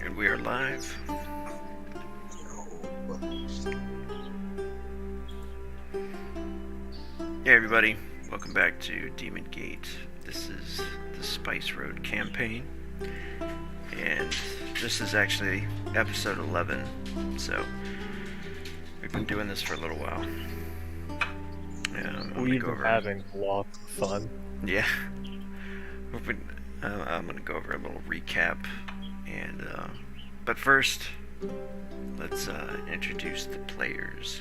And we are live. Hey everybody, welcome back to Demon Gate. This is the Spice Road campaign, and this is actually episode 11, so we've been doing this for a little while. We've been having lots of fun. Yeah. I'm going to go over a little recap, and but first, let's introduce the players.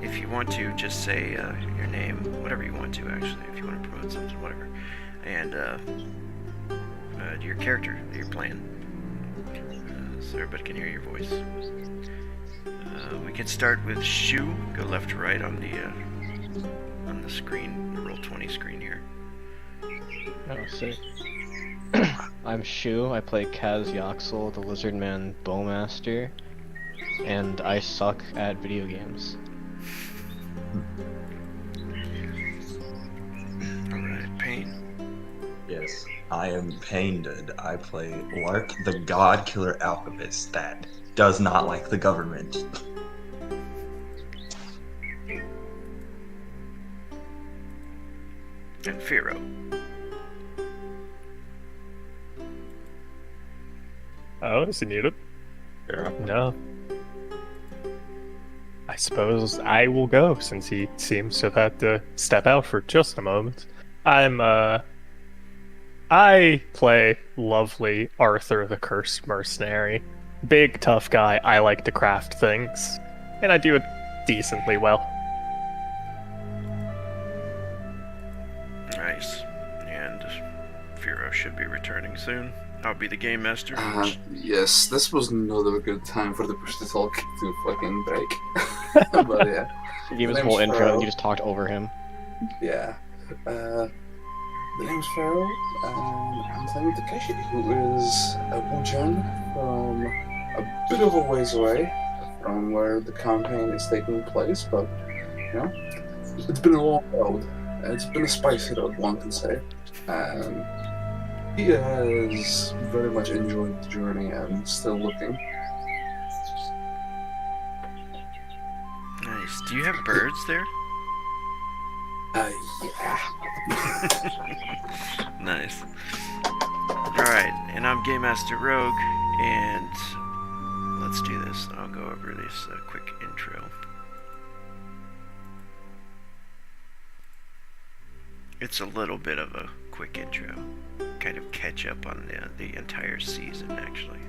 If you want to, just say your name, whatever you want to, actually, if you want to promote something, whatever, and your character that you're playing, so everybody can hear your voice. We can start with Shu. Go left to right on the screen, the Roll20 screen here. Oh, sick. I'm Shu. I play Kaz Yaxel, the Lizardman Bowmaster, and I suck at video games. Alright, Payne. Yes, I am Painted. I play Lark, the God Killer Alchemist that does not like the government. And Firo. Oh, is he needed? Yeah. No. I suppose I will go, since he seems to have had to step out for just a moment. I play lovely Arthur the Cursed Mercenary. Big, tough guy. I like to craft things. And I do it decently well. Nice. And Firo should be returning soon. I'll be the game master. Yes, this was not a good time for the push to talk to fucking break. But yeah. He gave his The whole name's intro and Pharaoh. you just talked over him. Yeah. The name's Pharaoh, and I'm playing Takeshi, who is a Wujan from a bit of a ways away from where the campaign is taking place, but, you know, it's been a long road. It's been a spicy road, one can say. And he has very much enjoyed the journey and still looking. Nice. Do you have birds there? Yeah. Nice. Alright, and I'm Game Master Rogue, and let's do this. I'll go over this quick intro. It's a little bit of a quick intro. Kind of catch up on the entire season, actually.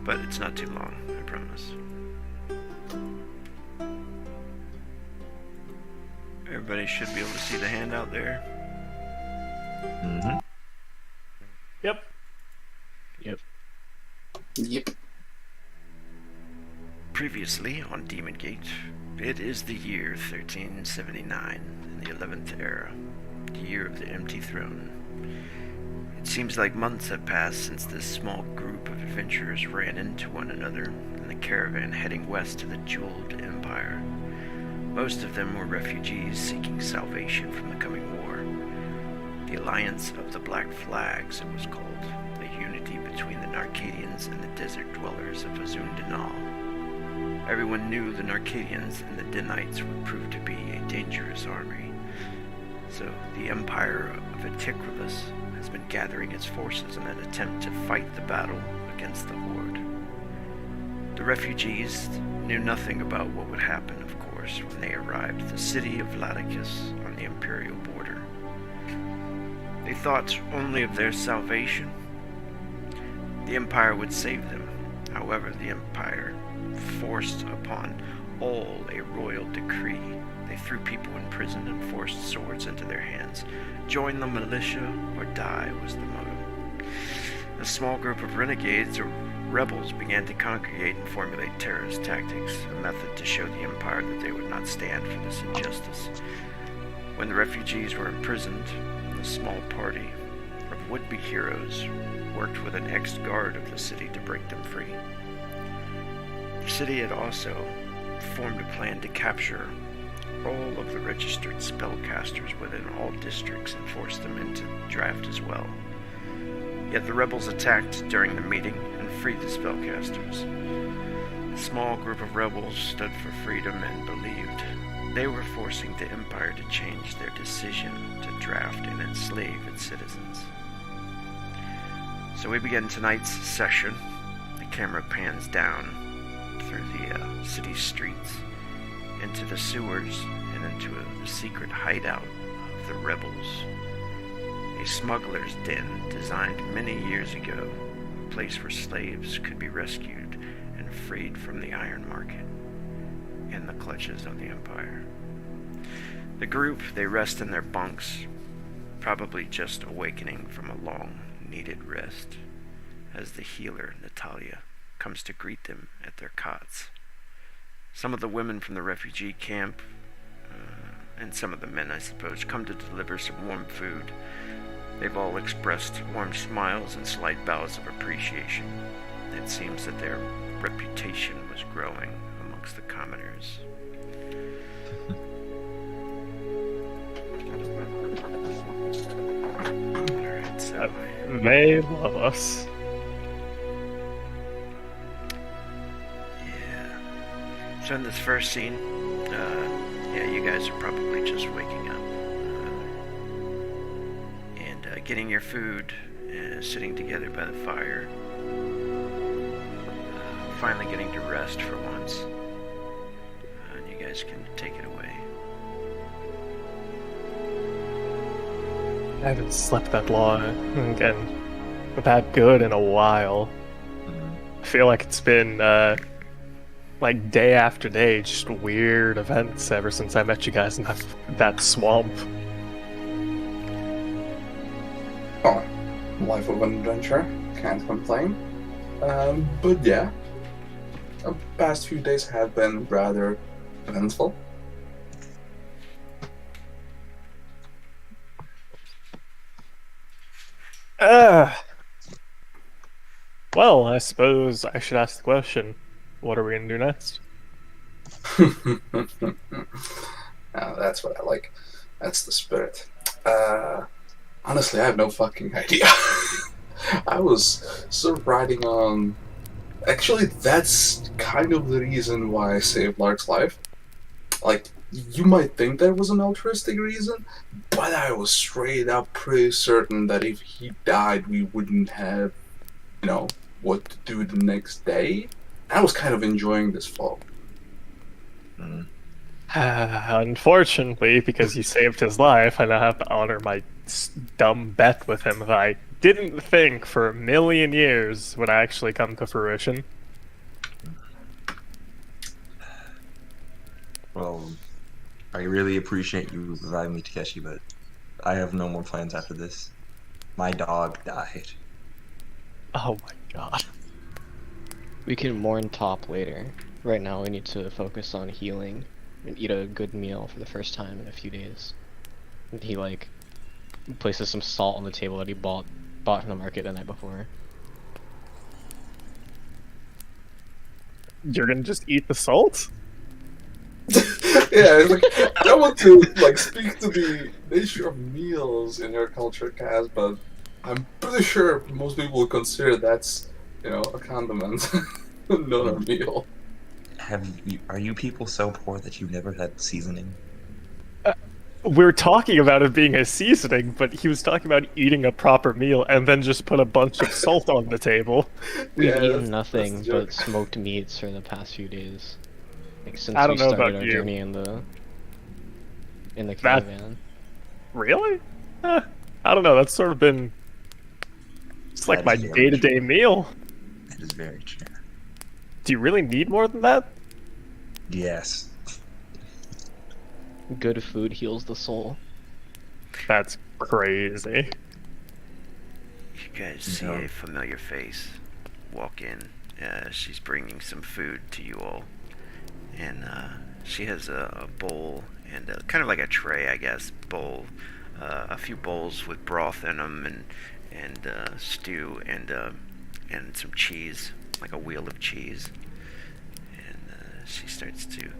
But it's not too long, I promise. Everybody should be able to see the handout there. Mm-hmm. Yep. Yep. Previously on Demon Gate, it is the year 1379 in the 11th era, the year of the empty throne. It seems like months have passed since this small group of adventurers ran into one another in the caravan heading west to the Jeweled Empire. Most of them were refugees seeking salvation from the coming war. The Alliance of the Black Flags, it was called, a unity between the Narcadians and the desert dwellers of Azun-Dinal. Everyone knew the Narcadians and the Denites would prove to be a dangerous army, so the Empire of Eticrolus has been gathering its forces in an attempt to fight the battle against the Horde. The refugees knew nothing about what would happen, of course, when they arrived at the city of Laticus on the Imperial border. They thought only of their salvation. The Empire would save them. However, the Empire forced upon all a royal decree. They threw people in prison and forced swords into their hands. Join the militia or die was the motto. A small group of renegades or rebels began to congregate and formulate terrorist tactics, a method to show the Empire that they would not stand for this injustice. When the refugees were imprisoned, a small party of would-be heroes worked with an ex-guard of the city to break them free. The city had also formed a plan to capture all of the registered spellcasters within all districts and force them into the draft as well. Yet the rebels attacked during the meeting and freed the spellcasters. A small group of rebels stood for freedom and believed they were forcing the Empire to change their decision to draft and enslave its citizens. So we begin tonight's session. The camera pans down through the city streets, into the sewers, and into the secret hideout of the rebels. A smuggler's den designed many years ago, a place where slaves could be rescued and freed from the iron market and the clutches of the Empire. The group, they rest in their bunks, probably just awakening from a long-needed rest, as the healer, Natalia, comes to greet them at their cots. Some of the women from the refugee camp, and some of the men, I suppose, come to deliver some warm food. They've all expressed warm smiles and slight bows of appreciation. It seems that their reputation was growing amongst the commoners. Alright, so... They love us. Yeah. So in this first scene, you guys are probably just waking up. Getting your food, sitting together by the fire, finally getting to rest for once, and you guys can take it away. I haven't slept that long and that good in a while. I feel like it's been like day after day, just weird events ever since I met you guys in that swamp. Oh, life of an adventure. Can't complain. But yeah, the past few days have been rather eventful. Well, I suppose I should ask the question, what are we gonna do next? That's what I like. That's the spirit. Honestly, I have no fucking idea. I was sort of riding on... Actually, that's kind of the reason why I saved Lark's life. Like, you might think there was an altruistic reason, but I was straight up pretty certain that if he died, we wouldn't have, what to do the next day. I was kind of enjoying this fall. Unfortunately, because you saved his life, I now have to honor my dumb bet with him that I didn't think for a million years would actually come to fruition. Well, I really appreciate you reviving me, Takeshi, but I have no more plans after this. My dog died. Oh my god. We can mourn Top later. Right now we need to focus on healing and eat a good meal for the first time in a few days. And he places some salt on the table that he bought from the market the night before. You're gonna just eat the salt? Yeah, I don't want to speak to the nature of meals in your culture, Kaz, but I'm pretty sure most people would consider that's a condiment, not a meal. Are you people so poor that you've never had seasoning? We're talking about it being a seasoning, but he was talking about eating a proper meal and then just put a bunch of salt on the table. We've eaten nothing but smoked meats for the past few days. Since I don't we know started about our you. journey in the caravan. Really? I don't know, that's sort of been... It's like my day-to-day meal. That is very true. Do you really need more than that? Yes. Good food heals the soul. That's crazy. You guys see a familiar face walk in. She's bringing some food to you all. And she has a bowl and kind of like a tray, I guess, bowl. A few bowls with broth in them and stew and some cheese, like a wheel of cheese. And she starts to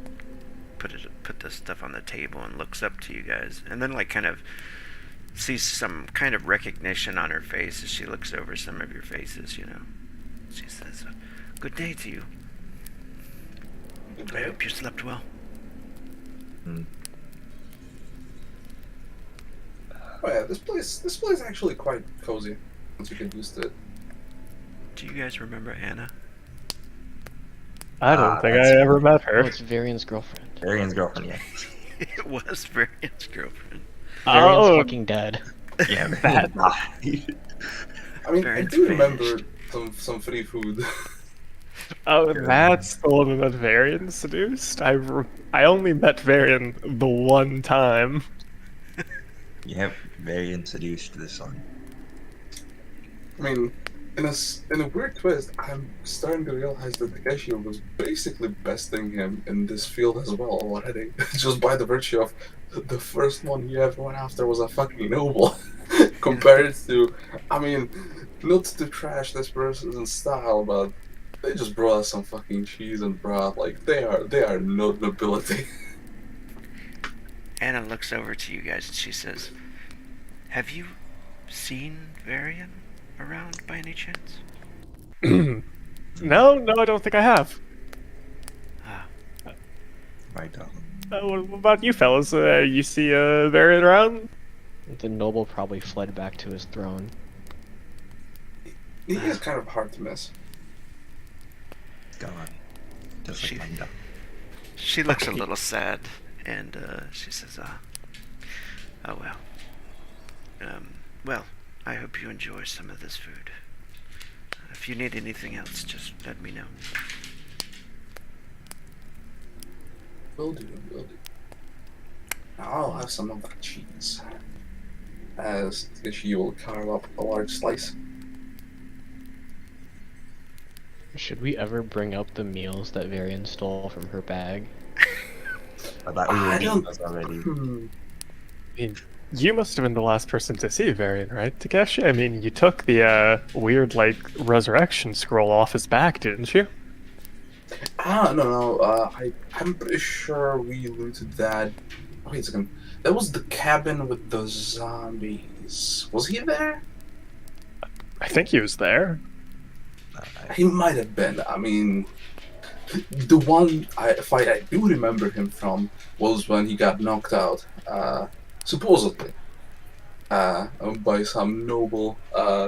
put the stuff on the table and looks up to you guys, and then kind of sees some kind of recognition on her face as she looks over some of your faces, you know. She says, "Good day to you. I hope you slept well." Hmm. Oh yeah, this place is actually quite cozy once you get used to it. Do you guys remember Anna? I don't think that's I ever met Oh, her. it's Varian's girlfriend. Arian's girlfriend, yeah. It was Varian's girlfriend. Varian's Oh. fucking dead. Yeah, That- died. I mean, I Variant's do remember vanished. some free food. Oh, that's the woman that Varian seduced? I only met Varian the one time. Yep, very introduced to this one. I mean, in a weird twist, I'm starting to realize that Takeshi was basically besting him in this field as well already, just by the virtue of the first one he ever went after was a fucking noble, compared to, I mean, not to trash this person's style, but they just brought us some fucking cheese and broth. Like they are not nobility. Anna looks over to you guys and she says, "Have you seen Varian around by any chance?" No, I don't think I have. Ah, Right on. What about you fellas? You see Varian around? The noble probably fled back to his throne. He is kind of hard to miss. Gone. Just She- like my dog. she looks a little sad and she says, "Oh well. Well, I hope you enjoy some of this food. If you need anything else, just let me know." Will do, will do. Now I'll have some of that cheese. As Takeshi will carve up a large slice. Should we ever bring up the meals that Varian stole from her bag? I thought we were I eating don't- those already. I mean, you must have been the last person to see Varian, right, Takeshi? I mean, you took the weird, like, resurrection scroll off his back, didn't you? No. I'm pretty sure we looted that. Wait a second. That was the cabin with the zombies. Was he there? I think he was there. He might have been. I mean, the one if I do remember him from was when he got knocked out, supposedly, by some noble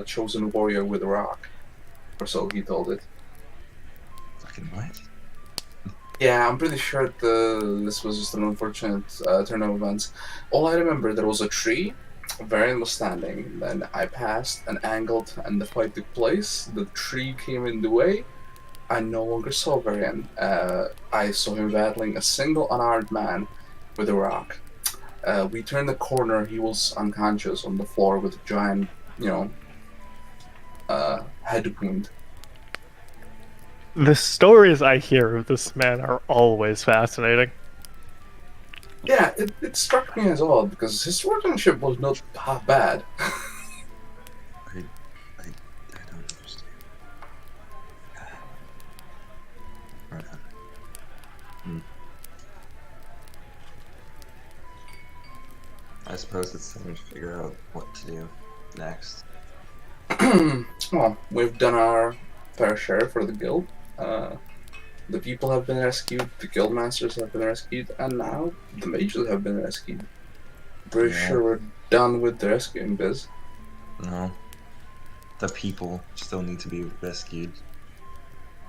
chosen warrior with a rock, or so he told it. Fucking what? Yeah, I'm pretty sure this was just an unfortunate turn of events. All I remember, there was a tree, Varian was standing, then I passed and angled, and the fight took place. The tree came in the way. I no longer saw Varian. I saw him battling a single unarmed man with a rock. We turned the corner, he was unconscious on the floor with a giant, head wound. The stories I hear of this man are always fascinating. Yeah, it struck me as odd because his swordsmanship was not half bad. I don't understand. Right on. I suppose it's time to figure out what to do next. Well, we've done our fair share for the guild. The people have been rescued, the guild masters have been rescued, and now the mages have been rescued. Pretty Yeah. sure we're done with the rescuing biz. No. The people still need to be rescued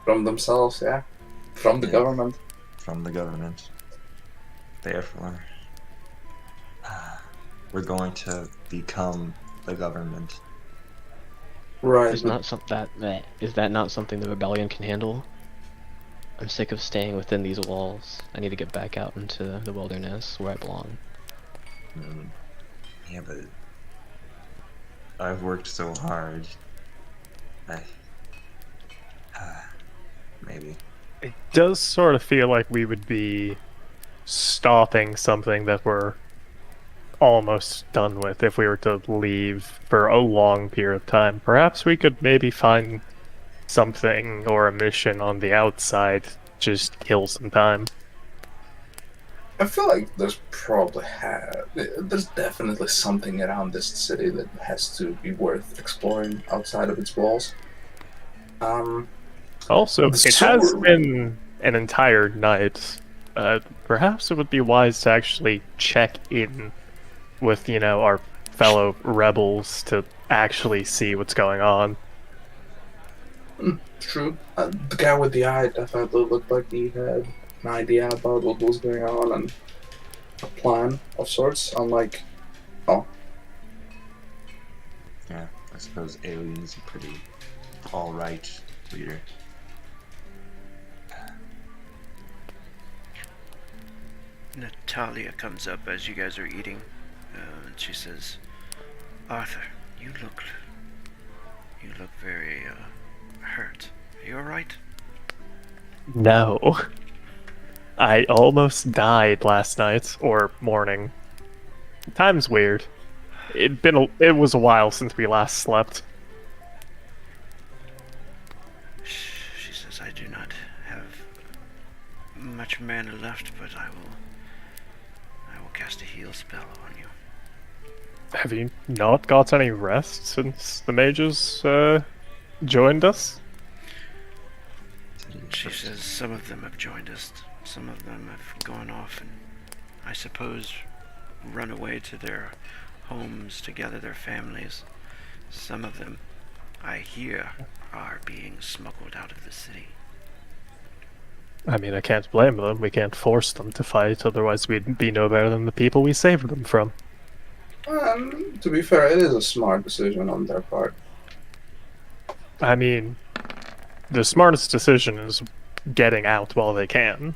From themselves, yeah. From the Yeah. government. from the government. Therefore, we're going to become the government. Right. Is that not something the rebellion can handle? I'm sick of staying within these walls. I need to get back out into the wilderness where I belong. Yeah, but I've worked so hard. Maybe. It does sort of feel like we would be stopping something that we're almost done with if we were to leave for a long period of time. Perhaps we could maybe find something or a mission on the outside, just kill some time. I feel like there's definitely something around this city that has to be worth exploring outside of its walls. Um, Also, the it has sewer. been an entire night. Perhaps it would be wise to actually check in with, our fellow rebels to actually see what's going on. True. The guy with the eye definitely looked like he had an idea about what was going on and a plan of sorts. Unlike, oh, Yeah, I suppose Alien's a pretty alright leader. Natalia comes up as you guys are eating, and she says, "Arthur, you look very hurt. Are you all right?" No. I almost died last night, or morning. Time's weird. It was a while since we last slept. She says, "I do not have much mana left, but I will cast a heal spell on you." Have you not got any rest since the mages, joined us? She says, "Some of them have joined us. Some of them have gone off and, I suppose, run away to their homes to gather their families. Some of them, I hear, are being smuggled out of the city." I mean, I can't blame them. We can't force them to fight, otherwise we'd be no better than the people we saved them from. to be fair, it is a smart decision on their part. I mean, the smartest decision is getting out while they can.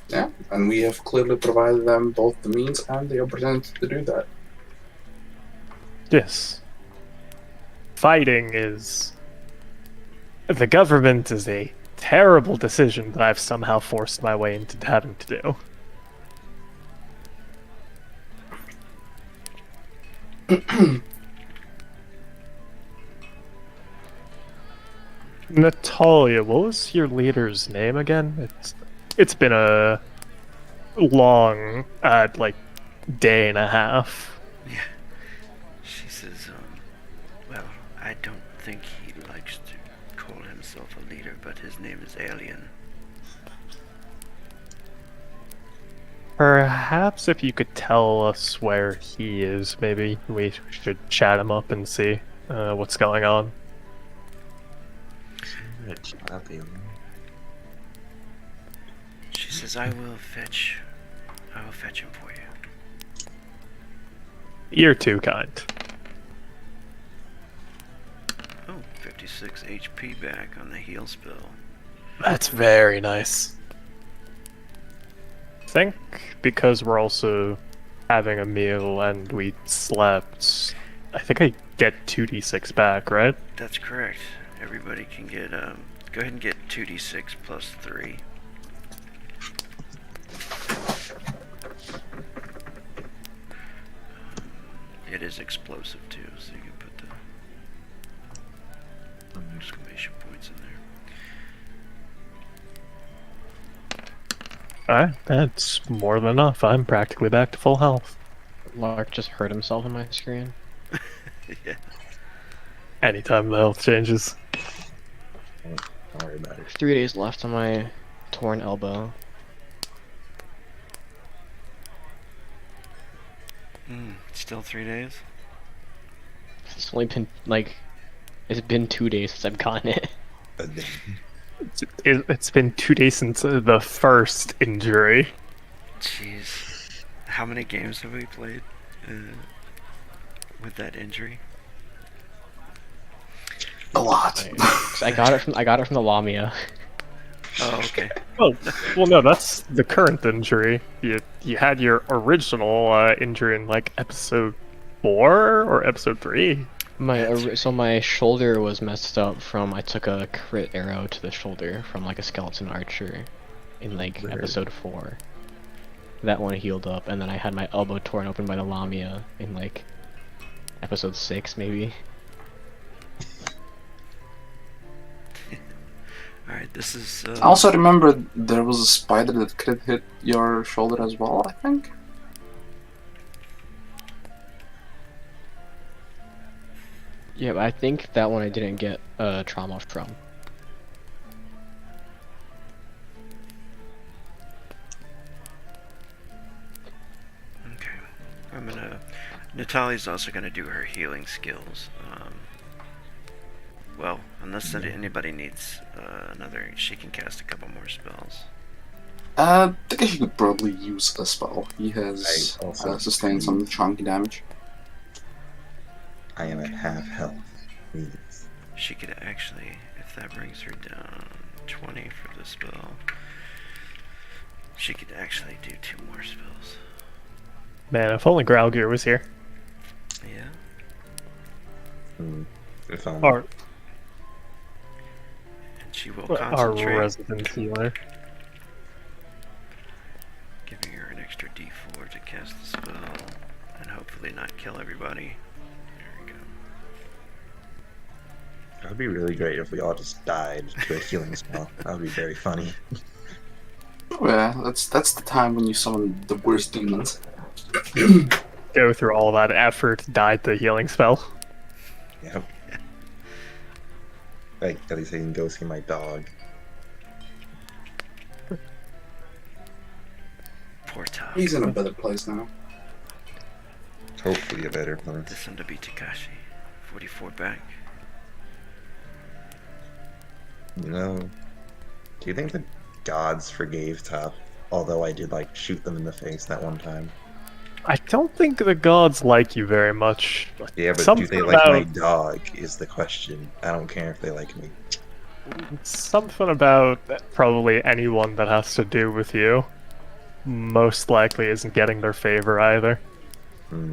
Yeah, and we have clearly provided them both the means and the opportunity to do that. Yes. Fighting is... The government is a terrible decision that I've somehow forced my way into having to do. Natalia, what was your leader's name again? It's been a long, day and a half. Yeah. She says, well, I don't think he likes to call himself a leader, but his name is Alien. Perhaps if you could tell us where he is, maybe we should chat him up and see what's going on. Shut up, Alien. She says, I will fetch him for you." You're too kind. Oh, 56 HP back on the heal spell. That's very nice. I think because we're also having a meal and we slept, I think I get 2d6 back, right? That's correct. Everybody can get, go ahead and get 2d6 plus 3. It is explosive too, so you can put the exclamation points in there. Alright, that's more than enough. I'm practically back to full health. Lark just hurt himself on my screen. Yeah. Anytime the health changes. Don't worry about it. 3 days left on my torn elbow. Still 3 days? It's only been it's been 2 days since I've gotten it. It's been 2 days since the first injury. Jeez. How many games have we played with that injury? A lot. 'Cause I got it from the Lamia. Oh, okay. Well, no, that's the current injury. You had your original injury in episode 4 or episode 3. My shoulder was messed up from I took a crit arrow to the shoulder from a skeleton archer in Weird. episode 4. That one healed up, and then I had my elbow torn open by the Lamia in episode 6 maybe. Alright, This is. I also remember there was a spider that could hit your shoulder as well, I think. Yeah, but I think that one I didn't get trauma from. Okay. I'm gonna. Natalia's also gonna do her healing skills. Well, unless anybody needs another, she can cast a couple more spells. I think he could probably use a spell. He has I also sustained some chunky damage. I am at half health. Please. She could actually, if that brings her down 20 for the spell, she could actually do 2 more spells. Man, if only Graugir was here. Yeah. If I'm Our, And she will our concentrate, resident healer. giving her an extra d4 to cast the spell, and hopefully not kill everybody. There we go. That would be really great if we all just died to a healing spell. That would be very funny. Oh, yeah, that's the time when you summon the worst demons. Go through all that effort, died the healing spell. Yep. Like, at least I can go see my dog. Poor Tom. He's in a better place now. Hopefully a better place. This one to be Takashi. 44 back. You know, do you think the gods forgave Top? Although I did, like, shoot them in the face that one time. I don't think the gods like you very much. Yeah, but Something do they like my about- dog is the question. I don't care if they like me. Something about probably anyone that has to do with you most likely isn't getting their favor either.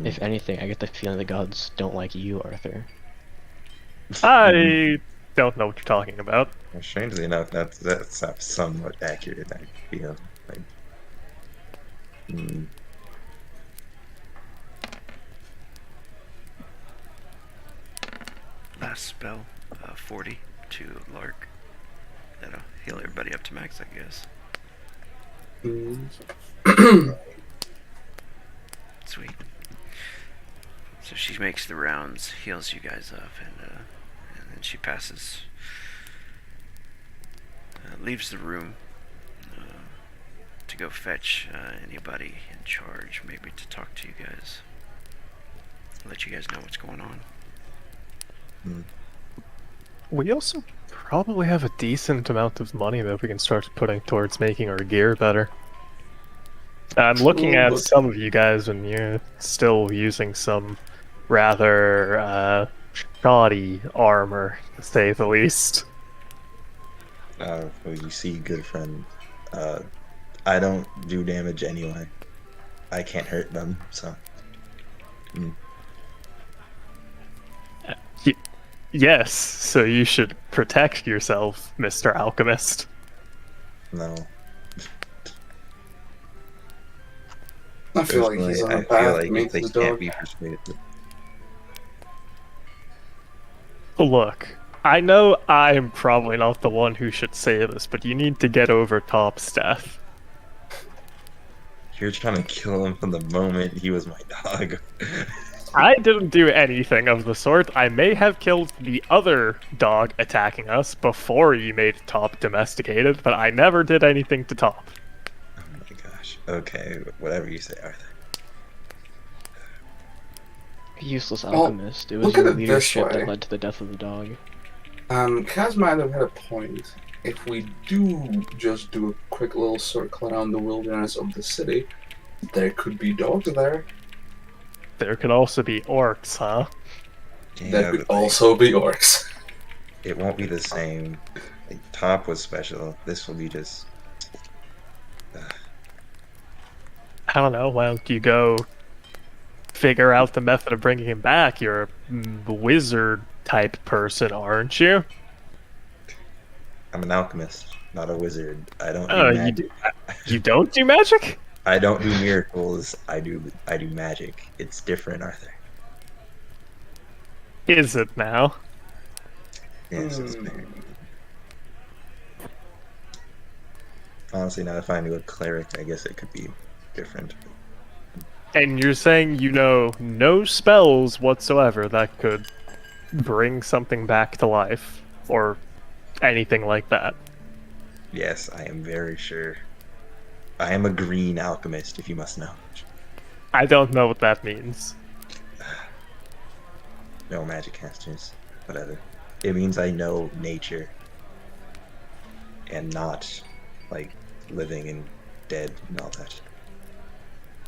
If anything, I get the feeling the gods don't like you, Arthur. I don't know what you're talking about. Well, strangely enough, that's somewhat accurate, I feel. Like, Last spell, 40 to Lark. That'll heal everybody up to max, I guess. Sweet. So she makes the rounds, heals you guys up, and then she passes, leaves the room to go fetch anybody in charge, maybe to talk to you guys, let you guys know what's going on. We also probably have a decent amount of money that we can start putting towards making our gear better. I'm looking at some of you guys, and you're still using some rather shoddy armor, to say the least. well, you see, good friend, I don't do damage anyway. I can't hurt them, so. Yes, so you should protect yourself, Mr. Alchemist. No. I feel like he's on I a feel path like to if meet they his can't dog. be persuaded. Look, I know I'm probably not the one who should say this, but you need to get over Top's death. You're trying to kill him from the moment he was my dog. I didn't do anything of the sort. I may have killed the other dog attacking us before you made Top domesticated, but I never did anything to Top. Oh my gosh. Okay, whatever you say, Arthur. Useless Well, alchemist. It was look at your it this leadership way. that led to the death of the dog. Kaz might have had a point. If we do just do a quick little circle around the wilderness of the city, there could be dogs there. There could also be orcs, huh? There could but, like, also be orcs. it won't be the same. Like, Top was special. This will be just. I don't know, why don't you go figure out the method of bringing him back? You're a wizard type person, aren't you? I'm an alchemist, not a wizard. I don't do Oh, magic. you don't do magic? I don't do miracles. I do magic. It's different, Arthur. Is it now? Yes, it's very. Honestly, now if I knew a cleric, I guess it could be different. And you're saying you know no spells whatsoever that could bring something back to life, or anything like that? Yes, I am very sure. I am a green alchemist, if you must know. I don't know what that means. No magic casters, whatever. It means I know nature and not like living and dead and all that.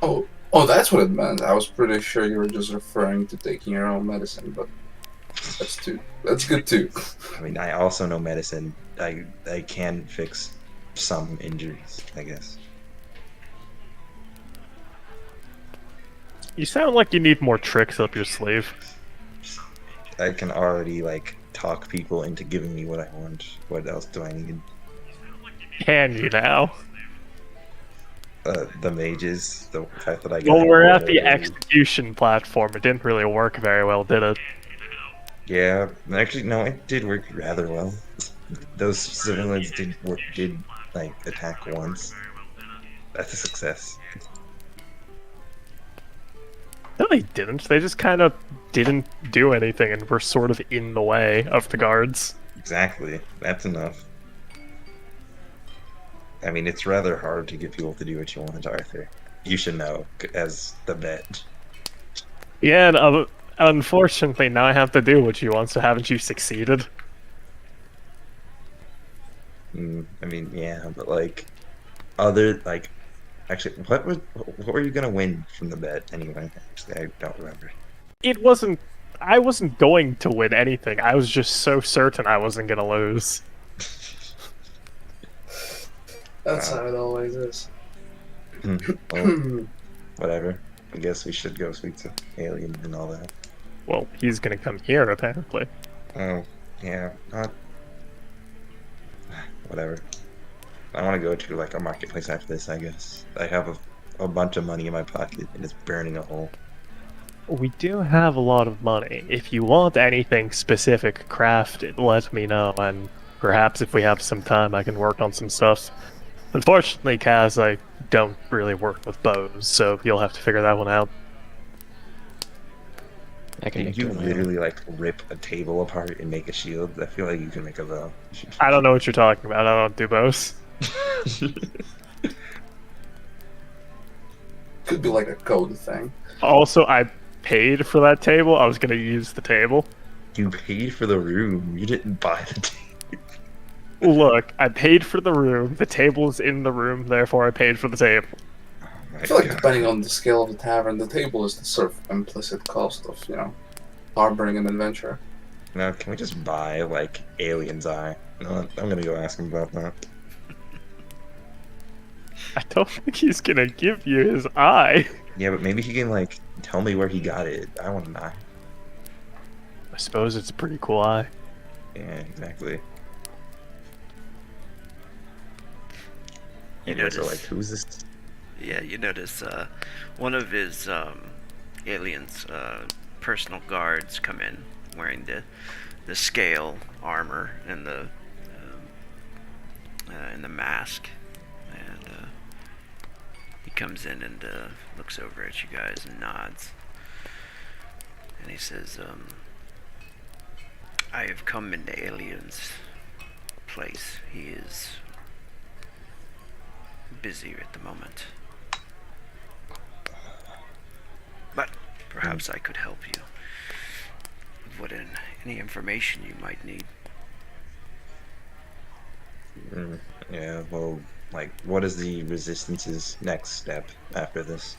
Oh, that's what it meant. I was pretty sure you were just referring to taking your own medicine, but that's good too. I mean, I also know medicine. I can fix some injuries, I guess. You sound like you need more tricks up your sleeve. I can already like talk people into giving me what I want. What else do I need? Can you now? The mages, the fact that I got. Well, we're at the execution platform. It didn't really work very well, did it? Yeah, actually, no, it did work rather well. Those civilians did like attack once. That's a success. No, they didn't. They just kind of didn't do anything and were sort of in the way of the guards. Exactly. That's enough. I mean, it's rather hard to get people to do what you want, Arthur. You should know, as the vet. Yeah, and unfortunately, now I have to do what you want, so haven't you succeeded? I mean, yeah, but like, actually, what were you gonna win from the bet anyway? Actually, I don't remember. I wasn't going to win anything. I was just so certain I wasn't gonna lose. That's how it always is. Well, whatever. I guess we should go speak to Alien and all that. Well, he's gonna come here, apparently. Oh, yeah, not. Whatever. I want to go to like a marketplace after this, I guess. I have a bunch of money in my pocket and it's burning a hole. We do have a lot of money. If you want anything specific crafted, let me know, and perhaps if we have some time, I can work on some stuff. Unfortunately, Kaz, I don't really work with bows, so you'll have to figure that one out. I can Can make you it on my own. literally like rip a table apart and make a shield? I feel like you can make a bow. I don't know what you're talking about. I don't do bows. Could be like a code thing. Also, I paid for that table. I was gonna use the table. You paid for the room. You didn't buy the table. Look, I paid for the room. The table is in the room, therefore I paid for the table. Oh my I feel like God. depending on the scale of the tavern, the table is the sort of implicit cost of, harboring an adventure. Now, can we just buy like Alien's eye? No, I'm gonna go ask him about that. I don't think he's gonna give you his eye. Yeah, but maybe he can like tell me where he got it. I want to know. I suppose it's a pretty cool eye. Yeah, exactly. You Anyway, so notice- like, who's this? Yeah, you notice one of his aliens' personal guards come in wearing the scale armor and the mask, and he comes in and looks over at you guys and nods, and he says, "I have come into Alien's place. He is busy at the moment. But perhaps I could help you with any information you might need." Yeah, well, like, what is the Resistance's next step after this?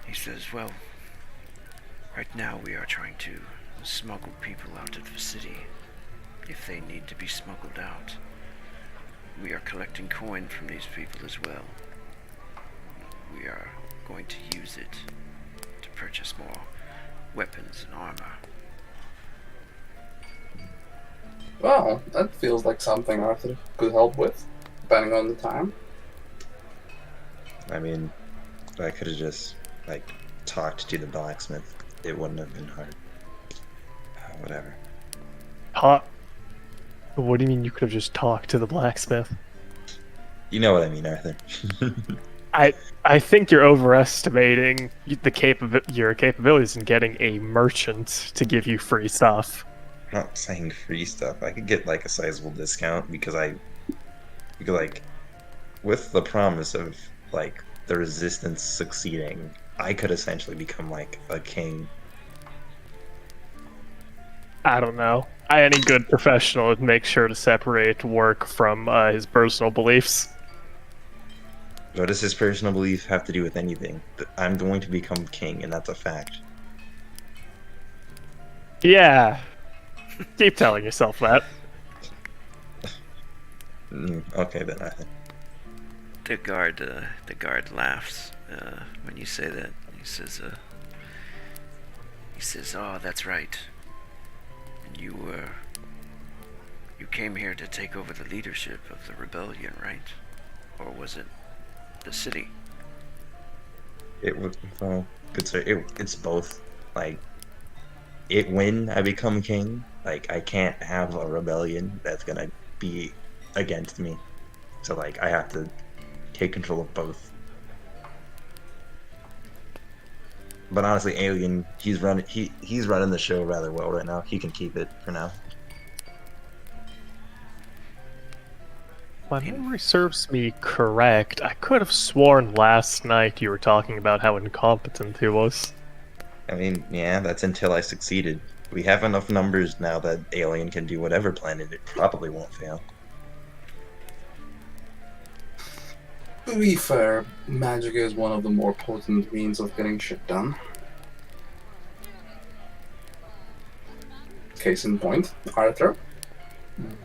He says, "Well, right now we are trying to smuggle people out of the city if they need to be smuggled out. We are collecting coin from these people as well. We are going to use it to purchase more weapons and armor." Well, that feels like something Arthur could help with, depending on the time. I mean, I could have just, like, talked to the blacksmith. It wouldn't have been hard. Whatever. What do you mean you could have just talked to the blacksmith? You know what I mean, Arthur. I think you're overestimating your capabilities in getting a merchant to give you free stuff. I'm not saying free stuff. I could get like a sizable discount because like with the promise of like the resistance succeeding, I could essentially become like a king. I don't know. Any good professional would make sure to separate work from his personal beliefs. What does his personal belief have to do with anything? I'm going to become king, and that's a fact. Yeah. Keep telling yourself that. Okay, then I think. The guard laughs when you say that. He says, "Oh, that's right. And you came here to take over the leadership of the rebellion, right? Or was it the city?" It would, well, good sir. It's both. Like, when I become king, like I can't have a rebellion that's gonna be against me. So like I have to take control of both. But honestly, Alien, he's running the show rather well right now. He can keep it for now. My memory serves me correct. I could have sworn last night you were talking about how incompetent he was. I mean, yeah, that's until I succeeded. We have enough numbers now that Alien can do whatever planet it probably won't fail. To be fair, magic is one of the more potent means of getting shit done. Case in point, Arthur.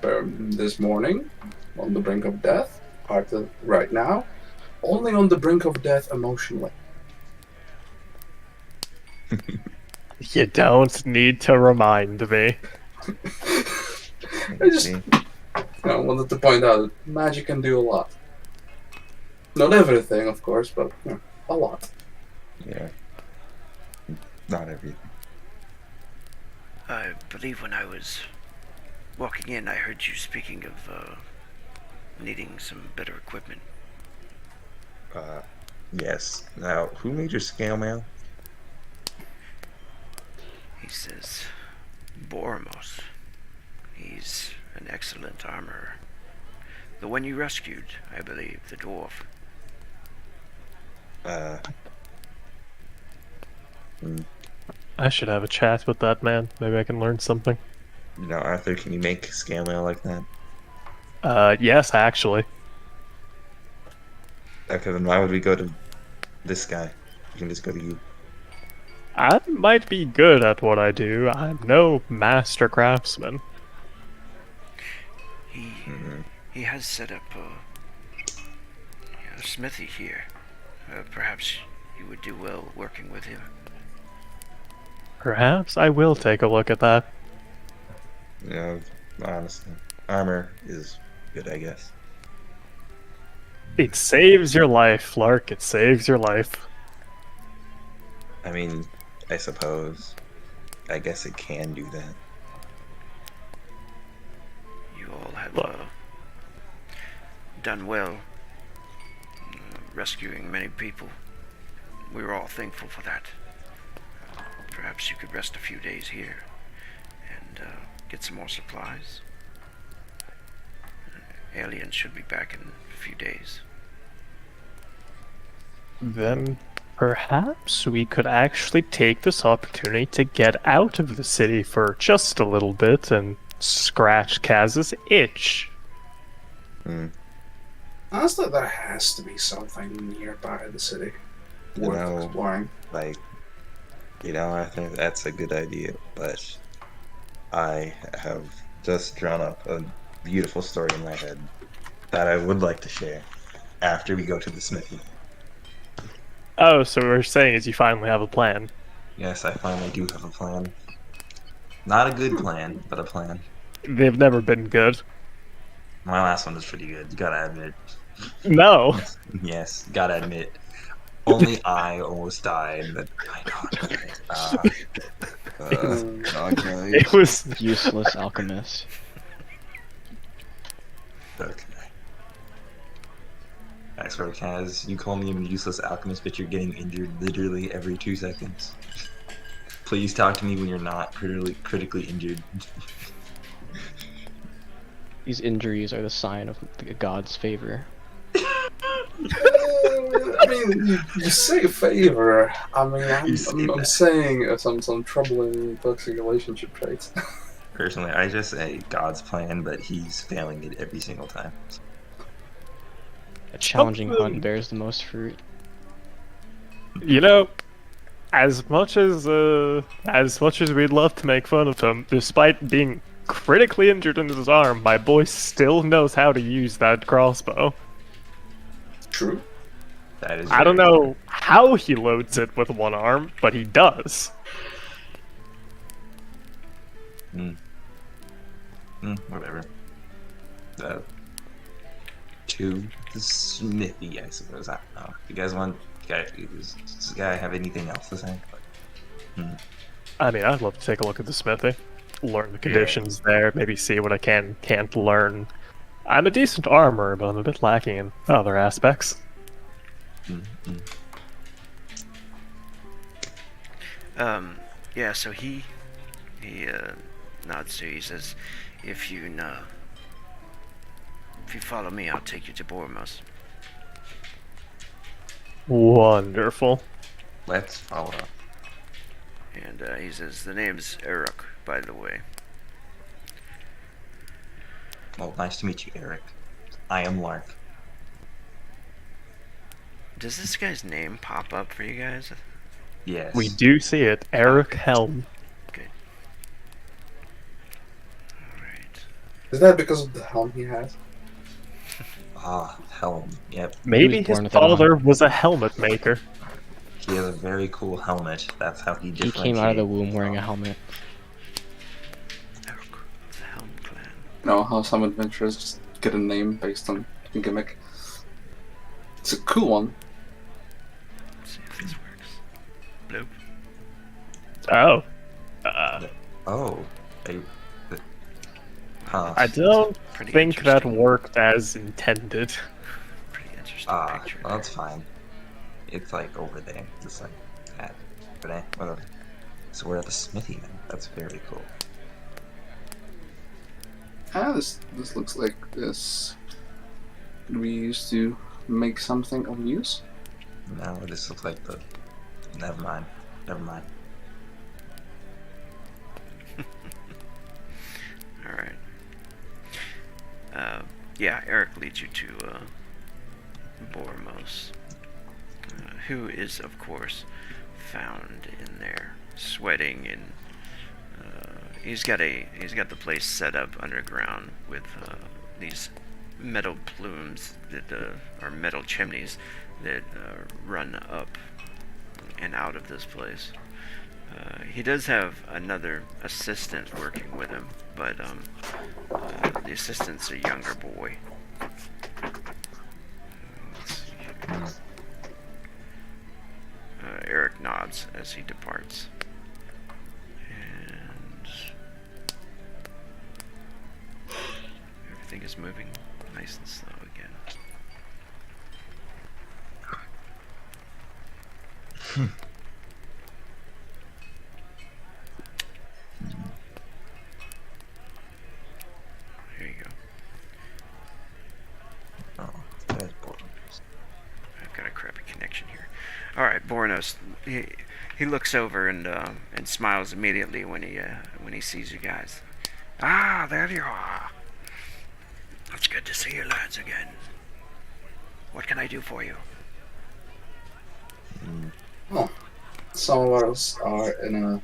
This morning, on the brink of death. Arthur, right now, only on the brink of death emotionally. You don't need to remind me. I wanted to point out that magic can do a lot. Not everything, of course, but a lot. Yeah. Not everything. I believe when I was walking in, I heard you speaking of needing some better equipment. Yes. Now, who made your scale mail? He says, Boromos. He's an excellent armorer. The one you rescued, I believe, the dwarf. I should have a chat with that man. Maybe I can learn something. You know, Arthur, can you make scale mail like that? Yes, actually. Okay, then why would we go to this guy? We can just go to you. I might be good at what I do. I'm no master craftsman. He has set up a smithy here. Perhaps you would do well working with him. Perhaps I will take a look at that. You know, honestly, armor is good, I guess. It saves your life, Lark. It saves your life. I mean, I suppose. I guess it can do that. You all have done well, rescuing many people. We're all thankful for that. Perhaps you could rest a few days here and get some more supplies. Aliens should be back in a few days. Then perhaps we could actually take this opportunity to get out of the city for just a little bit and scratch Kaz's itch. Honestly, there has to be something nearby the city worth exploring. Like, you know, I think that's a good idea, but I have just drawn up a beautiful story in my head that I would like to share after we go to the smithy. Oh, so what we're saying is you finally have a plan. Yes, I finally do have a plan. Not a good plan, but a plan. They've never been good. My last one was pretty good, you gotta admit. No. Yes, gotta admit. Only I almost died, but I got it. It was useless alchemist. Okay. I swear, Kaz, you call me a useless alchemist, but you're getting injured literally every 2 seconds. Please talk to me when you're not critically injured. These injuries are the sign of the god's favor. I mean, you say favor. I mean, You I'm, say I'm, I'm that. saying some troubling toxic relationship traits. Personally, I just say God's plan, but he's failing it every single time. A challenging hunt Something- bears the most fruit. You know, as much as we'd love to make fun of him, despite being critically injured in his arm, my boy still knows how to use that crossbow. True. That is. I don't very know how he loads it with one arm, but he does. Whatever. To the smithy, I suppose. I don't know. You guys want? Does this guy have anything else to say? I mean, I'd love to take a look at the smithy, learn the conditions there, maybe see what I can't learn. I'm a decent armorer, but I'm a bit lacking in other aspects. Yeah, so he nods to you. He says, if you follow me, I'll take you to Bormos. Wonderful. Let's follow. And he says, the name's Eric, by the way. Well, nice to meet you, Eric. I am Lark. Does this guy's name pop up for you guys? Yes. We do see it, Eric Helm. Good. Alright. Is that because of the helm he has? Ah, Helm. Yep. Maybe was his born with it on. father was a helmet maker. He has a very cool helmet. That's how he He differentiates. came out of the womb wearing a helmet. Eric, the Helm Clan. No, how some adventurers just get a name based on a gimmick. It's a cool one. Let's see if this works. Bloop. Oh. Oh. Huh. I don't Pretty think that interesting. worked as intended. Pretty interesting Ah, picture. well, that's fine. It's like over there. Just like that. Over there. Whatever. So we're at the smithy then. That's very cool. This looks like this could be used to make something of use. No, this looks like the. Never mind. Never mind. Alright. Yeah, Eric leads you to Bormos, who is, of course, found in there, sweating, and he's got the place set up underground with these metal plumes that are metal chimneys that run up and out of this place. He does have another assistant working with him, but the assistant's a younger boy. Let's see here. Eric nods as he departs. And everything is moving nice and slow again. Here you go. Oh, that's boring. I've got a crappy connection here. All right, Bornos. He looks over and smiles immediately when he sees you guys. Ah, there you are. It's good to see you lads again. What can I do for you? Oh, some of us are in a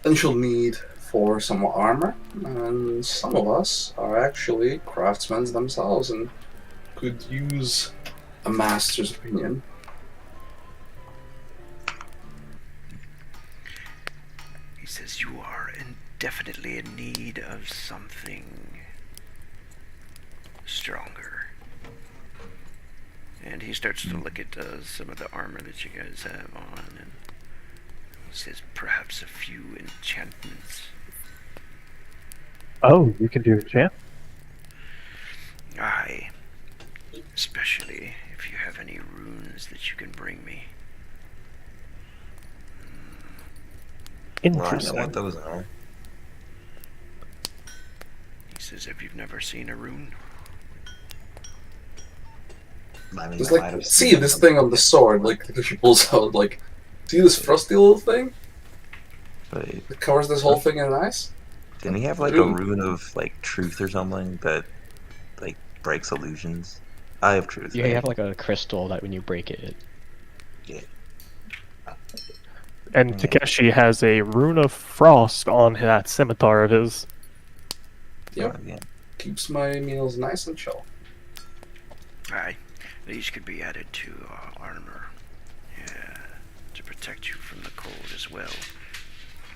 potential need for some more armor, and some of us are actually craftsmen themselves and could use a master's opinion. He says you are definitely in need of something stronger. And he starts to look at some of the armor that you guys have on, and he says perhaps a few enchantments. Oh, you can do enchant? Well, I know Interesting. what those are. He says, "If you've never seen a rune, I mean, Just I might like, have see seen this them. thing on the sword, like, she pulls out, like, see this frosty little thing But that covers this whole thing in ice? didn't he have like a rune of like truth or something that like breaks illusions? I have truth, Yeah, you right? have like a crystal that when you break it, Yeah. And Yeah. Takeshi has a rune of frost on that scimitar of his. Yep. Oh, yeah. Keeps my meals nice and chill. aye, these could be added to armor, yeah, to protect you from the cold as well,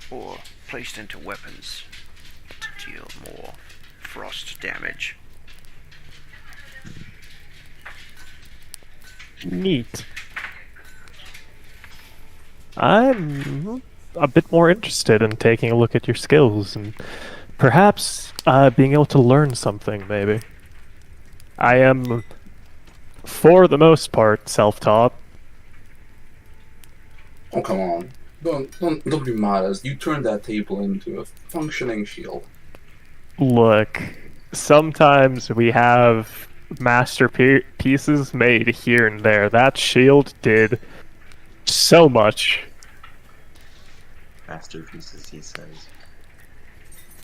or placed into weapons to deal more frost damage." Neat. I'm a bit more interested in taking a look at your skills and perhaps being able to learn something, maybe. I am, for the most part, self-taught. Oh, come on. Don't be modest. You turned that table into a functioning shield. Look, sometimes we have masterpieces made here and there. That shield did so much. Masterpieces, he says.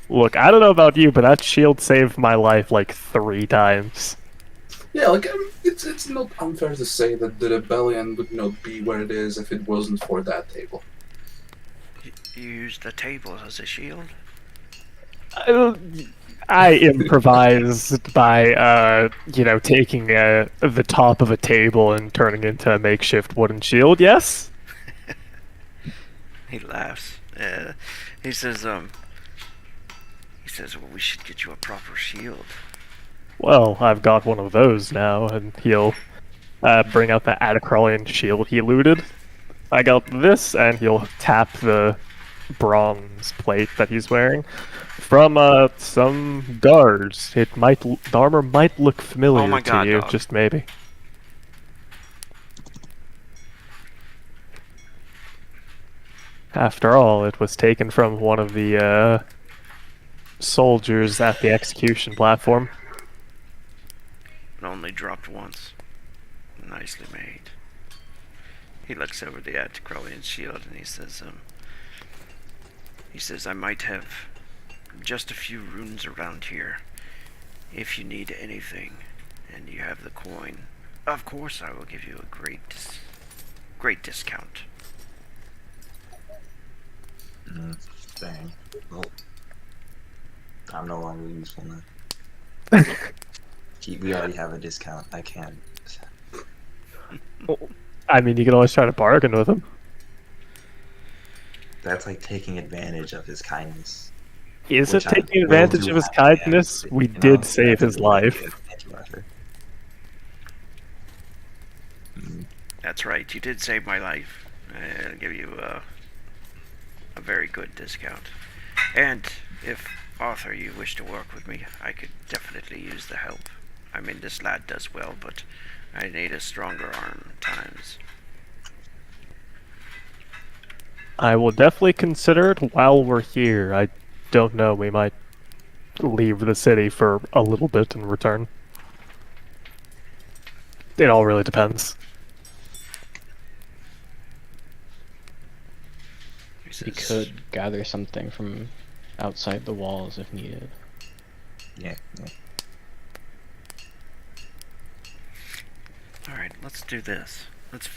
Look, I don't know about you, but that shield saved my life like 3 times. Yeah, like, it's not unfair to say that the rebellion would not be where it is if it wasn't for that table. You use the table as a shield? Uh, I improvised by, taking the top of a table and turning it into a makeshift wooden shield, yes? He laughs. He says, well, we should get you a proper shield. Well, I've got one of those now, and he'll bring out the Atacrolian shield he looted. I got this, and he'll tap the bronze plate that he's wearing from some guards. The armor might look familiar Oh my God, to you, dog. just maybe. After all, it was taken from one of the soldiers at the execution platform. It only dropped once. Nicely made. He looks over the Atacrolian shield and he says, I might have just a few runes around here. If you need anything, and you have the coin, of course I will give you a great discount. Dang. Well, I'm no longer useful now. We already have a discount. I can't. I mean, you can always try to bargain with him. That's like taking advantage of his kindness. Is it Which I taking will advantage do of his happily, kindness? actually. We You know, did save that's a his good life. idea. Thank you, Arthur. That's right, you did save my life. I'll give you a very good discount. And if, Arthur, you wish to work with me, I could definitely use the help. I mean, this lad does well, but I need a stronger arm at times. I will definitely consider it while we're here. I don't know, we might leave the city for a little bit and return. It all really depends. we could gather something from outside the walls if needed. Yeah. Alright, let's do this. Let's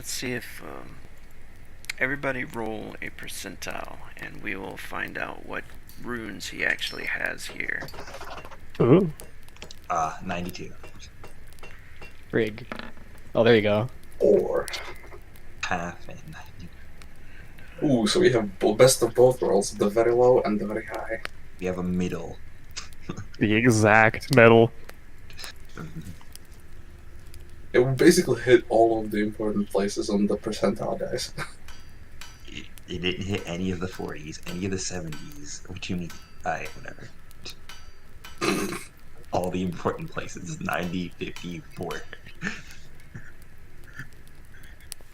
see if everybody roll a percentile, and we will find out what runes he actually has here. Ooh. 92. Rig. Oh, there you go. Or, Half and 90. ooh, so we have best of both worlds, the very low and the very high. We have a middle. The exact metal. It would basically hit all of the important places on the percentile dice. It didn't hit any of the 40s, any of the 70s. What you mean? Whatever. All the important places. 90, 54.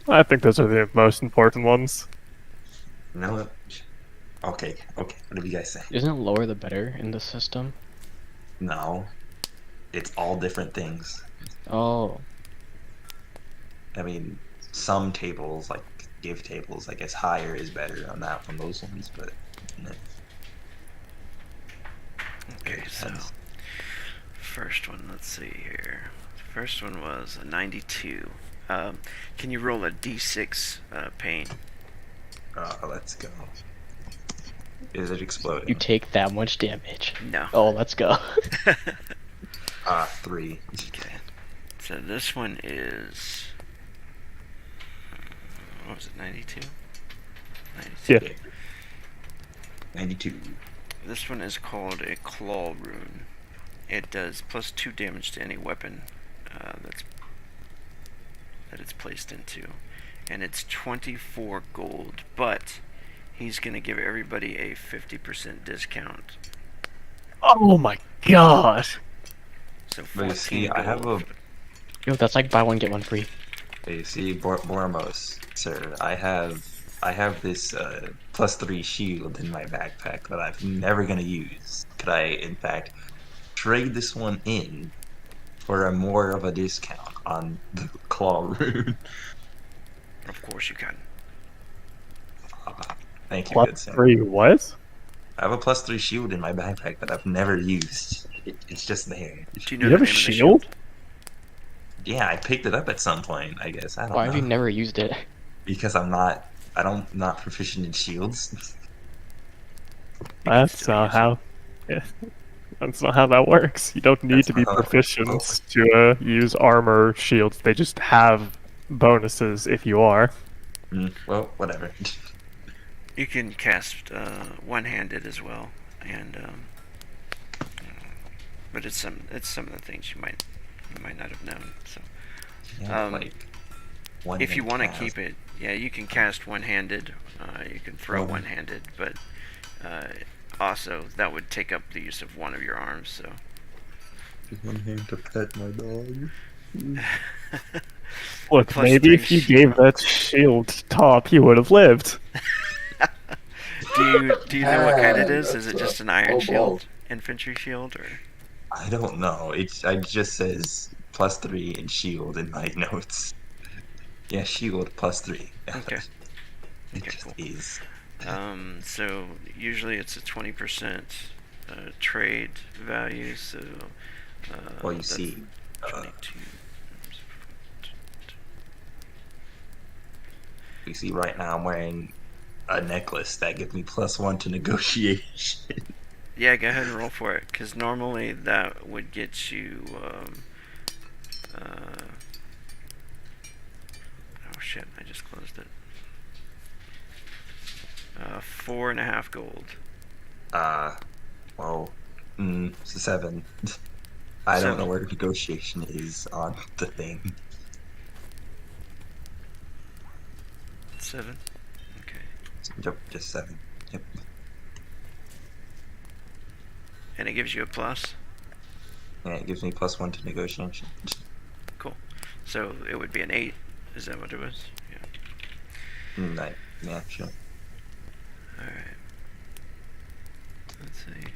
I think those are the most important ones. You know what? Okay, okay. What do you guys say? Isn't lower the better in this system? No, it's all different things. Oh, I mean, some tables, like give tables, I guess higher is better on that on those ones, but it Okay, so depends. first one, let's see here. First one was a 92. Can you roll a d6 pain? Let's go. Is it you exploding? take that much damage. No. Oh, let's go. 3. Okay. So this one is. What was it, 92? 92. Yeah. 92. This one is called a claw rune. It does +2 damage to any weapon that it's placed into. And it's 24 gold, but he's going to give everybody a 50% discount. Oh my god. So But you 14 see, gold. I have a. Yo, that's like buy one get one free. You see, Bormos, sir, I have this +3 shield in my backpack that I'm never gonna use. Could I, in fact, trade this one in for a more of a discount on the claw rune? Of course you can. Thank you, Plus good sir. 3 what? I have a +3 shield in my backpack that I've never used. It's just there. Do you know You have the a name of the shield? Yeah, I picked it up at some point, I guess. I don't Why know. have you never used it? Because I'm not proficient in shields. That's not how. Yeah. That's not how that works. You don't need That's to be not how that works. proficient to use armor shields. They just have bonuses if you are. Well, whatever. You can cast one-handed as well, and but it's some of the things you might not have known. So Yeah, Um, like one if you want to cast. keep it, yeah, you can cast one-handed. You can throw Oh. one-handed, but also that would take up the use of one of your arms. So One hand to pet my dog. Look, Plus maybe if three you gave that shield top, he would have lived. do you know what kind it is? That's Is it just an iron oh, shield, infantry shield, or? I don't know. It just says +3 in shield in my notes. Yeah, shield +3. Okay. It Okay, just cool. is. So usually it's a 20% trade value. So Well, you that's see, 22. right now I'm wearing a necklace that gives me +1 to negotiation. Yeah, go ahead and roll for it, because normally that would get you. Oh shit! I just closed it. 4.5 gold. Well, it's a 7. I don't know 7. where negotiation is on the thing. 7. Okay. Yep, just 7. Yep. And it gives you a plus. Yeah, it gives me +1 to negotiation. Cool. So it would be an 8. Is that what it was? Yeah. Yeah, sure. All right. Let's see.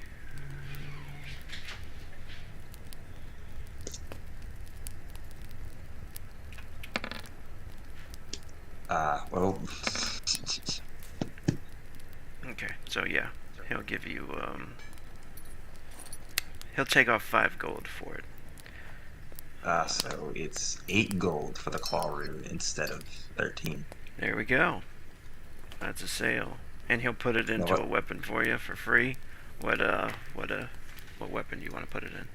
Well, Okay. So yeah, he'll give you. He'll take off 5 gold for it. so it's 8 gold for the claw rune instead of 13. There we go. That's a sale, and he'll put it into what? a weapon for you for free. What weapon do you want to put it in?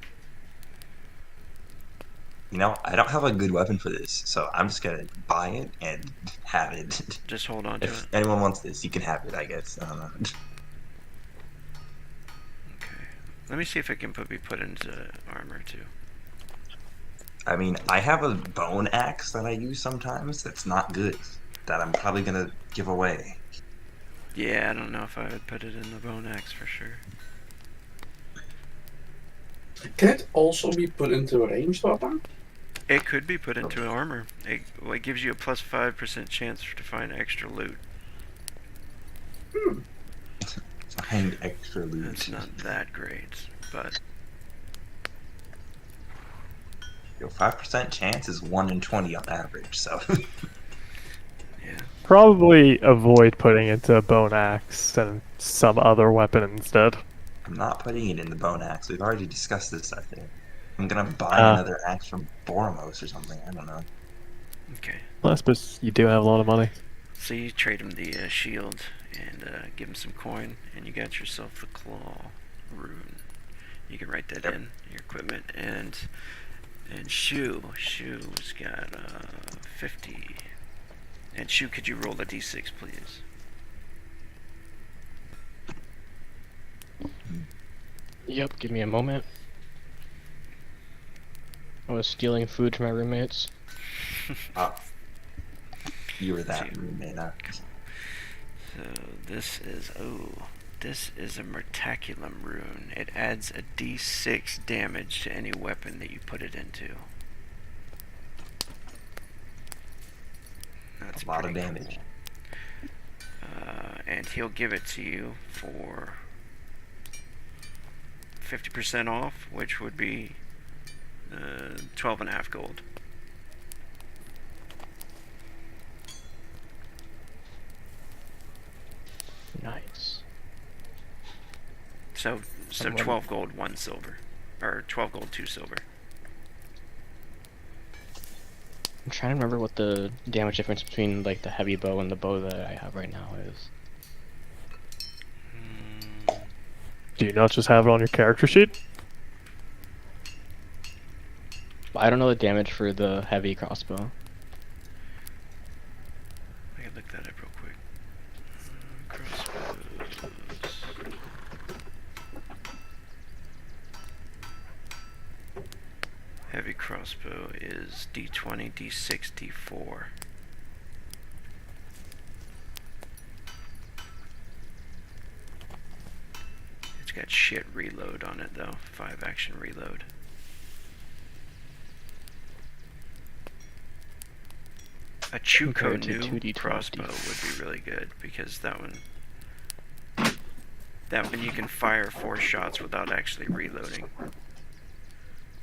You know, I don't have a good weapon for this, so I'm just gonna buy it and have it. Just hold on to it. If anyone wants this, you can have it, I guess. I don't know. Okay. Let me see if it can be put into armor too. I mean, I have a bone axe that I use sometimes that's not good, that I'm probably gonna give away. Yeah, I don't know if I would put it in the bone axe for sure. Can it also be put into a ranged weapon? It could be put into armor. It gives you a +5% chance to find extra loot. And extra loot. That's not that great, but Yo, 5% chance is 1 in 20 on average, so. yeah. Probably avoid putting into a bone axe and some other weapon instead. I'm not putting it in the bone axe. We've already discussed this, I think. I'm gonna buy Uh, another axe from Boromos or something. I don't know. Okay. Well, I suppose you do have a lot of money. So you trade him the shield and give him some coin, and you got yourself the claw rune. You can write that in your equipment, and Shu's got 50. And Shu, could you roll a d6, please? Yep, give me a moment. I was stealing food from my roommates. Oh. You were that roommate, huh? So this is a Mertaculum rune. It adds a d6 damage to any weapon that you put it into. That's A lot of pretty damage. cool. And he'll give it to you for 50% off, which would be 12.5 gold. Nice. So Someone- 12 gold, 1 silver, or 12 gold, 2 silver. I'm trying to remember what the damage difference between like the heavy bow and the bow that I have right now is. Do you not just have it on your character sheet? But I don't know the damage for the heavy crossbow. I can look that up real quick. Crossbows. Heavy crossbow is D20, D6, D4. It's got shit reload on it though. 5 action reload. A Chuko Compared to new 2d12, crossbow would be really good because that one you can fire 4 shots without actually reloading.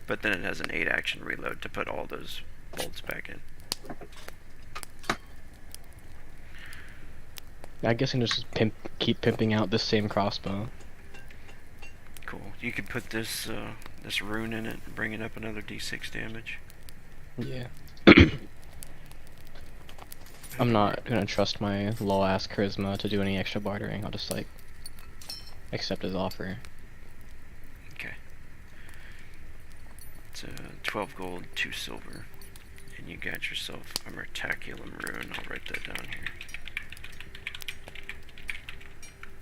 But then it has an 8 action reload to put all those bolts back in. I guess I can just keep pimping out this same crossbow. Cool. You could put this this rune in it and bring it up another d6 damage. Yeah. I'm not gonna trust my low ass charisma to do any extra bartering. I'll just like accept his offer. Okay. It's 12 gold, 2 silver. And you got yourself a Mertaculum rune. I'll write that down here.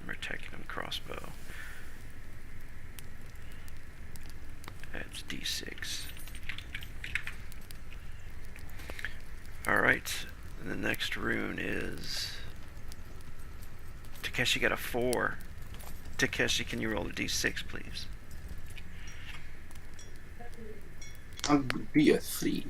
Mertaculum crossbow. That's d6. Alright. The next rune is... Takeshi got a 4. Takeshi, can you roll a d6, please? I'd be a 3.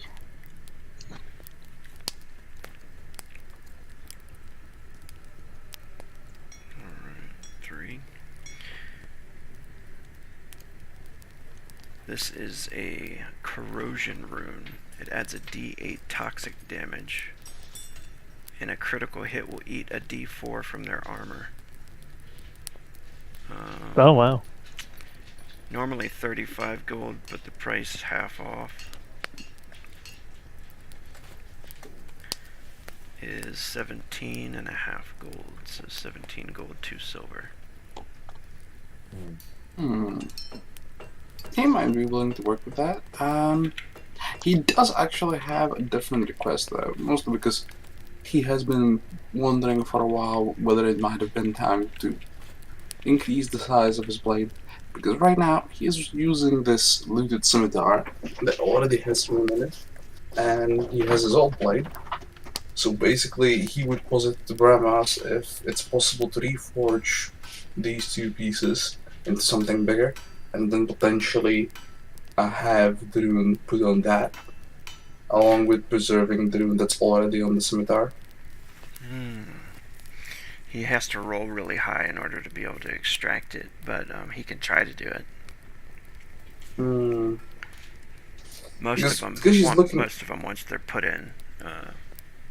Alright, 3. This is a corrosion rune. It adds a d8 toxic damage. And a critical hit will eat a d4 from their armor. Oh wow. Normally 35 gold, but the price is half off. Is 17.5 gold, so 17 gold, 2 silver. He might be willing to work with that. He does actually have a different request though, mostly because he has been wondering for a while whether it might have been time to increase the size of his blade. Because right now he is using this looted scimitar that already has room in it, and he has his old blade. So basically, he would posit to Brahmas if it's possible to reforge these 2 pieces into something bigger, and then potentially have the rune put on that, along with preserving the rune that's already on the scimitar. He has to roll really high in order to be able to extract it, but he can try to do it. Hmm. Most of them, Because she's looking. once they're put in,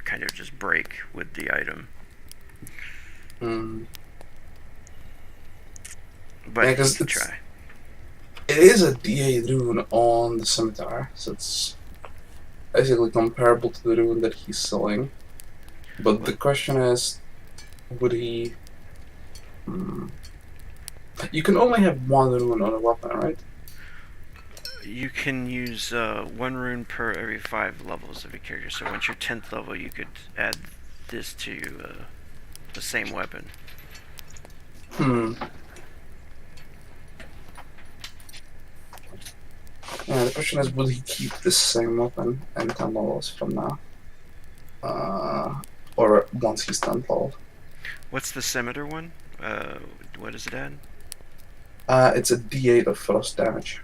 kind of just break with the item. Hmm. But Yeah, he 'cause can it's- try. It is a D8 rune on the scimitar, so it's basically comparable to the rune that he's selling. But the question is, would he? Hmm. You can only have one rune on a weapon, right? You can use 1 rune per every 5 levels of your character. So once you're 10th level, you could add this to the same weapon. Hmm. Yeah, the question is, will he keep the same weapon in 10 levels from now? Or once he's 10th level? What's the scimitar one? What does it add? It's a D8 of frost damage.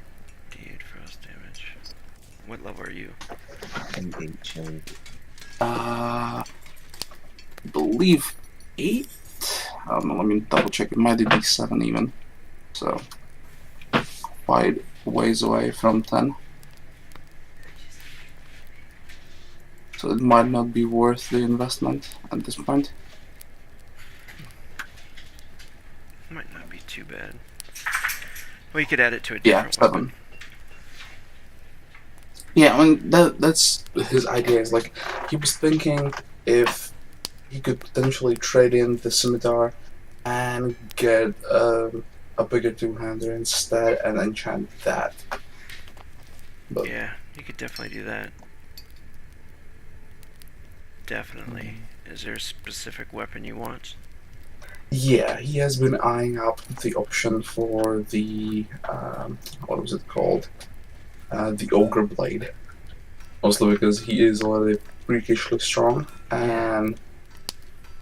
D8 frost damage. What level are you? I'm 8 chilling. Believe 8? I don't know, let me double check. It might be 7 even. So, quite ways away from 10. So it might not be worth the investment at this point. Might not be too bad. Well, you could add it to a Yeah, different 7. weapon. Yeah, I mean, that's his idea. Is like, he was thinking if he could potentially trade in the scimitar and get a bigger two-hander instead and enchant that. But Yeah, you could definitely do that. Definitely. Is there a specific weapon you want? yeah, he has been eyeing up the option for the what was it called? The ogre blade. Mostly because he is already freakishly strong, and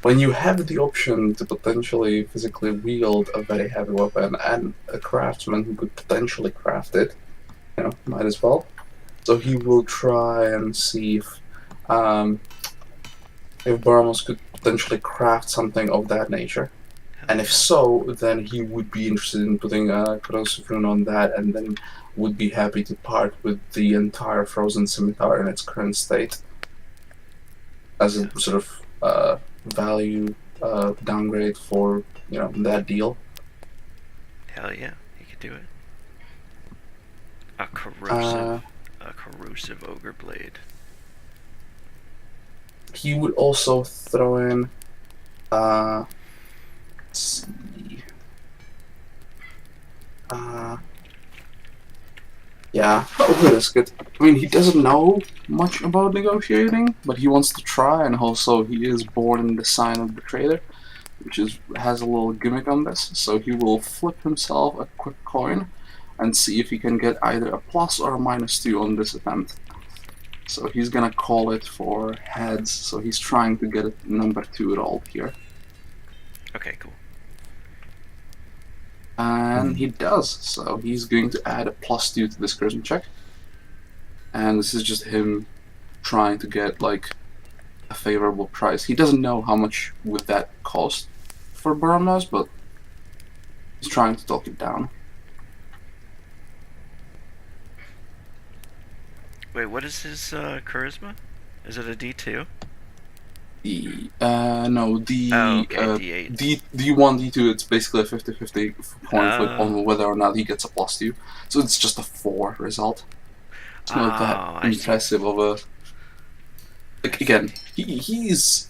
when you have the option to potentially physically wield a very heavy weapon and a craftsman who could potentially craft it, might as well. So he will try and see if Barmos could potentially craft something of that nature. And if so, then he would be interested in putting a corrosive rune on that, and then would be happy to part with the entire frozen scimitar in its current state as a sort of value downgrade for that deal. Hell yeah, you could do it. A corrosive ogre blade. He would also throw in. Let's see. Yeah, okay, that's good. I mean, he doesn't know much about negotiating, but he wants to try, and also he is born in the sign of the trader, which has a little gimmick on this. So he will flip himself a quick coin and see if he can get either a plus or a -2 on this attempt. So he's gonna call it for heads. So he's trying to get a number 2 rolled here. Okay, cool. And he does, so he's going to add a +2 to this charisma check. And this is just him trying to get like a favorable price. He doesn't know how much would that cost for Burmaz, but he's trying to talk it down. Wait, what is his charisma? Is it a D2? No, the Oh, okay, D8. D1, D2, it's basically a 50-50 coin flip Oh. on whether or not he gets a +2. So it's just a 4 result. It's not that I see. impressive of a. Like, again, he has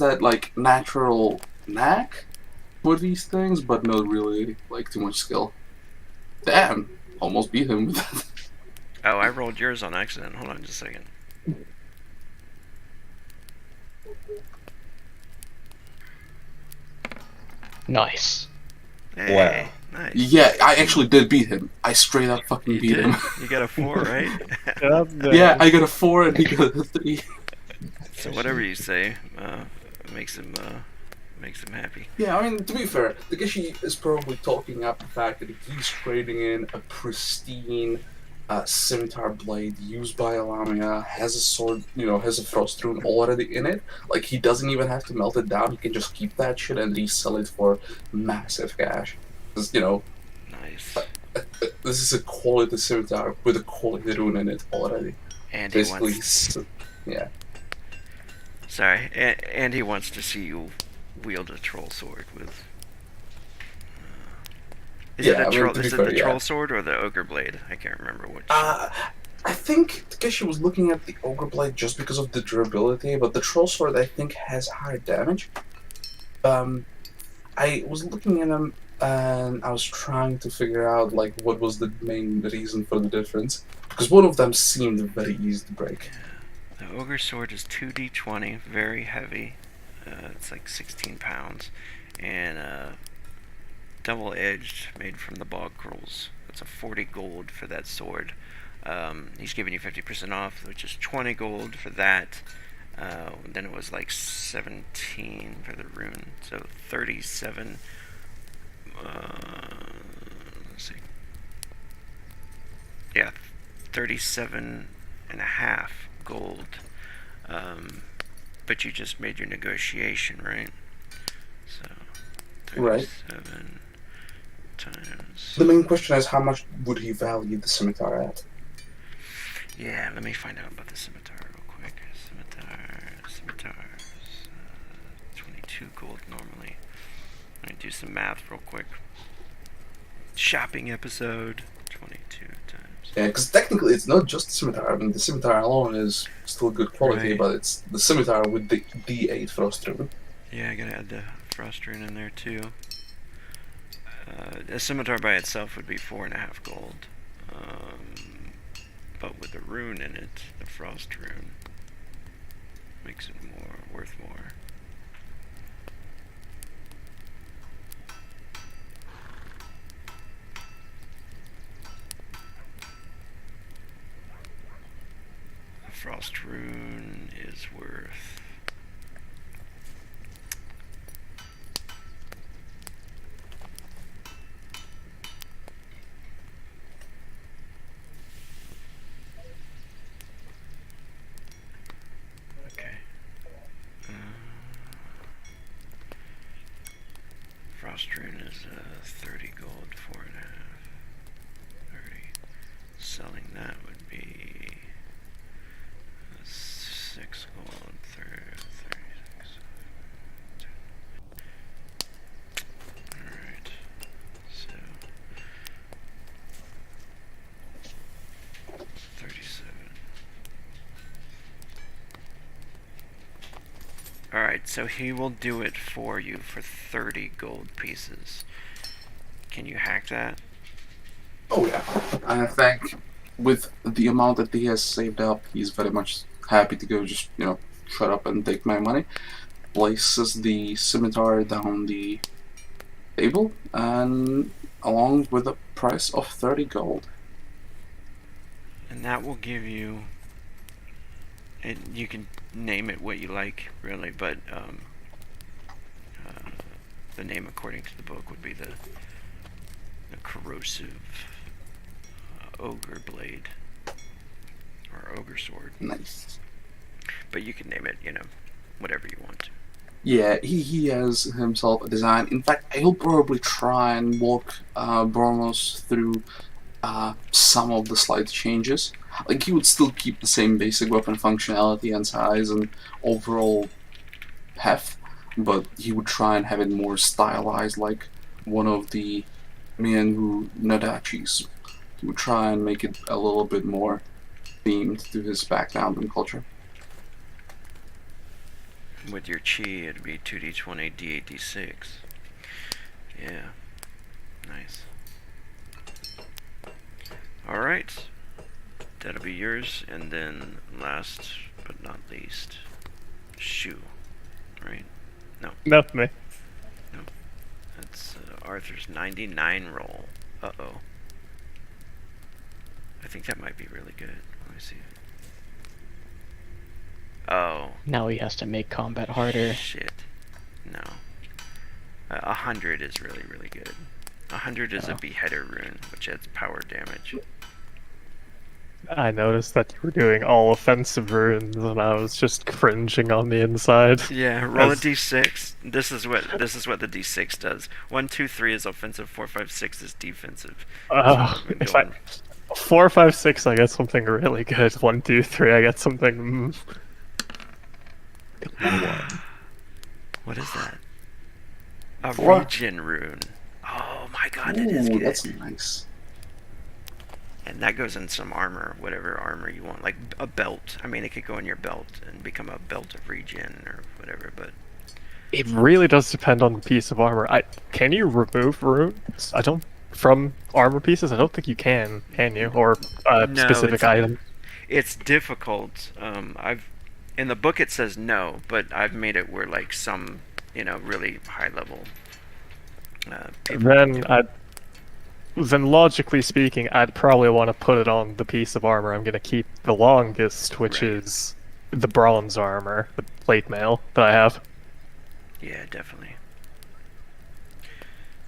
that like natural knack for these things, but not really like too much skill. Damn, almost beat him with that. Oh, I rolled yours on accident. Hold on just a second. Nice. Hey, nice. Yeah, I actually did beat him. I straight up fucking You beat did. him. You got a 4, right? Yeah, I got a 4 and he got a 3. So whatever you say, makes him happy. Yeah, I mean, to be fair, Takeshi is probably talking up the fact that he's trading in a pristine scimitar blade used by Lamia, has a sword, has a frost rune already in it. Like, he doesn't even have to melt it down, he can just keep that shit and resell it for massive cash. 'Cause, Nice. this is a quality scimitar with a quality rune in it already. And he Basically, wants. yeah. Sorry, and he wants to see you wield a troll sword with. Is it Yeah, a I mean, troll? to be Is it fair, the yeah. troll sword or the ogre blade? I can't remember which. I think Takeshi was looking at the Ogre Blade just because of the durability, but the Troll Sword, I think, has higher damage. I was looking at them and I was trying to figure out like what was the main reason for the difference, because one of them seemed very easy to break. The ogre sword is 2d20, very heavy. It's like 16 pounds, and double-edged, made from the bog scrolls. It's a 40 gold for that sword. He's giving you 50% off, which is 20 gold for that. Then it was like 17 for the rune, so 37. Let's see. Yeah, 37 and a half gold. But you just made your negotiation, right? So Right. 37 times. The main question is how much would he value the scimitar at? Yeah, let me find out about the scimitar real quick. Scimitars. 22 gold normally. Let me do some math real quick. Shopping episode. 22 times. Yeah, because technically it's not just the scimitar. I mean, the scimitar alone is still good quality, Right. but it's the scimitar with the D8 frost rune. Yeah, I gotta add the frost rune in there too. A scimitar by itself would be 4.5 gold. But with the rune in it, the frost rune, makes it worth more. The frost rune is worth. Okay. Frost rune is 30 gold, 4.5. 30. Selling that would be 6 gold, 36. Alright. So 37. Alright, so he will do it for you for 30 gold pieces. Can you hack that? Oh yeah, and I think with the amount that he has saved up, he's very much happy to go just shut up and take my money. Places the scimitar down the table, and along with a price of 30 gold. And that will give you. And you can name it what you like, really, but the name according to the book would be the corrosive ogre blade or ogre sword. Nice. But you can name it, whatever you want to. Yeah, he has himself a design. In fact, he'll probably try and walk Bormos through some of the slight changes. Like, he would still keep the same basic weapon functionality and size and overall heft, but he would try and have it more stylized, like one of the Miangu Nadachis. He would try and make it a little bit more themed to his background and culture. With your chi, it'd be 2d20, d8, d6. Yeah. Nice. Alright. That'll be yours. And then, last but not least, shoe. Right? No. Not me. That's Arthur's 99 roll. Uh-oh. I think that might be really good. Let me see. Oh. Now he has to make combat harder. Shit. No. 100 is really, really good. 100 is a beheader rune, which adds power damage. I noticed that you were doing all offensive runes, and I was just cringing on the inside. Yeah, roll a As- d6. This is what the d6 does. 1, 2, 3 is offensive. 4, 5, 6 is defensive. That's what we've been if I doing. 4, 5, 6, I get something really good. 1, 2, 3, I get something. What is that? A What? regen rune. Oh my god, it is Ooh, good. that's nice. And that goes in some armor, whatever armor you want, like a belt. I mean, it could go in your belt and become a belt of regen or whatever. But It really does depend on the piece of armor. Can you remove runes? I don't from armor pieces. I don't think you can you? Or No, specific item. it's difficult. I've in the book it says no, but I've made it where like some, really high level. People can do it. Then logically speaking, I'd probably want to put it on the piece of armor I'm going to keep the longest, which Right. is the bronze armor, the plate mail that I have. Yeah, definitely.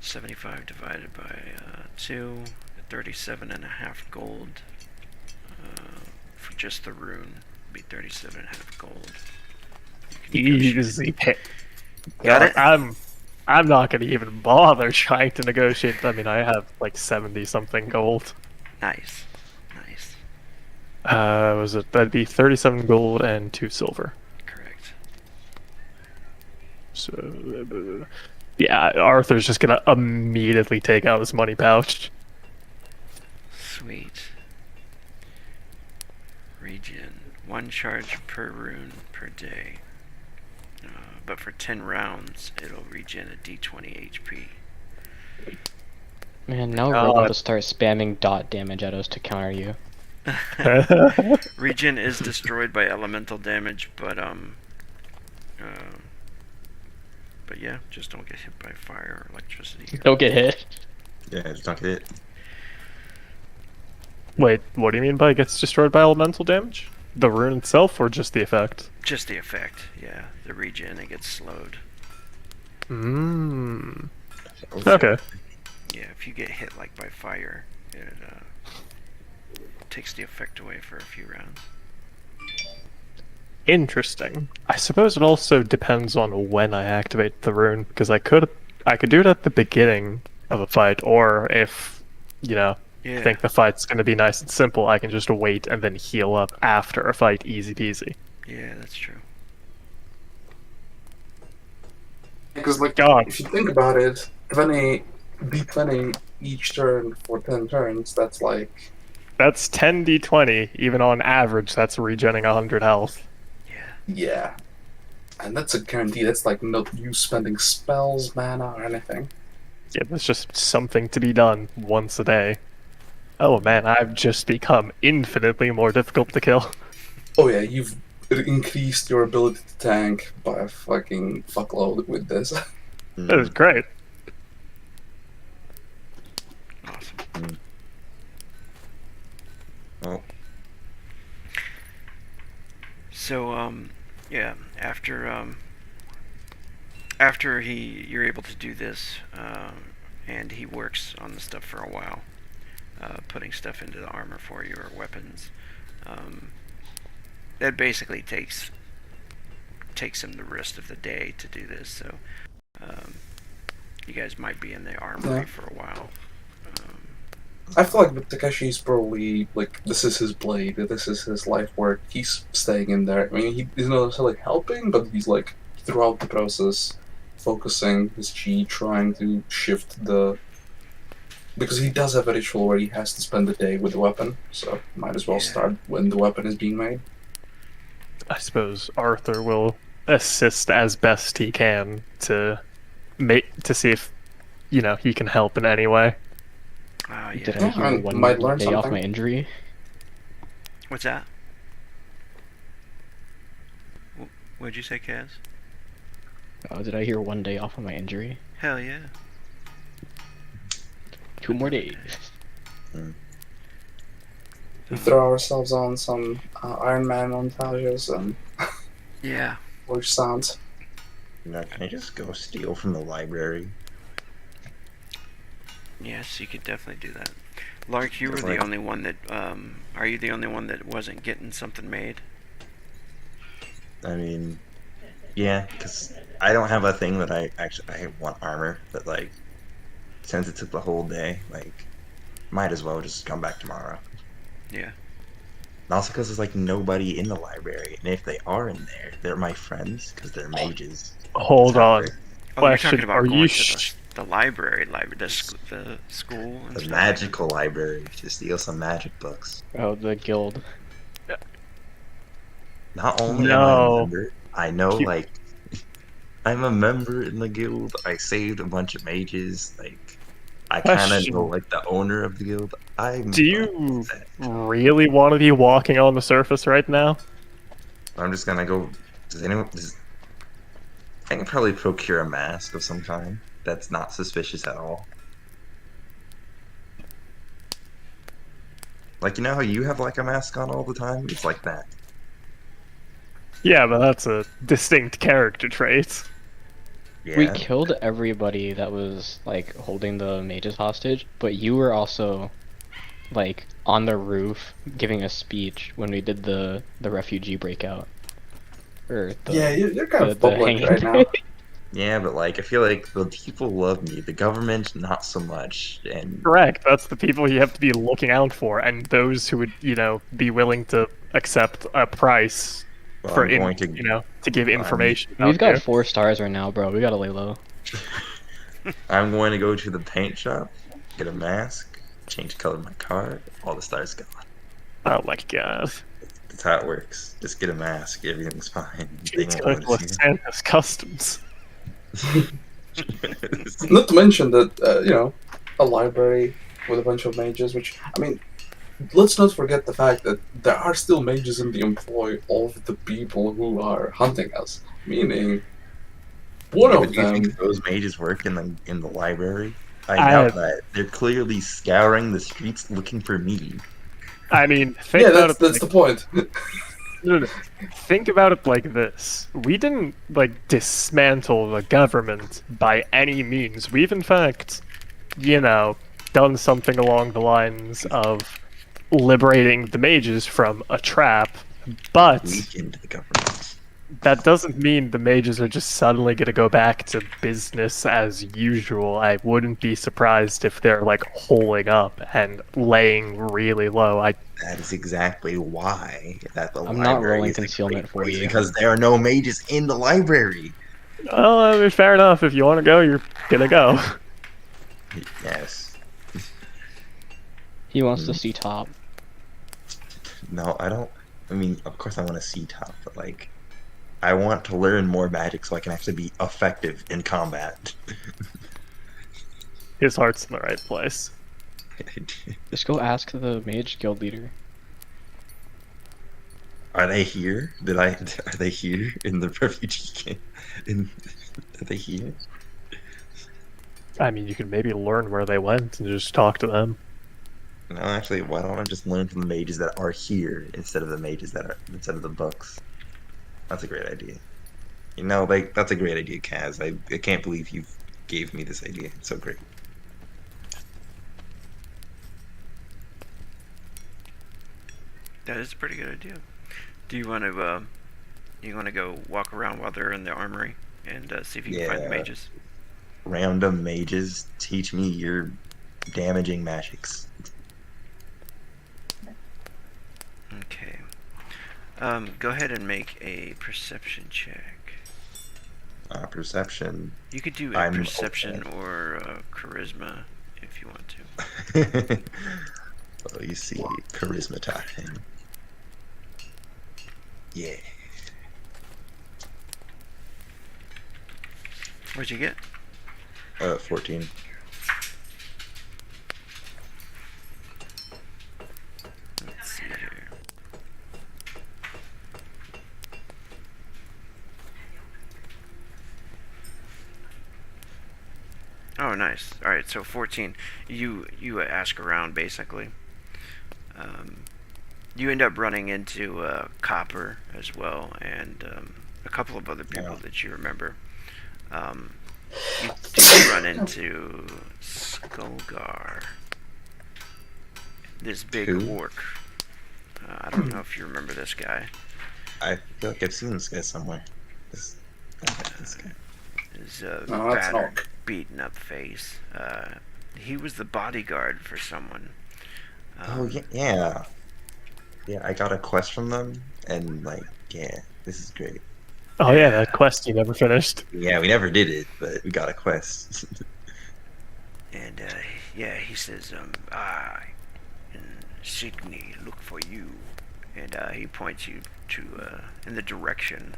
75 divided by 2, 37.5 gold. For just the rune, would be 37.5 gold. You can negotiate. Easy pick. Got it? I'm not going to even bother trying to negotiate. I mean, I have like 70 something gold. Nice. Nice. That'd be 37 gold and 2 silver. Correct. So, yeah, Arthur's just gonna immediately take out his money pouch. Sweet. Regen. 1 charge per rune per day. But for 10 rounds, it'll regen a d20 HP. Man, now we're about to start spamming dot damage at us to counter you. Regen is destroyed by elemental damage, but yeah, just don't get hit by fire or electricity. Don't get hit. Yeah, just not get it. Wait, what do you mean by it gets destroyed by elemental damage? The rune itself, or just the effect? Just the effect, yeah. The regen, it gets slowed. Mmm. Okay. Yeah, if you get hit like by fire, it takes the effect away for a few rounds. Interesting. I suppose it also depends on when I activate the rune, because I could do it at the beginning of a fight, or if, Yeah. think the fight's gonna be nice and simple, I can just wait and then heal up after a fight, easy peasy. Yeah, that's true. Because, like, God. if you think about it, 20, D20 each turn for 10 turns, that's like. That's 10d20, even on average, that's regenning 100 health. Yeah. Yeah. And that's a guarantee. That's like not you spending spells, mana, or anything. Yeah, that's just something to be done once a day. Oh man, I've just become infinitely more difficult to kill. Oh, yeah, you've increased your ability to tank by a fucking fuckload with this. That is great. Awesome. Oh, So, yeah, after you're able to do this, and he works on the stuff for a while, putting stuff into the armor for you or weapons, that basically takes him the rest of the day to do this. So, you guys might be in the armory Yeah. for a while. I feel like Takeshi's probably, like, this is his blade, this is his life work. He's staying in there. I mean, he's not necessarily helping, but he's, like, throughout the process, focusing his chi, trying to shift the. Because he does have a ritual where he has to spend the day with the weapon, so might as well Yeah. start when the weapon is being made. I suppose Arthur will assist as best he can to see if he can help in any way. Oh, yeah. Did I Yeah, hear I one might learn day off something. my injury? What's that? What'd you say, Kaz? Oh, did I hear one day off of my injury? Hell yeah. 2 more days. We throw ourselves on some Iron Man montages and Yeah. watch sounds. now can I just go steal from the library? Yes, you could definitely do that. Lark, you were It's the like- only one that, are you the only one that wasn't getting something made? I mean, yeah, because I don't have a thing that I want armor, but like since it took the whole day, like might as well just come back tomorrow. Yeah. And also because there's like nobody in the library, and if they are in there, they're my friends because they're mages. Hold That's how on. they- Oh, you're talking Question: about Are going you? to the library, the school and The stuff. magical library to steal some magic books. Oh, the guild. Not only am I a No. member, I know You- like I'm a member in the guild. I saved a bunch of mages. Like I kind of know Question: like the owner of the guild. I'm Do you really want to be walking on the surface right now? I'm just gonna go. Does anyone? I can probably procure a mask of some kind. That's not suspicious at all. Like you know how you have like a mask on all the time? It's like that. Yeah, but that's a distinct character trait. We Yeah. killed everybody that was like holding the mages hostage, but you were also like on the roof giving a speech when we did the refugee breakout. Or the Yeah, you're kind of the public hanging. right now. Yeah, but like I feel like the people love me. The government not so much. And Correct. That's the people you have to be looking out for, and those who would, be willing to accept a price well, for, I'm going to. to give information. We've about got you. 4 stars right now, bro. We gotta lay low. I'm going to go to the paint shop, get a mask, change the color of my car. All the stars gone. Oh my god. That's how it works. Just get a mask. Everything's fine. They It's won't going to notice Santa's customs. you. Not to mention that, a library with a bunch of mages, which, I mean, let's not forget the fact that there are still mages in the employ of the people who are hunting us. Meaning, one Yeah, of but do you them. think those mages work in the library? I I- doubt that. They're clearly scouring the streets looking for me. I mean, think Yeah, about that's it. the point. No, no. Think about it like this. We didn't, dismantle the government by any means. We've, in fact, done something along the lines of liberating the mages from a trap, but Weakened the government. that doesn't mean the mages are just suddenly going to go back to business as usual. I wouldn't be surprised if they're, holing up and laying really low. That is exactly why that the I'm not library rolling is a concealment great for place, you. because there are no mages in the library. Well, I mean, fair enough. If you want to go, you're going to go. Yes. He wants to see top. No, I don't. I mean, of course I want to see top, but I want to learn more magic so I can actually be effective in combat. His heart's in the right place. Just go ask the mage guild leader. Are they here? Are they here in the refugee camp? Are they here? I mean, you could maybe learn where they went and just talk to them. No, actually, why don't I just learn from the mages that are here instead of the books? That's a great idea. That's a great idea, Kaz. I can't believe you gave me this idea. It's so great. That is a pretty good idea. Do you want to go walk around while they're in the armory and see if you can find the Yeah. mages? Random mages, teach me your damaging magics. Okay. Go ahead and make a perception check. Perception. You could do a I'm perception okay. or charisma if you want to. Well, you see, charisma time. Yeah. What'd you get? 14. Let's see here. Oh, nice. All right, so 14. You ask around basically. You end up running into Copper as well, and a couple of other people that you remember. You do run into Skullgar. This big Who? orc. I don't know if you remember this guy. I feel like I've seen this guy somewhere. This, this guy. His No, that's battered, Nock. beaten up face. He was the bodyguard for someone. Oh yeah. Yeah, I got a quest from them, and like, yeah, this is great. Oh yeah, that quest you never finished. Yeah, we never did it, but we got a quest. And yeah, he says, I and Signy look for you. And he points you to in the direction.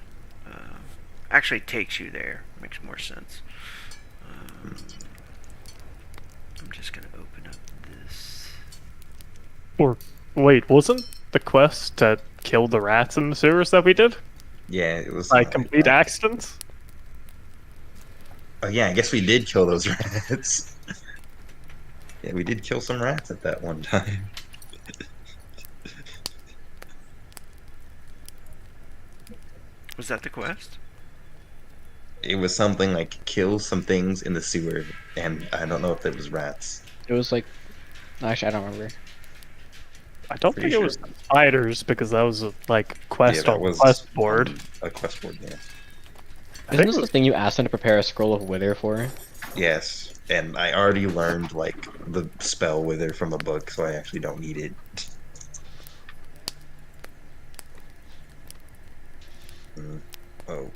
Actually takes you there. Makes more sense. I'm just gonna open up this. Or wait, wasn't the quest to kill the rats in the sewers that we did? Yeah, it was By something like complete that. accidents? Oh yeah, I guess we did kill those rats. Yeah, we did kill some rats at that one time. Was that the quest? It was something like kill some things in the sewer, and I don't know if it was rats. It was like, actually, I don't remember. I don't Pretty think sure. it was the spiders because that was a quest Yeah, on the quest board. on a quest board. Yeah. I Isn't think this it the was, thing you asked him to prepare a scroll of wither for? Yes, and I already learned like the spell wither from a book, so I actually don't need it. Oh,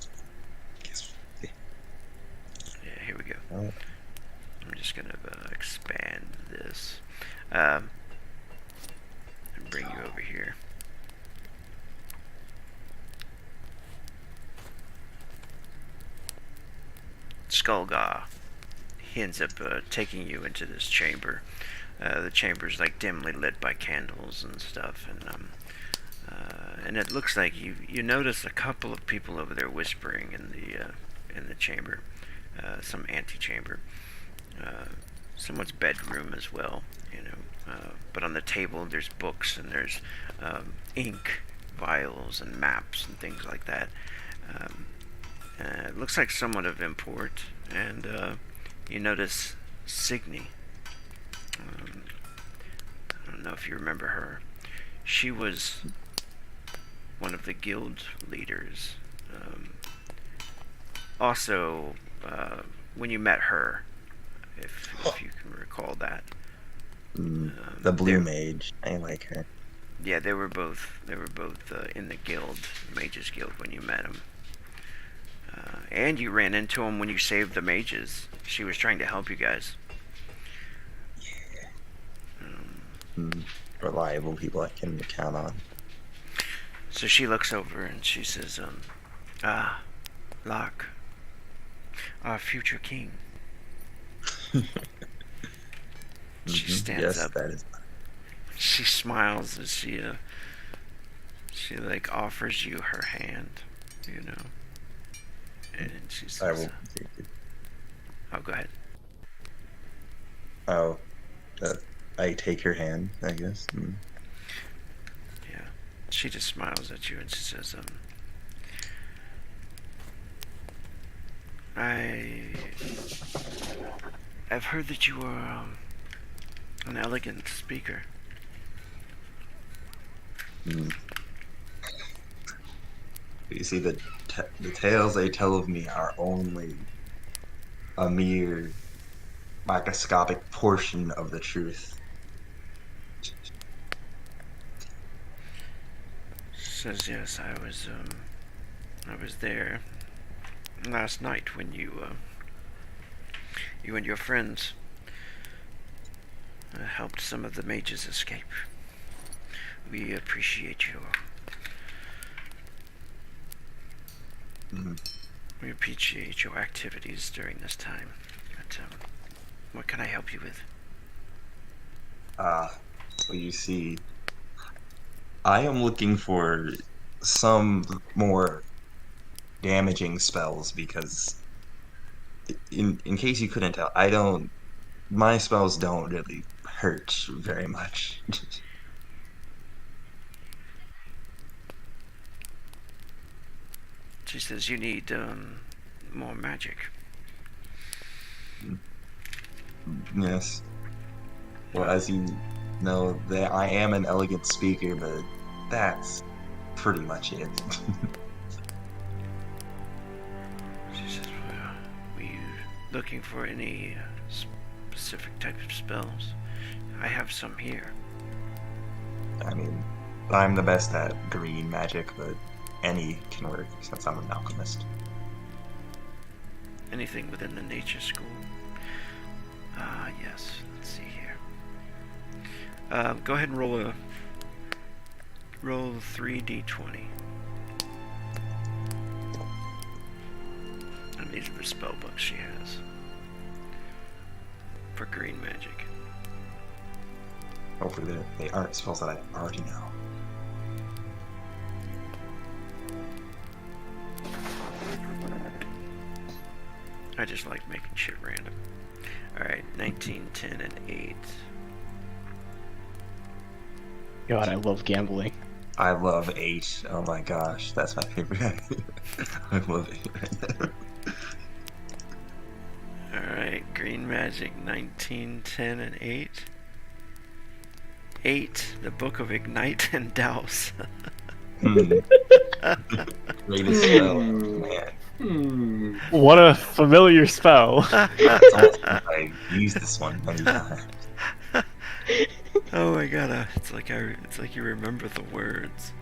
guess. Yeah, here we go. Oh. I'm just gonna expand this. And bring you over here. Skullgar. He ends up taking you into this chamber. The chamber's like dimly lit by candles and stuff, and it looks like you notice a couple of people over there whispering in the chamber, some antechamber, someone's bedroom as well, you know. But on the table there's books and there's ink vials and maps and things like that. It looks like somewhat of import, and you notice Signy. I don't know if you remember her. She was one of the guild leaders. Also, when you met her, if you can recall that. The blue they- mage. I like her. Yeah, they were both in the guild, Mages Guild, when you met them. And you ran into him when you saved the mages. She was trying to help you guys. Reliable people I can count on. So she looks over and she says, Locke, our future king. She stands yes, up. that is. She smiles as she like offers you her hand, you know. And she I says, will take it. "Oh, go ahead." Oh, I take her hand, I guess. Yeah. She just smiles at you and she says, I've heard that you are an elegant speaker. You see, the tales they tell of me are only a mere microscopic portion of the truth. Says yes, I was there last night when you and your friends helped some of the mages escape. We appreciate your we appreciate your activities during this time. But what can I help you with? Well, you see, I am looking for some more damaging spells because, in case you couldn't tell, my spells don't really hurt very much. She says you need more magic. Yes, Well, as you know, that I am an elegant speaker, but that's pretty much it. She says, well, were you looking for any specific type of spells? I have some here. I mean, I'm the best at green magic, but any can work since I'm an alchemist. Anything within the nature school? Yes. Let's see here. Go ahead and roll 3d20. And these are the spell books she has for green magic. Hopefully they aren't spells that I already know. I just like making shit random. Alright, 19, 10, and 8. God, I love gambling. I love 8. Oh my gosh, that's my favorite. I love 8 right now. Alright, green magic, 19, 10, and 8. 8, the Book of Ignite and Douse. Greatest spell, man. What a familiar spell. I've used this one many times. Oh my god, it's like you remember the words.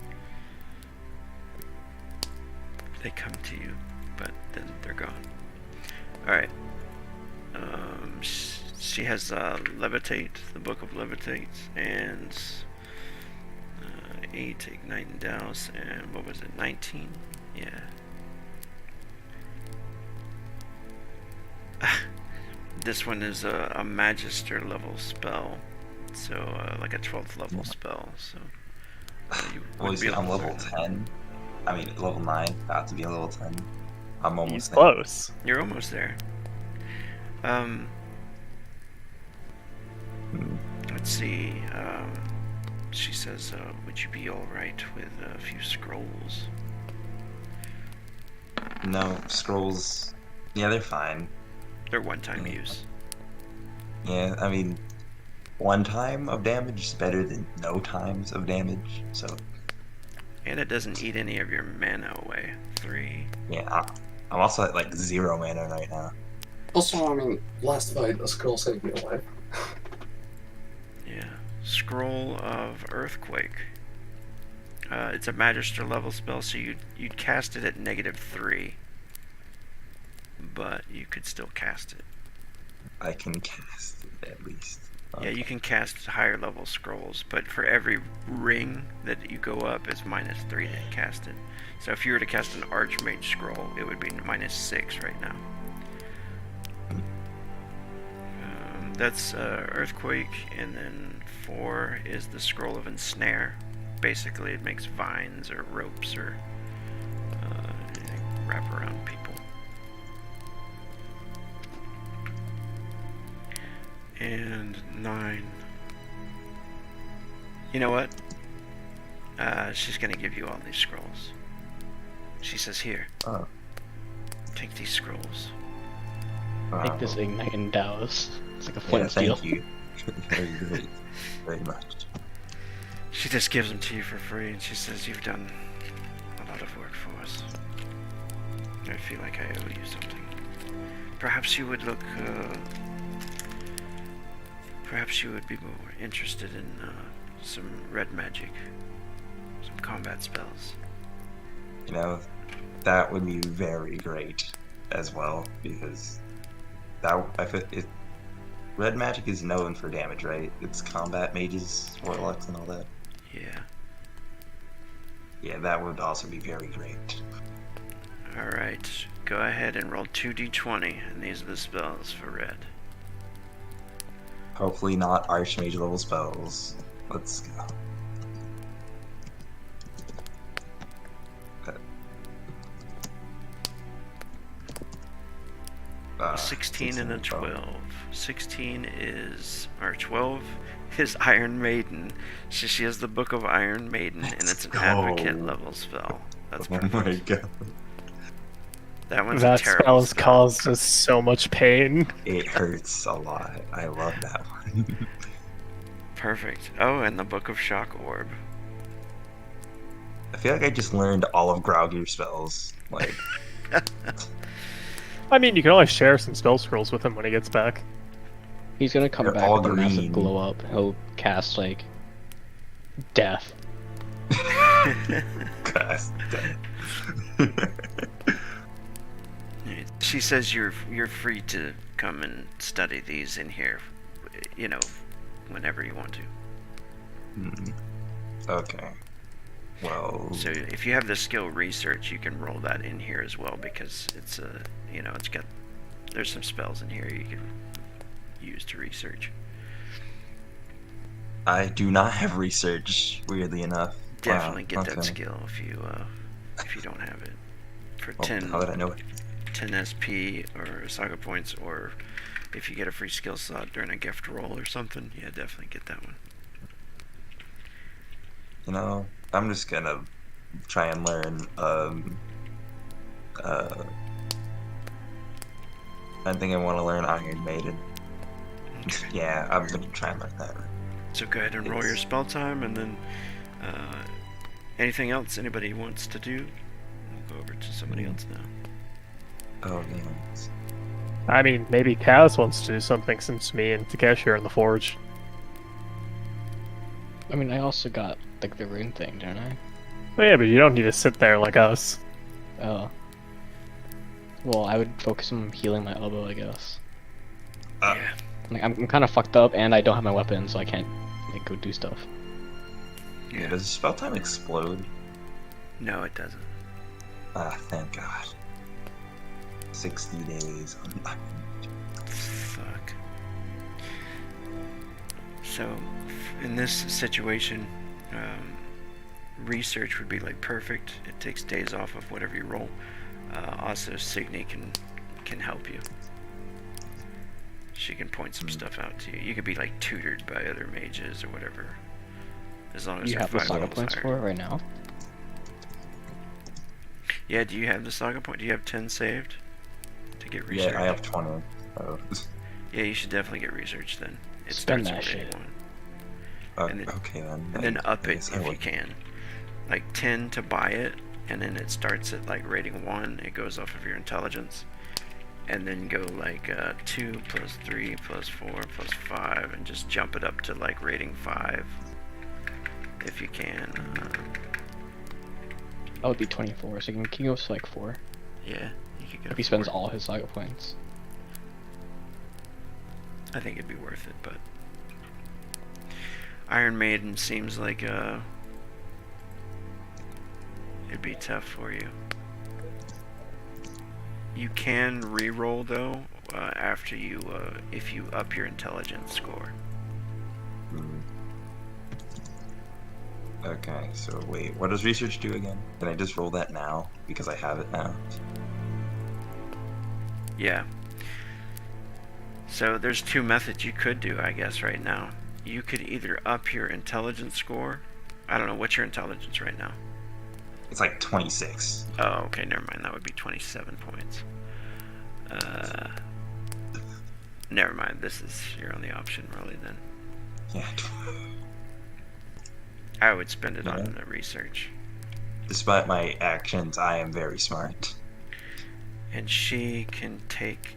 They come to you, but then they're gone. Alright. She has Levitate, the Book of Levitate, and 8, Ignite and Douse, and what was it, 19? Yeah. This one is a Magister level spell, so like a 12th level spell, so you Well, would you be see, I'm able to level learn 10. I mean, level 9. About to be a level 10. I'm He's almost there. close. that. You're almost there. Let's see. She says, would you be alright with a few scrolls? No, scrolls. Yeah, they're fine. They're one-time use. Yeah, I mean, 1 time of damage is better than no times of damage. So, And it doesn't eat any of your mana away. 3. yeah, I'm also at like 0 mana right now. Also, I mean, last fight, a scroll saved your life. Yeah. Scroll of Earthquake. It's a Magister level spell, so you'd cast it at -3. But you could still cast it. I can cast it at least. Yeah, you can cast higher level scrolls, but for every ring that you go up, it's -3 to cast it. So if you were to cast an Archmage scroll, it would be -6 right now. That's Earthquake, and then 4 is the Scroll of Ensnare. Basically, it makes vines or ropes or wrap around people. And 9. You know what? She's gonna give you all these scrolls. She says, here, Oh. take these scrolls. Take this Ignite and Douse. It's like a Yeah, flint steel. thank you. Very great. Very much. She just gives them to you for free, and she says, you've done a lot of work for us. I feel like I owe you something. Perhaps you would look, perhaps you would be more interested in some red magic, some combat spells. You know, that would be very great as well, because that I feel it. Red magic is known for damage, right? It's combat mages, warlocks, and all that. Yeah. Yeah, that would also be very great. Alright, go ahead and roll 2d20, and these are the spells for red. Hopefully not archmage level spells. Let's go. 16 and a 12. 12. 16 is, or 12 is Iron Maiden. She has the Book of Iron Maiden, and it's an go. advocate level spell. That's Oh perfect. my god. That one's That a terrible spell has spell. caused us so much pain. It hurts a lot. I love that one. Perfect. Oh, and the Book of Shock Orb. I feel like I just learned all of Graugir's spells. Like, I mean, you can always share some spell scrolls with him when he gets back. He's gonna come They're back all with a massive green. glow up. He'll cast like death. gosh, damn. She says you're free to come and study these in here, you know, whenever you want to. Okay. Well, So if you have the skill research, you can roll that in here as well, because it's there's some spells in here you can use to research. I do not have research, weirdly enough. Definitely Wow, get that okay. skill if you don't have it. For Oh, 10 how did I know it? 10 SP or saga points, or if you get a free skill slot during a gift roll or something, yeah, definitely get that one. You know, I'm just gonna try and learn. I think I want to learn Iron Maiden. Yeah, I'm gonna try and learn that. So go ahead and roll your It's- spell time, and then anything else anybody wants to do, we'll go over to somebody else now. Oh yeah. I mean, maybe Kaz wants to do something since me and Takeshi are in the forge. I mean, I also got like the rune thing, don't I? Well, yeah, but you don't need to sit there like us. Oh. Well, I would focus on healing my elbow, I guess. Uh, Yeah. Like, I'm kind of fucked up, and I don't have my weapon, so I can't like go do stuff. Yeah. Does spell time explode? No, it doesn't. Ah, thank God. 60 days. Fuck. So, in this situation, research would be like perfect. It takes days off of whatever you roll. Also, Signy can help you. She can point some stuff out to you. You could be like tutored by other mages or whatever, as long as You you're have the 5 saga levels points higher. for it right now? Yeah. Do you have the saga point? Do you have 10 saved to get research? Yeah, I have 20. Oh. Yeah, you should definitely get research then. It Spend starts that on day shit. 1. Uh, And then- okay then. And then up I it guess I if you would. can. Like 10 to buy it, and then it starts at like rating 1. It goes off of your intelligence. And then go like 2 plus 3 plus 4 plus 5, and just jump it up to like rating 5 if you can. That would be 24, so can he go to like 4? Yeah, you could go. If he spends 4. all his saga points. I think it'd be worth it, but Iron Maiden seems like it'd be tough for you. You can re-roll though after you if you up your intelligence score. Hmm. Okay, so wait, what does research do again? Can I just roll that now because I have it now? Yeah. So there's 2 methods you could do, I guess, right now. You could either up your intelligence score. I don't know, what's your intelligence right now? It's like 26. Oh, okay, never mind. That would be 27 points. Never mind. You're on the option really then. Yeah. I would spend it on Yeah. the research. Despite my actions, I am very smart. And she can take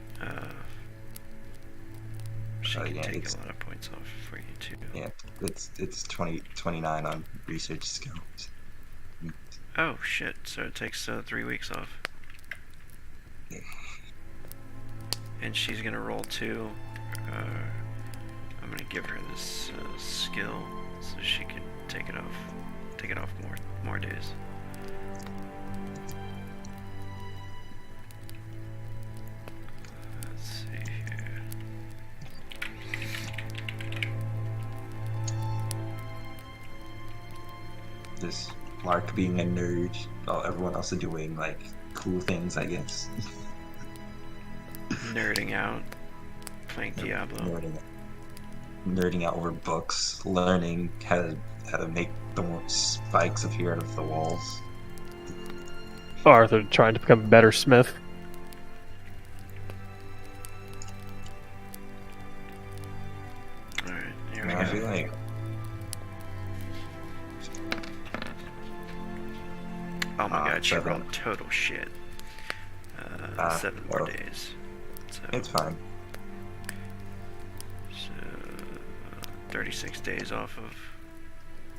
she can yeah, take it's- a lot of points off for you too. Yeah, it's 29 on research skills. Oh shit! So it takes 3 weeks off. Yeah. And she's gonna roll 2. I'm gonna give her this skill so she can take it off more days. Let's see here. This Lark being a nerd, while everyone else is doing like cool things, I guess. Nerding out, playing Diablo. Nerding out over books, learning how to make the more spikes appear out of the walls. Arthur trying to become a better smith. Alright, here we I go. feel like Oh my god, she 7. rolled total shit. 7 more well, days. So, It's fine. 36 days off of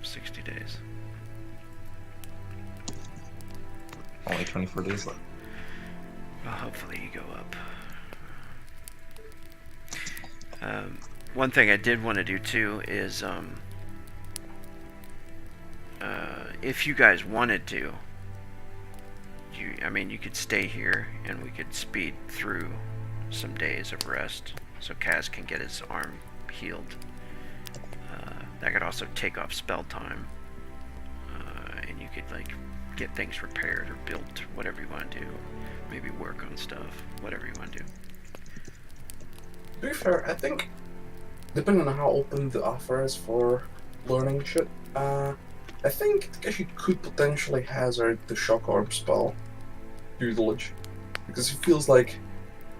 60 days. Only 24 days left. Well, hopefully you go up. One thing I did want to do too is, if you guys wanted to, you could stay here and we could speed through some days of rest so Kaz can get his arm healed. That could also take off spell time, and you could like get things repaired or built, whatever you want to do. Maybe work on stuff, whatever you want to do. To be fair, I think, depending on how open the offer is for learning shit, I think Takeshi could potentially hazard the shock orb spell tutelage. Because it feels like,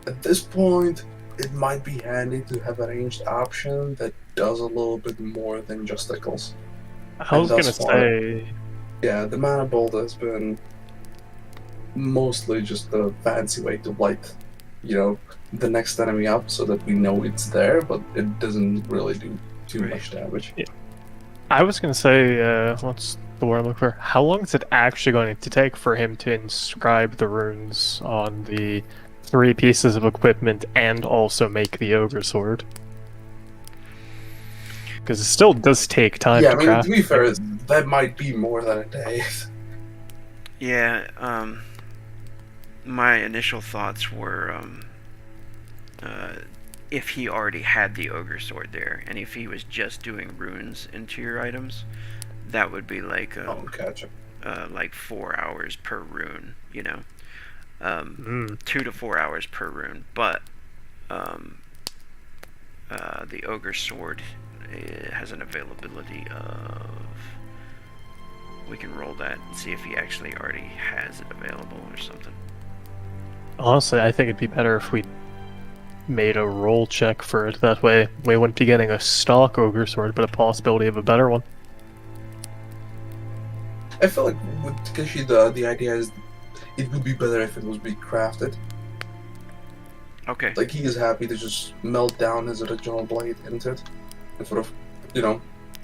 at this point, it might be handy to have a ranged option that does a little bit more than just tickles. I was And gonna thus far, say, yeah, the mana bolt has been mostly just a fancy way to light, the next enemy up so that we know it's there, but it doesn't really do too Right. much damage. I was gonna say, what's the word I'm looking for? How long is it actually going to take for him to inscribe the runes on the 3 pieces of equipment and also make the ogre sword? Because it still does take time Yeah, to I mean, craft. to be fair, that might be more than a day. Yeah, my initial thoughts were, if he already had the ogre sword there, and if he was just doing runes into your items, that would be like, Gotcha. like 4 hours per rune, 2 to 4 hours per rune. But the ogre sword has an availability of. We can roll that and see if he actually already has it available or something. Honestly, I think it'd be better if we made a roll check for it. That way, we wouldn't be getting a stock ogre sword, but a possibility of a better one. I feel like with Takeshi, the idea is it would be better if it was being crafted. Okay. Like, he is happy to just melt down his original blade into it, and sort of,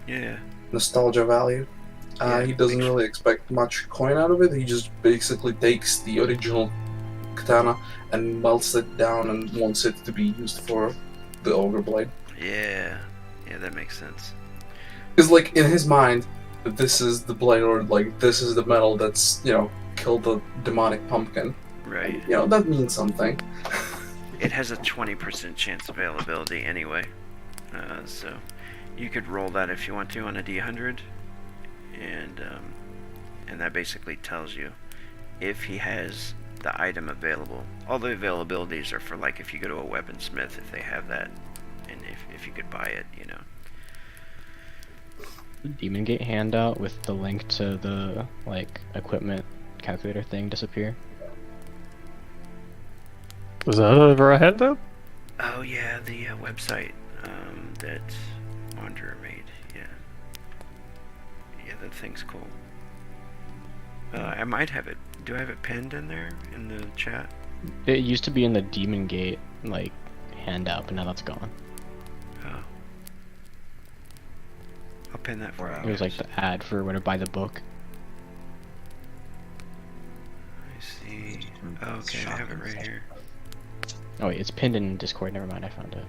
Yeah. nostalgia value. Yeah, He doesn't makes- really expect much coin out of it. He just basically takes the original katana and melts it down and wants it to be used for the ogre blade. Yeah. Yeah, that makes sense. Because, like, in his mind, this is the blade, or, like, this is the metal that's, killed the demonic pumpkin. Right. And, that means something. It has a 20% chance availability anyway. So you could roll that if you want to on a D100. And that basically tells you if he has the item available. All the availabilities are for, like, if you go to a weaponsmith, if they have that, and if you could buy it, Demon Gate handout with the link to the equipment calculator thing disappear. Was that ever a handout? Oh yeah, the website that Wanderer made. Yeah, that thing's cool. I might have it. Do I have it pinned in there in the chat? It used to be in the Demon Gate handout, but now that's gone. Oh. I'll pin that for It you was like guys. the ad for where to buy the book. I see. Oh, okay, I have it right here. Oh wait, it's pinned in Discord. Never mind, I found it.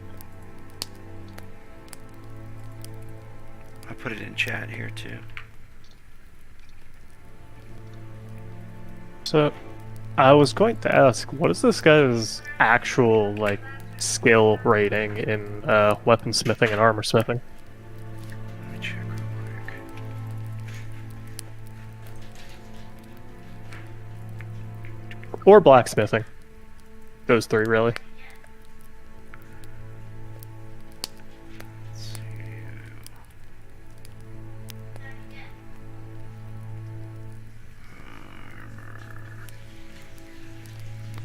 I'll put it in chat here too. So, I was going to ask, what is this guy's actual, skill rating in weaponsmithing and armor smithing? Let me check real quick. Or blacksmithing. Those 3, really. Let's see.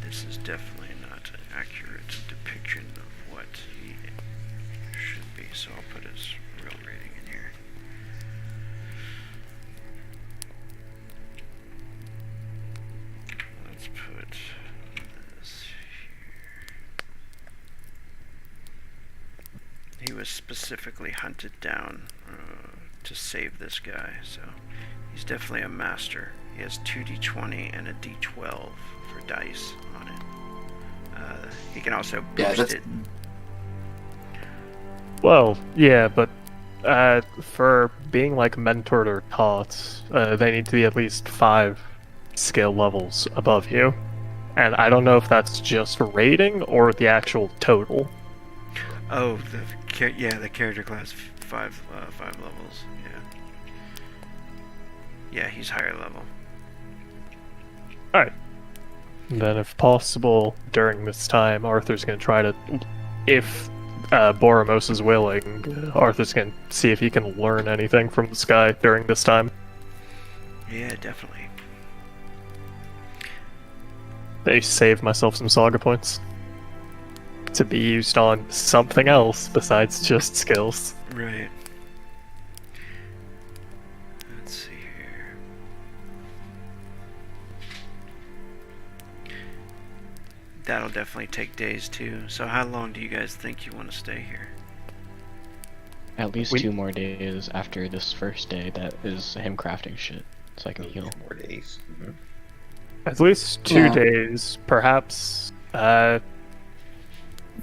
This is definitely not an accurate depiction of what he should be, so I'll put his real rating in here. was specifically hunted down to save this guy, so he's definitely a master. He has 2d20 and a d12 for dice on it. He can also boost it. Well, yeah, but for being like mentored or taught, they need to be at least 5 skill levels above you. And I don't know if that's just rating or the actual total. Oh, the character class 5 levels. Yeah, he's higher level. Alright. Then, if possible, during this time, Arthur's gonna try to, if Boromos is willing, Arthur's gonna see if he can learn anything from this guy during this time. Yeah, definitely. They save myself some saga points to be used on something else besides just skills. Right. Let's see here. That'll definitely take days too. So how long do you guys think you want to stay here? At least 2 more days after this first day that is him crafting shit, so I can heal. More days. Mm-hmm. At least 2 days, perhaps.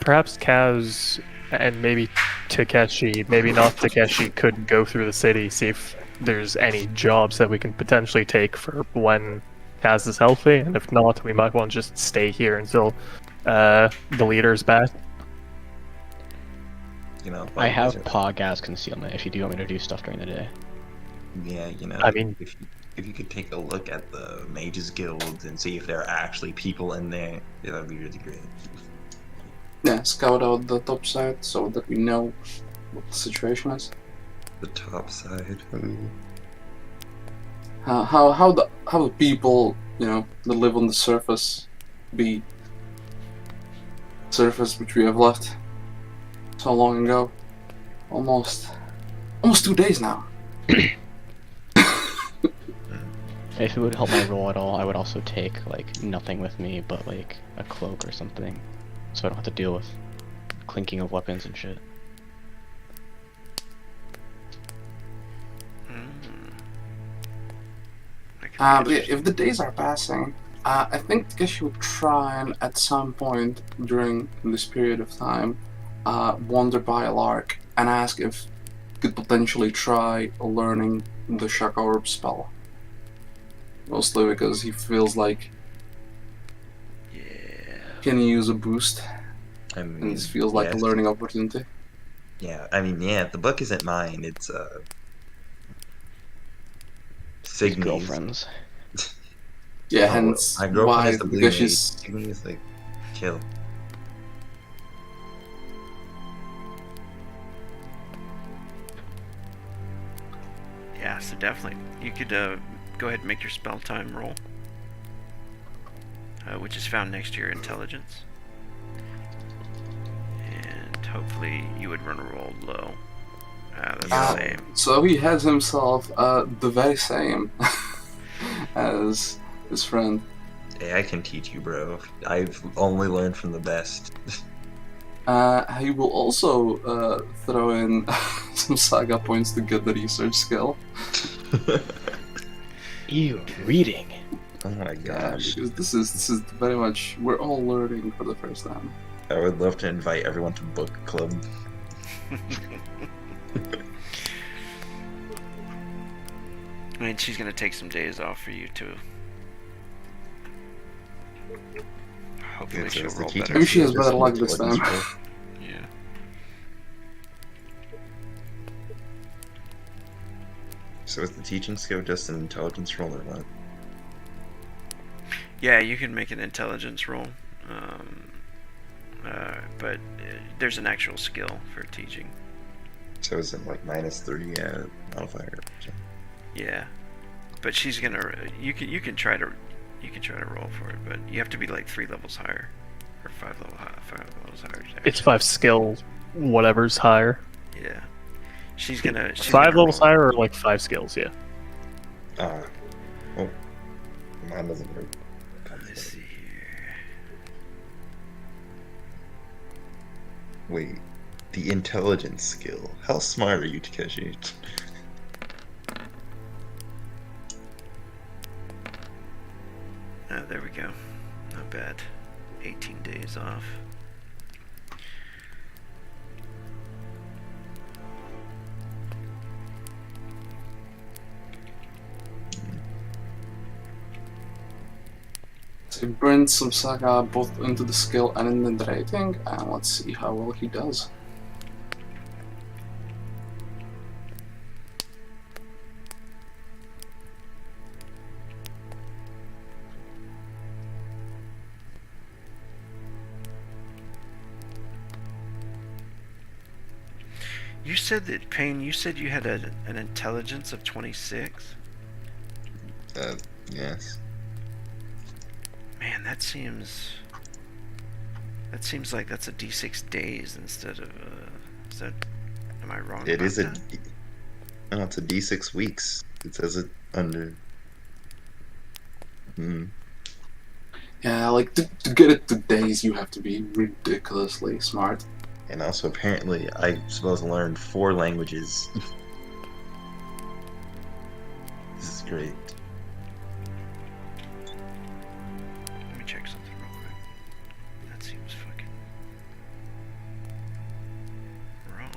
Perhaps Kaz and maybe Takeshi, maybe not Takeshi, could go through the city, see if there's any jobs that we can potentially take for when Kaz is healthy, and if not, we might want to just stay here until the leader's back. You know, I have paw gas concealment if you do want me to do stuff during the day. Yeah, you know, I mean, if you could take a look at the Mages Guild and see if there are actually people in there, yeah, that'd be really great. Yeah, scout out the top side so that we know what the situation is. The top side. Ooh. How the people, you know, that live on the surface which we have left so long ago. Almost 2 days now. If it would help my roll at all, I would also take, like, nothing with me but, like, a cloak or something. So I don't have to deal with clinking of weapons and shit. But yeah, if the days are passing, I think Takeshi would try and at some point during this period of time wander by Lark and ask if he could potentially try learning the Shock Orb spell. Mostly because he feels like can use a boost, I mean, and this feels like a learning opportunity. Yeah, I mean, yeah, the book isn't mine, it's Signy's. Girlfriends. Yeah, hence my girlfriend why, has the blue because mage. she's Signy is like, chill. Yeah, so definitely. You could go ahead and make your spell time roll, which is found next to your intelligence. And hopefully you would run a roll low. That's the same. So he has himself the very same as his friend. Hey, I can teach you, bro. I've only learned from the best. He will also throw in some saga points to get the research skill. Ew, reading. Oh my Yeah, gosh. because this is very much, we're all learning for the first time. I would love to invite everyone to book club. I mean, she's gonna take some days off for you too. Hopefully Yeah, so she'll it's the roll teacher. better. Maybe she has Just better luck an this time. intelligence roll. Yeah. So is the teaching skill just an intelligence roll or what? Yeah, you can make an intelligence roll, but there's an actual skill for teaching. So is it like -3 modifier? Yeah, but she's gonna. You can try to roll for it, but you have to be like 3 levels higher, or 5 levels higher. It's 5 skill, whatever's higher. Yeah, she's gonna. 5 levels higher or like 5 skills, yeah. Oh, mine doesn't work. Let's see here. Wait, The intelligence skill. How smart are you, Takeshi? Oh, there we go. Not bad. 18 days off. So he brings some saga both into the skill and in the rating, and let's see how well he does. You said that, Payne, you said you had an intelligence of 26? Yes. Man, that seems like that's a D6 days instead of, is that, am I wrong It about is a. that? No, it's a D6 weeks. It says it under. Yeah, like to get it to days, you have to be ridiculously smart. And also, apparently, I'm supposed to learn 4 languages. This is great. Let me check something real quick. That seems fucking wrong.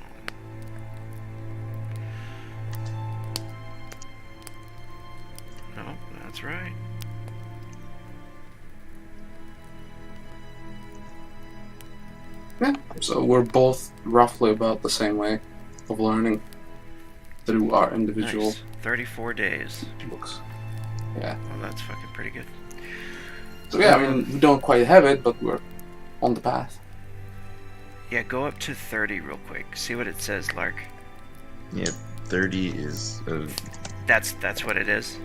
No, that's right. Yeah, so we're both roughly about the same way of learning through our individual Nice. 34 days. books. Yeah. Well, that's fucking pretty good. So yeah, I mean, we don't quite have it, but we're on the path. Yeah, go up to 30 real quick. See what it says, Lark. Yeah, 30 is. That's what it is.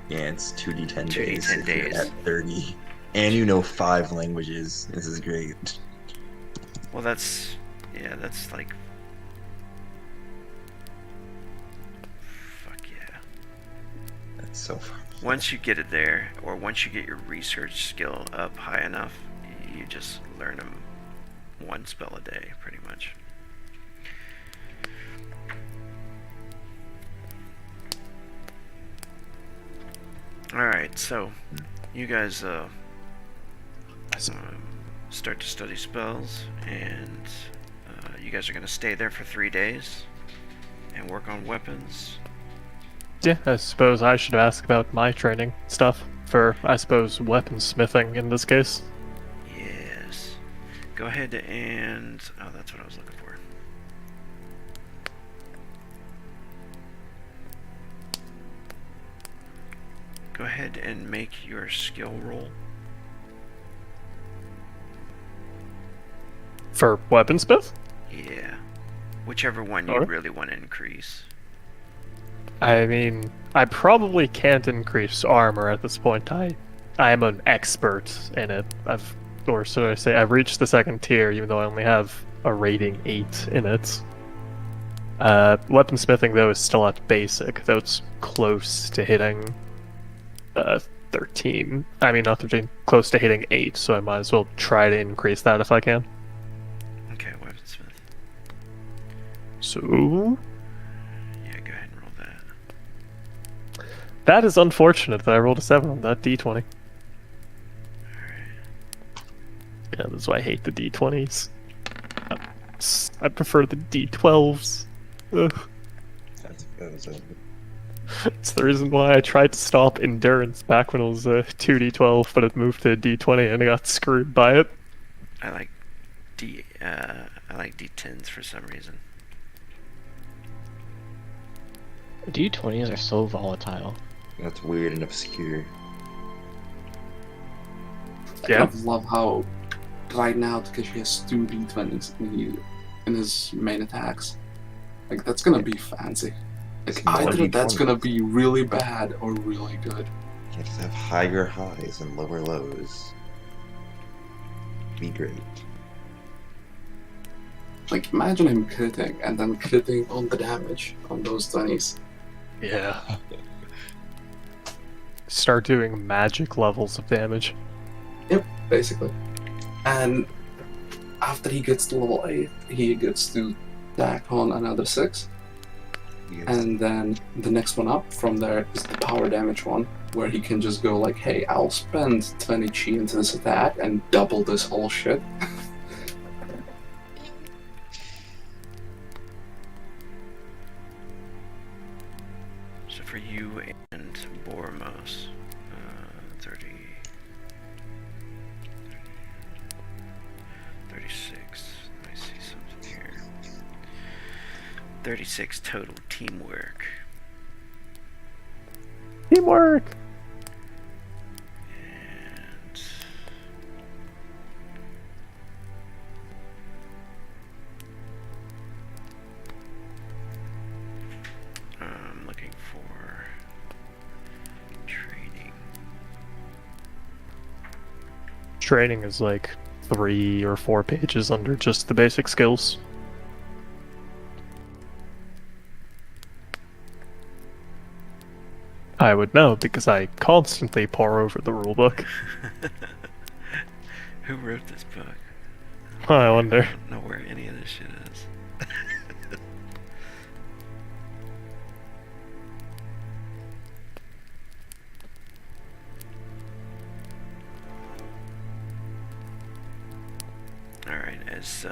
Yeah, it's 2d10 2d10 days. If you're days. at 30. And you know 5 languages. This is great. Well, that's like. Fuck yeah. That's so far. Once you get it there, or once you get your research skill up high enough, you just learn them one spell a day, pretty much. Alright, so you guys start to study spells, and you guys are going to stay there for 3 days and work on weapons. Yeah, I suppose I should ask about my training stuff for, I suppose, weaponsmithing in this case. Yes. Go ahead and... Oh, that's what I was looking for. Go ahead and make your skill roll. For weaponsmith? Yeah. Whichever one you Alright. really want to increase. I mean, I probably can't increase armor at this point. I am an expert in it. Or should I say, I've reached the 2nd tier, even though I only have a rating 8 in it. Weaponsmithing, though, is still at basic, though it's close to hitting 13. I mean, not 13, close to hitting 8, so I might as well try to increase that if I can. Okay, weaponsmith. So, Yeah, go ahead and roll that. that is unfortunate that I rolled a 7 on that d20. Alright. Yeah, that's why I hate the d20s. I prefer the d12s. Ugh. That was it. It's the reason why I tried to stop endurance back when it was 2d12, but it moved to d20 and I got screwed by it. I like D10s for some reason. D20s are so volatile. That's weird and obscure. I Yeah. kind of love how right now Takeshi has 2 d20s in his main attacks. Like, that's gonna be fancy. Like, It's more either that's D20s. gonna be really bad or really good. You just have higher highs and lower lows. Be great. Like, imagine him critting and then critting on the damage on those 20s. Yeah. Start doing magic levels of damage. Yep, basically. And after he gets to level 8, he gets to tack on another 6. Yes. And then the next one up from there is the power damage one, where he can just go like, hey, I'll spend 20 chi into this attack and double this whole shit. So for you and Bormos, 30, 36. Let me see something here. 36 total teamwork. Teamwork! And I'm looking for training. Training is like 3 or 4 pages under just the basic skills. I would know because I constantly pore over the rulebook. Who wrote this book? I wonder. I don't know where any of this shit is. Alright, as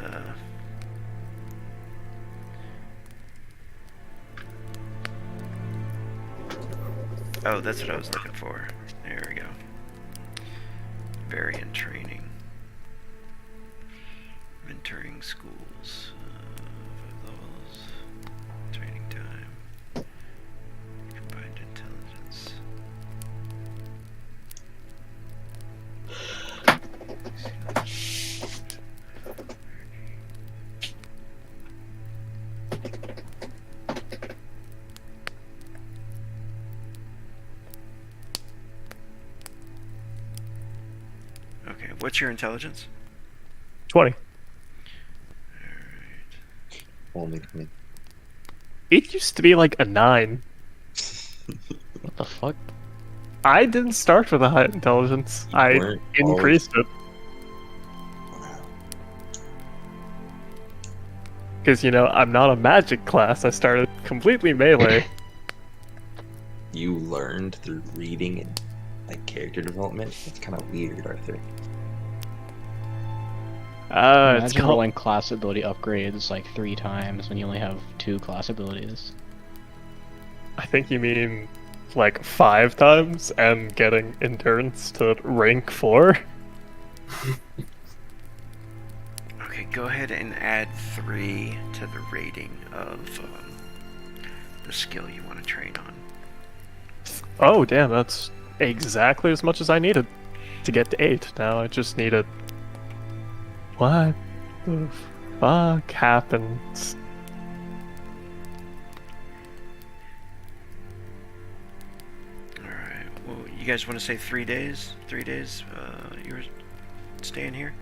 oh, that's what I was looking for. There we go. Variant training. Mentoring schools. 5 levels. Training time. Combined intelligence. Okay, what's your intelligence? 20. Alright. Only me. It used to be like a 9. What the fuck? I didn't start with a high intelligence. You I weren't increased it. Wow. Because, you know, I'm not a magic class. I started completely melee. You learned through reading and like character development. It's kind of weird, Arthur. It's Imagine called... rolling class ability upgrades like 3 times when you only have 2 class abilities. I think you mean like 5 times and getting endurance to rank 4. Okay, go ahead and add 3 to the rating of the skill you want to train on. Oh, damn, that's exactly as much as I needed to get to 8. Now I just needed... What the fuck happened? Alright, well, you guys want to say 3 days? 3 days, you were staying here?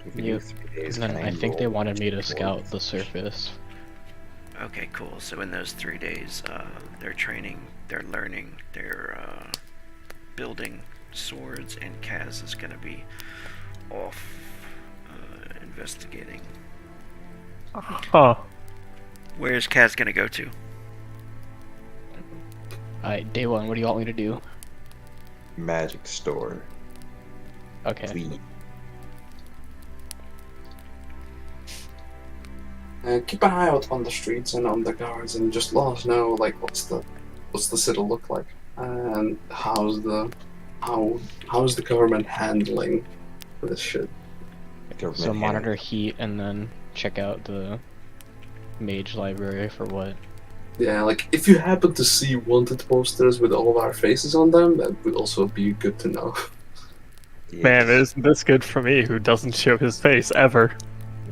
We can Yeah, do 3 days, And then can I think they roll wanted me to towards- scout the surface. Okay, cool. So in those 3 days, they're training, they're learning, they're building swords, and Kaz is going to be off investigating. Huh. Where's Kaz going to go to? Alright, day 1, what do you want me to do? Magic store. Okay. Please. Keep an eye out on the streets and on the guards, and just let us know like what's the city look like, and how's the government handling this shit. Government So hand- monitor heat and then check out the mage library for what? Yeah, like if you happen to see wanted posters with all of our faces on them, that would also be good to know. Yes. Man, isn't this good for me who doesn't show his face ever?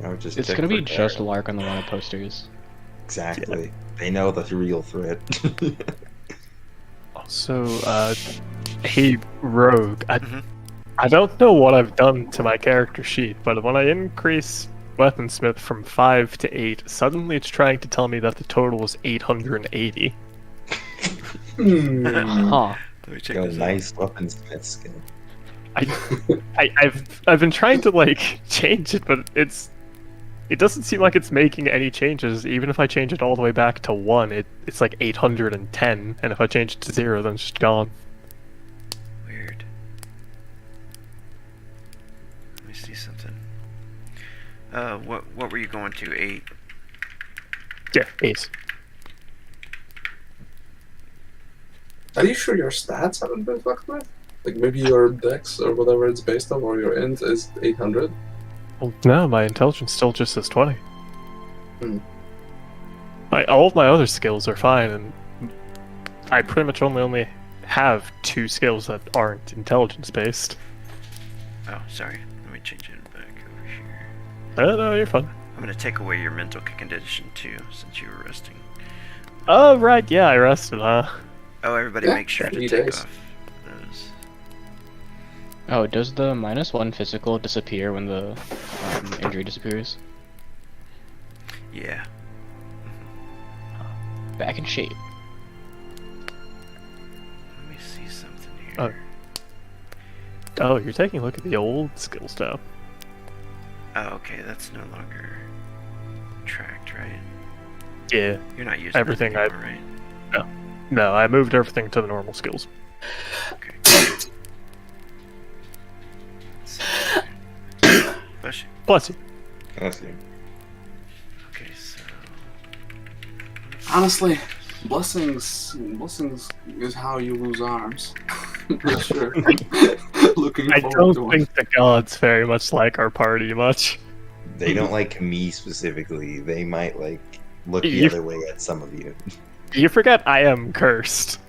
I would just It's check gonna be for just Darren. Lark on the wanted posters. Exactly. They know the real threat. Also, hey, Rogue, Mhm. I don't know what I've done to my character sheet, but when I increase Weaponsmith from 5 to 8, suddenly it's trying to tell me that the total is 880. Huh. Let me check Got a this nice weaponsmith skill. I've been trying to like change it, but it doesn't seem like it's making any changes. Even if I change it all the way back to 1, it's like 810, and if I change it to 0, then it's just gone. Weird. Let me see something. What were you going to? 8? Yeah, 8. Are you sure your stats haven't been fucked with? Like maybe your dex or whatever it's based on, or your int is 800? Well, no, my intelligence still just says 20. Hmm. All of my other skills are fine, and I pretty much only have 2 skills that aren't intelligence based. Oh, sorry. Let me change it back over here. No, you're fine. I'm gonna take away your mental condition too, since you were resting. Oh, right, yeah, I rested, huh? Oh, everybody Yeah, make sure to 3 take days. off those. Oh, does the -1 physical disappear when the injury disappears? Yeah. Back in shape. Let me see something here. Oh. Oh, you're taking a look at the old skills tab. Oh, okay, that's no longer tracked, right? Yeah. You're not using Everything that anymore, right? No, I moved everything to the normal skills. Okay. Let's see. Bless you. Bless you. That's good. Okay, so Honestly, blessings is how you lose arms. For sure. Looking I forward to don't one. think the gods very much like our party much. They don't like me specifically. They might like look the You- other way at some of you. You forget I am cursed.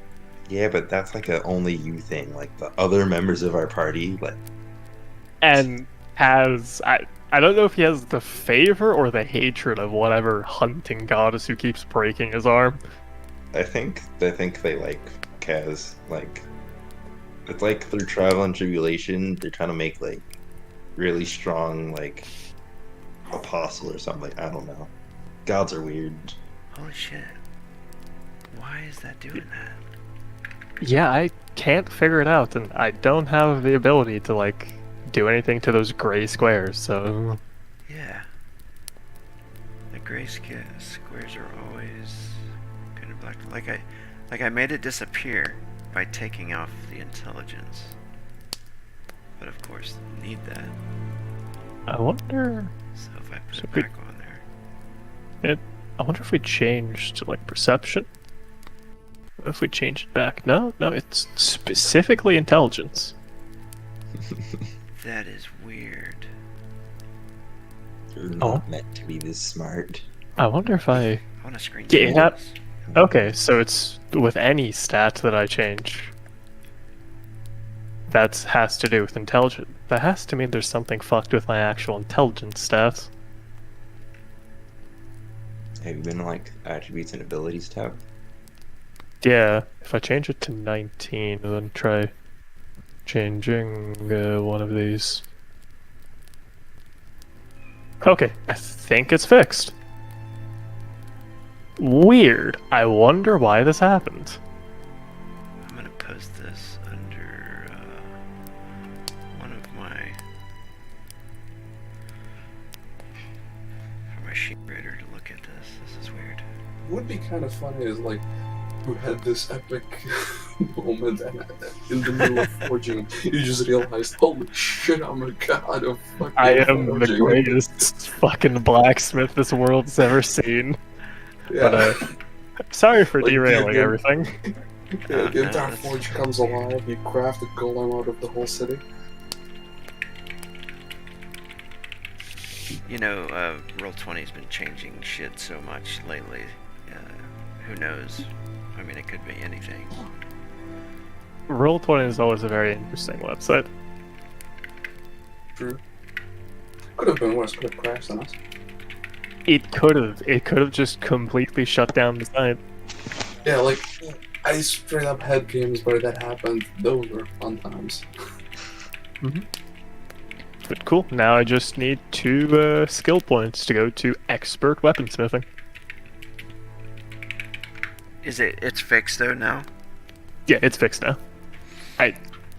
Yeah, but that's like a only you thing. Like the other members of our party, like And I don't know if he has the favor or the hatred of whatever hunting goddess who keeps breaking his arm. I think they like Kaz. Like it's like through trial and tribulation, they're trying to make like really strong like apostle or something. Like I don't know. Gods are weird. holy shit. Why is that doing that? Yeah, I can't figure it out, and I don't have the ability to like do anything to those gray squares, so Yeah. The gray squares are always kind of black. Like I made it disappear by taking off the intelligence. But of course, need that. I wonder So if I put So it we- back on there. I wonder if we change to like perception. If we change it back. No, it's specifically intelligence. That is weird. You're Oh. not meant to be this smart. I wonder if I I want to screen Yeah, change yeah. this. Okay, so it's with any stat that I change. That has to do with intelligence. That has to mean there's something fucked with my actual intelligence stats. Have you been in, like attributes and abilities tab? Yeah, if I change it to 19, then try changing one of these. Okay, I think it's fixed. Weird. I wonder why this happened. I'm gonna post this under one of my for my sheet reader to look at this. This is weird. What would be kind of funny is like you had this epic moment and in the middle of forging you just realized, holy shit, I'm a god of fucking I am the forging. greatest fucking blacksmith this world's ever seen. Yeah. But sorry for Like, derailing yeah. everything. Yeah, the entire that's forge comes alive, you craft a golem out of the whole city. You know, Roll20's been changing shit so much lately. Who knows? I mean, it could be anything. Roll20 is always a very interesting website. True. Could have been worse, could have crashed on us. It could have just completely shut down the site. Yeah, like, I straight up had games where that happened. Those were fun times. But cool, now I just need 2 skill points to go to expert weaponsmithing. It's fixed though now? Yeah, it's fixed now.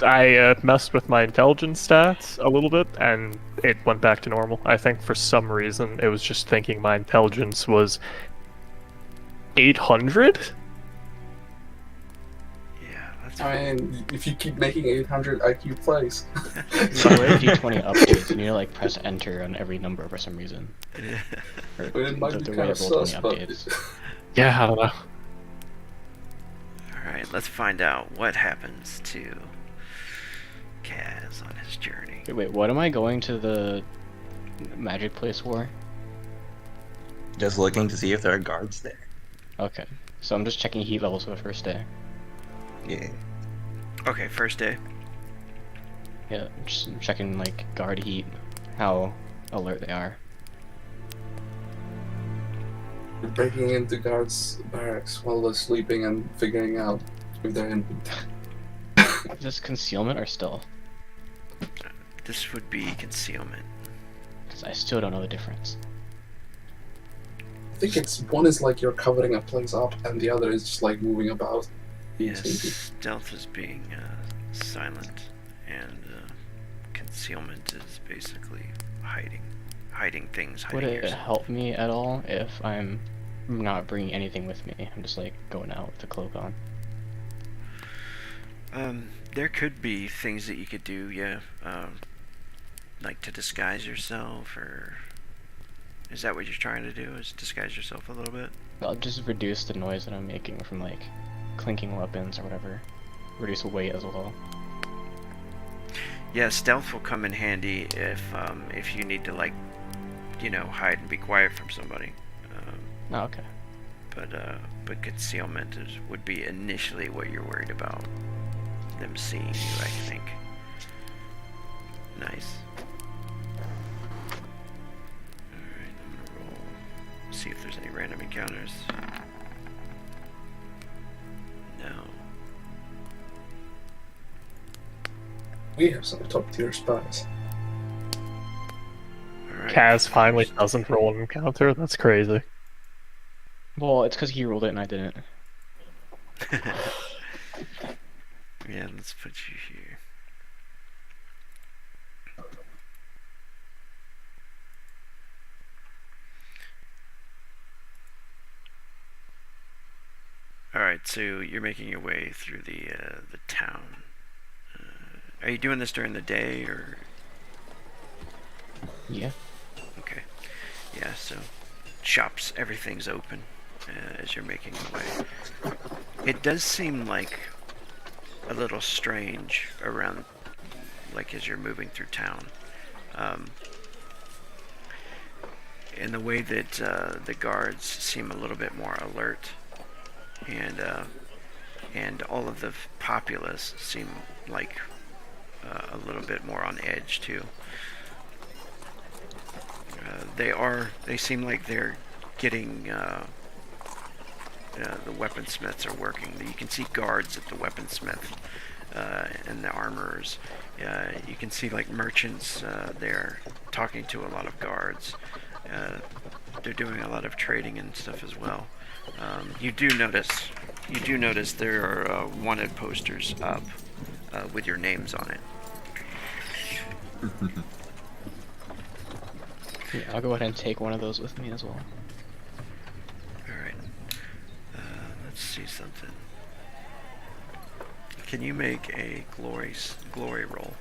I messed with my intelligence stats a little bit, and it went back to normal. I think for some reason it was just thinking my intelligence was 800. Yeah, that's I mean, if you keep making 800 IQ plays. So the way D20 updates, you need to like press enter on every number for some reason. Or It might be the kind way of Roll20 sus, but updates. Yeah, I don't know. Alright, let's find out what happens to Kaz on his journey. Wait, what am I going to the magic place for? Just looking to see if there are guards there. Okay, so I'm just checking heat levels for the first day. Yeah. Okay, first day. Yeah, just checking like guard heat, how alert they are. you're breaking into guards' barracks while they're sleeping and figuring out if they're in. Is this concealment or stealth? This would be concealment. Because I still don't know the difference. I think it's one is like you're covering a place up, and the other is just like moving about. being Yes, sneaky. stealth is being silent, and concealment is basically hiding things, Would hiding it yourself. help me at all if I'm not bringing anything with me? I'm just like going out with the cloak on. There could be things that you could do, yeah. Like to disguise yourself, or is that what you're trying to do? Is disguise yourself a little bit? I'll just reduce the noise that I'm making from like clinking weapons or whatever. Reduce weight as well. Yeah, stealth will come in handy if you need to, like, you know, hide and be quiet from somebody. Oh, okay. But concealment would be initially what you're worried about. Them seeing you, I think. Nice. Alright, I'm gonna roll. See if there's any random encounters. No. We have some top tier spies. Alright. Kaz finally doesn't roll an encounter. That's crazy. Well, it's because he rolled it and I didn't. Yeah, let's put you here. Alright, so you're making your way through the town. Are you doing this during the day, or...? Yeah. Okay. Yeah, so shops, everything's open as you're making your way. It does seem like a little strange around, like as you're moving through town. In the way that the guards seem a little bit more alert, and all of the populace seem like a little bit more on edge too. They seem like they're getting, the weaponsmiths are working. You can see guards at the weaponsmith, and the armorers. You can see like merchants there talking to a lot of guards. They're doing a lot of trading and stuff as well. You do notice there are wanted posters up with your names on it. Yeah, I'll go ahead and take one of those with me as well. Alright. Let's see something. Can you make a glory roll?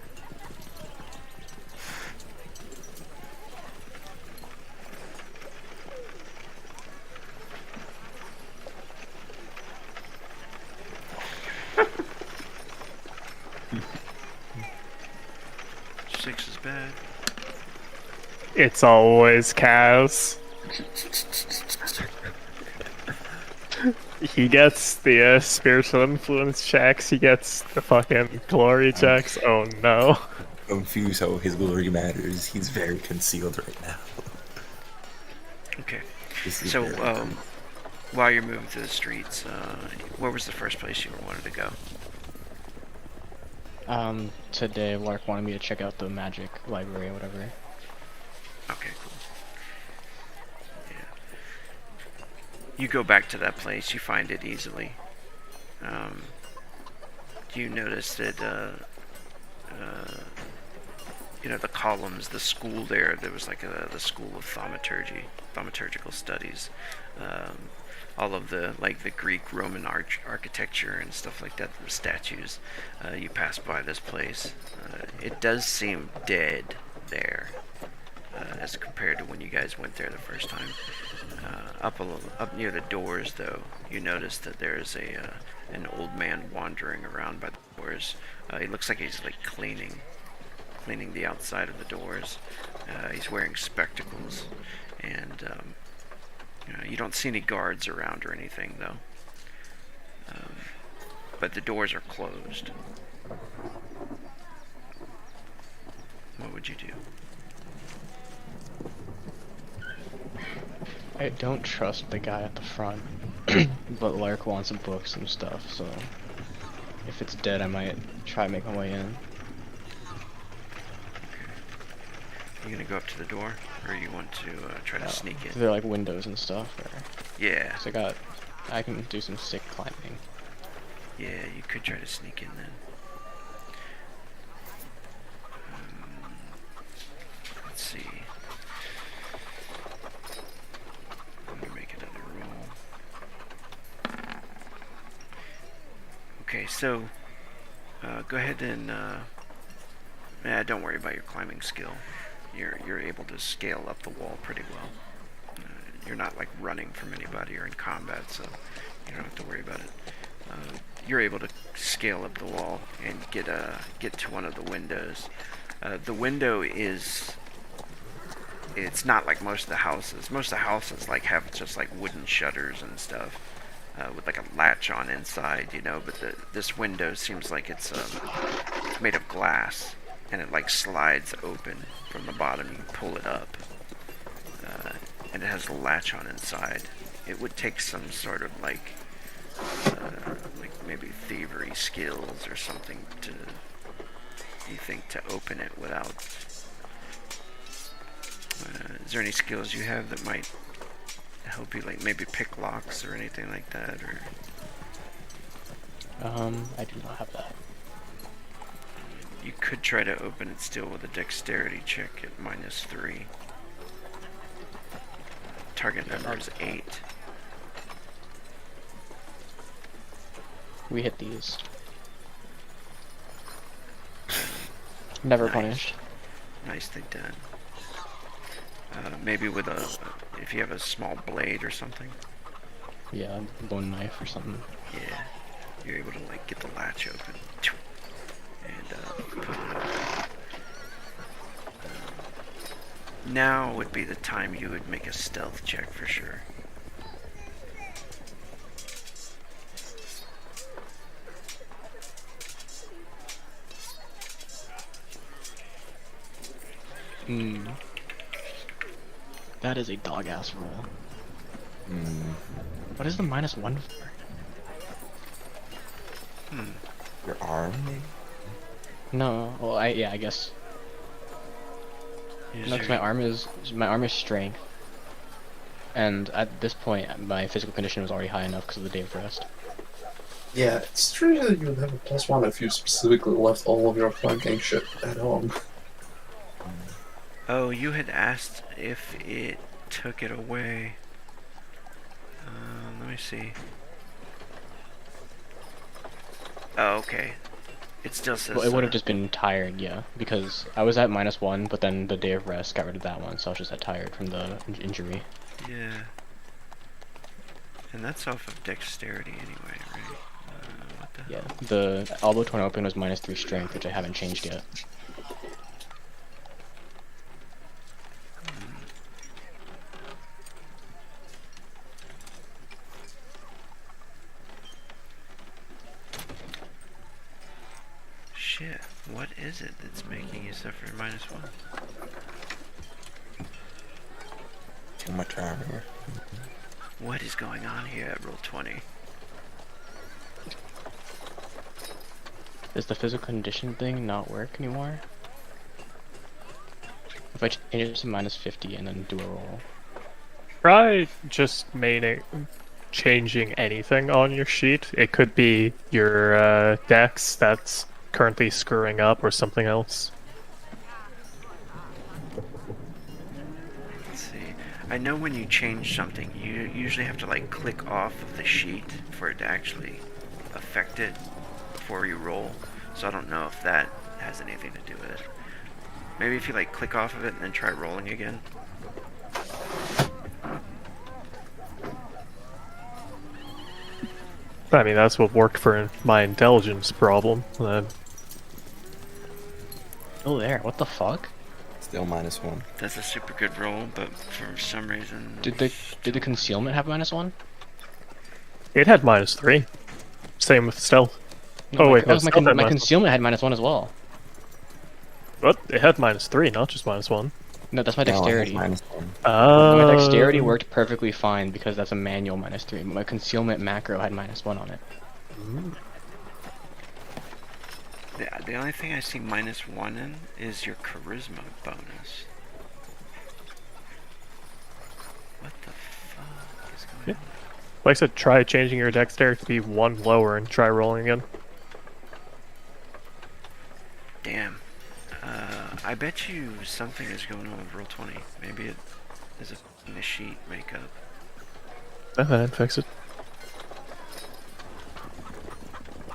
Six is bad. It's always Kaz. He gets the spiritual influence checks, he gets the fucking glory checks. Oh no. Confused how his glory matters. He's very concealed right now. Okay. This is So, very cool. while you're moving through the streets, where was the first place you wanted to go? Today Lark wanted me to check out the magic library or whatever. Okay, cool. Yeah. You go back to that place, you find it easily. You notice that the columns, the school there was like the school of thaumaturgical studies. All of the Greek Roman architecture and stuff like that, the statues. You pass by this place. It does seem dead there, as compared to when you guys went there the first time. Up near the doors, though, you notice that there's an old man wandering around by the doors. He looks like he's cleaning the outside of the doors. He's wearing spectacles, and you don't see any guards around or anything, though. But the doors are closed. What would you do? I don't trust the guy at the front, but Lark wants books and stuff, so if it's dead, I might try to make my way in. You gonna go up to the door, or you want to try to sneak in? They're like windows and stuff. Or... Yeah. So I can do some sick climbing. Yeah, you could try to sneak in then. Let's see. Let me make another roll. Okay, so go ahead and don't worry about your climbing skill. You're able to scale up the wall pretty well. You're not running from anybody or in combat, so you don't have to worry about it. You're able to scale up the wall and get to one of the windows. The window it's not like most of the houses. Most of the houses have just wooden shutters and stuff with a latch on inside, But this window seems like it's made of glass, and it slides open from the bottom. You can pull it up, and it has a latch on inside. It would take some sort of maybe thievery skills or something to open it without. Is there any skills you have that might help you, maybe pick locks or anything like that, or? I do not have that. You could try to open it still with a dexterity check at -3. Target number is 8. We hit these. Never Nice. punished. Nicely done. Maybe with if you have a small blade or something. Yeah, bone knife or something. Yeah, you're able to get the latch open and put it up. Now would be the time you would make a stealth check for sure. That is a dog-ass roll. Hmm. What is the -1 for? Your arm, maybe? No, well, I guess. No, because my arm is strength, and at this point, my physical condition was already high enough because of the day of rest. Yeah, it's strange that you would have a +1 if you specifically left all of your flanking shit at home. Oh, you had asked if it took it away. Let me see. Oh, okay. It still says. Well, it would have just been tired, yeah, because I was at -1, but then the day of rest got rid of that one, so I was just at tired from the injury. Yeah. And that's off of dexterity anyway, right? What the Yeah, hell? the elbow torn open was -3 strength, which I haven't changed yet. Shit, what is it that's making you suffer -1? Too much armor. What is going on here at Roll20? Does the physical condition thing not work anymore? If I change it to -50 and then do a roll. Try just changing anything on your sheet. It could be your dex that's currently screwing up or something else. Let's see. I know when you change something, you usually have to like click off of the sheet for it to actually affect it before you roll. So I don't know if that has anything to do with it. Maybe if you like click off of it and then try rolling again. I mean, that's what worked for my intelligence problem. Oh, there. What the fuck? Still -1. That's a super good roll, but for some reason... Did the concealment have -1? It had -3. Same with stealth. No, Oh wait, no, my stealth had -1. concealment had -1 as well. What? It had -3, not just -1. No, that's my No, it has dexterity. -1. My dexterity worked perfectly fine because that's a manual -3. My concealment macro had -1 on it. The only thing I see -1 in is your charisma bonus. What the fuck is going on? Like I said, try changing your dexterity to be 1 lower and try rolling again. Damn. I bet you something is going on with Roll20. Maybe it is a sheet makeup. That'd fix it.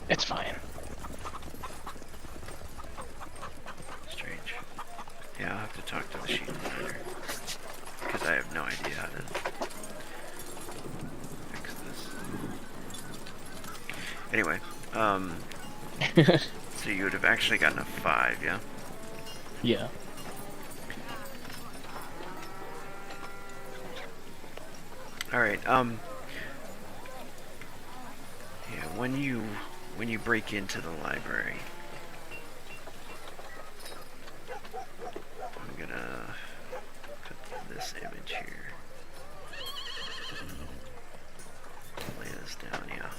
It's fine. Strange. Yeah, I'll have to talk to the sheet designer. Because I have no idea how to fix this. Anyway, so you would have actually gotten a 5, yeah? Yeah. Alright, yeah, when you break into the library, I'm gonna put this image here. Lay this down, yeah.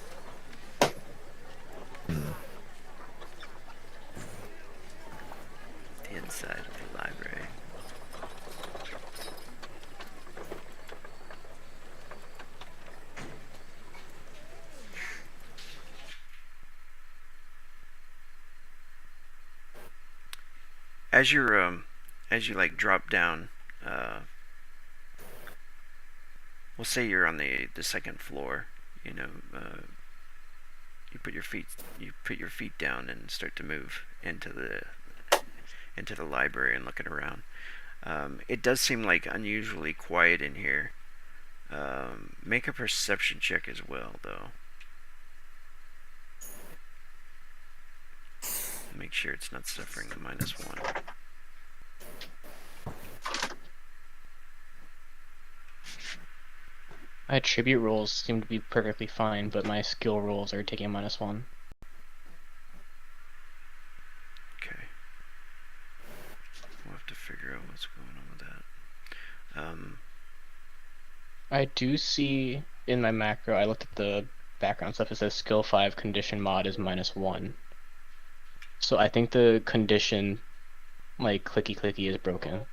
The inside of the library. As you like drop down, we'll say you're on the second floor. You know, you put your feet down and start to move into the library and looking around. It does seem like unusually quiet in here. Make a perception check as well, though. Make sure it's not suffering the -1. My attribute rolls seem to be perfectly fine, but my skill rolls are taking -1. Okay. We'll have to figure out what's going on with that. I do see in my macro, I looked at the background stuff, it says skill 5 condition mod is -1. So I think the condition, like clicky clicky, is broken.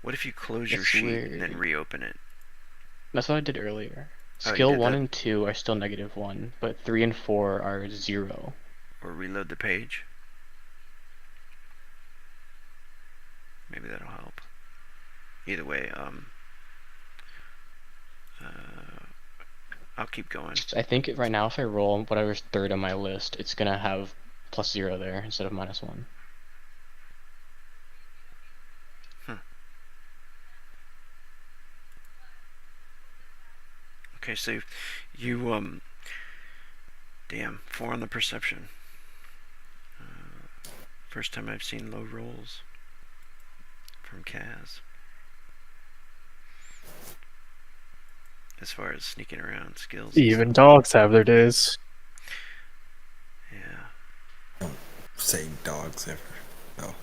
What if you close your That's sheet weird. and then reopen it? That's what I did earlier. Oh, you Skill did 1 that? and 2 are still -1, but 3 and 4 are 0. Or reload the page? Maybe that'll help. Either way, I'll keep going. I think right now if I roll whatever's third on my list, it's gonna have +0 there instead of -1. Okay, so you, damn, 4 on the perception. First time I've seen low rolls from Kaz. As far as sneaking around skills. Even dogs have their days. Yeah. Say dogs ever. No.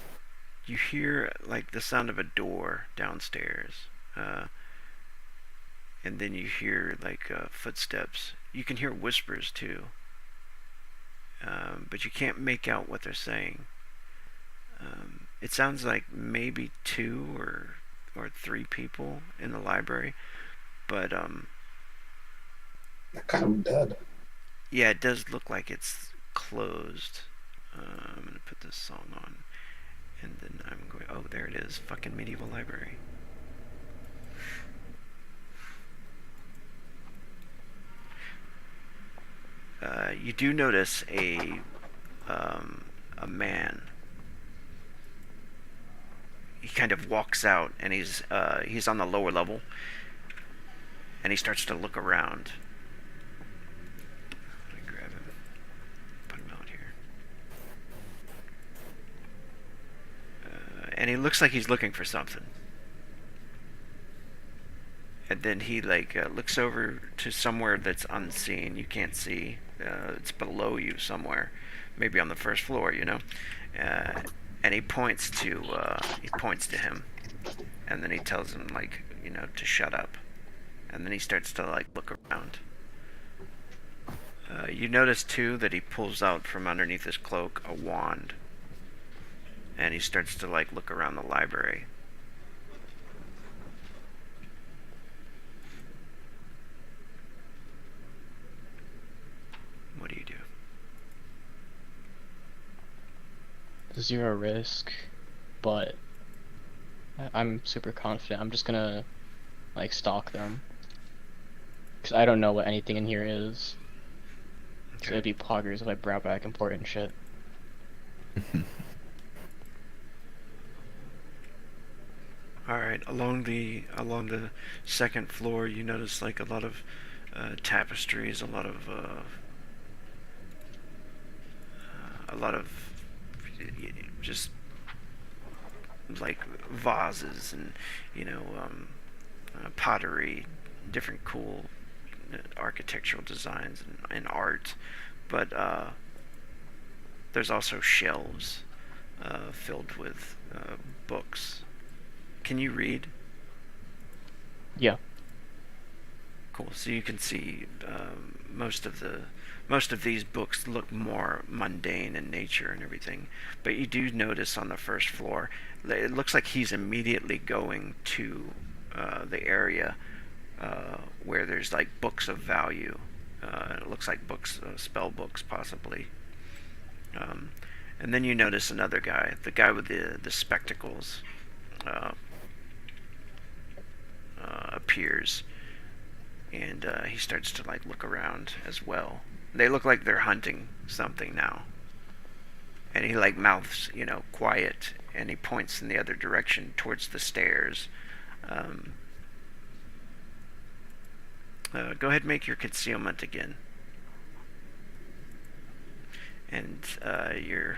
You hear like the sound of a door downstairs, and then you hear like footsteps. You can hear whispers too, but you can't make out what they're saying. It sounds like maybe 2 or 3 people in the library, but They're kind of dead. Yeah, it does look like it's closed. I'm gonna put this song on, and then I'm going. Oh, there it is. Fucking medieval library. You do notice a man. He kind of walks out, and he's on the lower level, and he starts to look around. Let me grab him, put him out here, and he looks like he's looking for something. And then he looks over to somewhere that's unseen. You can't see. It's below you somewhere, maybe on the first floor. And he points to him, and then he tells him to shut up. And then he starts to look around. You notice too that he pulls out from underneath his cloak a wand, and he starts to look around the library. What do you do? 0 risk, but I'm super confident. I'm just gonna stalk them, because I don't know what anything in here is. So it'd be poggers if I brought back important shit. All right, along the second floor, you notice a lot of tapestries, a lot of just vases and pottery, different cool architectural designs and art, but there's also shelves filled with books. Can you read? Yeah. Cool. So you can see most of these books look more mundane in nature and everything, but you do notice on the first floor, it looks like he's immediately going to the area where there's books of value. It looks like books, spell books possibly. And then you notice another guy, the guy with the spectacles, appears, and he starts to look around as well. They look like they're hunting something now, and he mouths quiet, and he points in the other direction towards the stairs. Go ahead and make your concealment again, and you're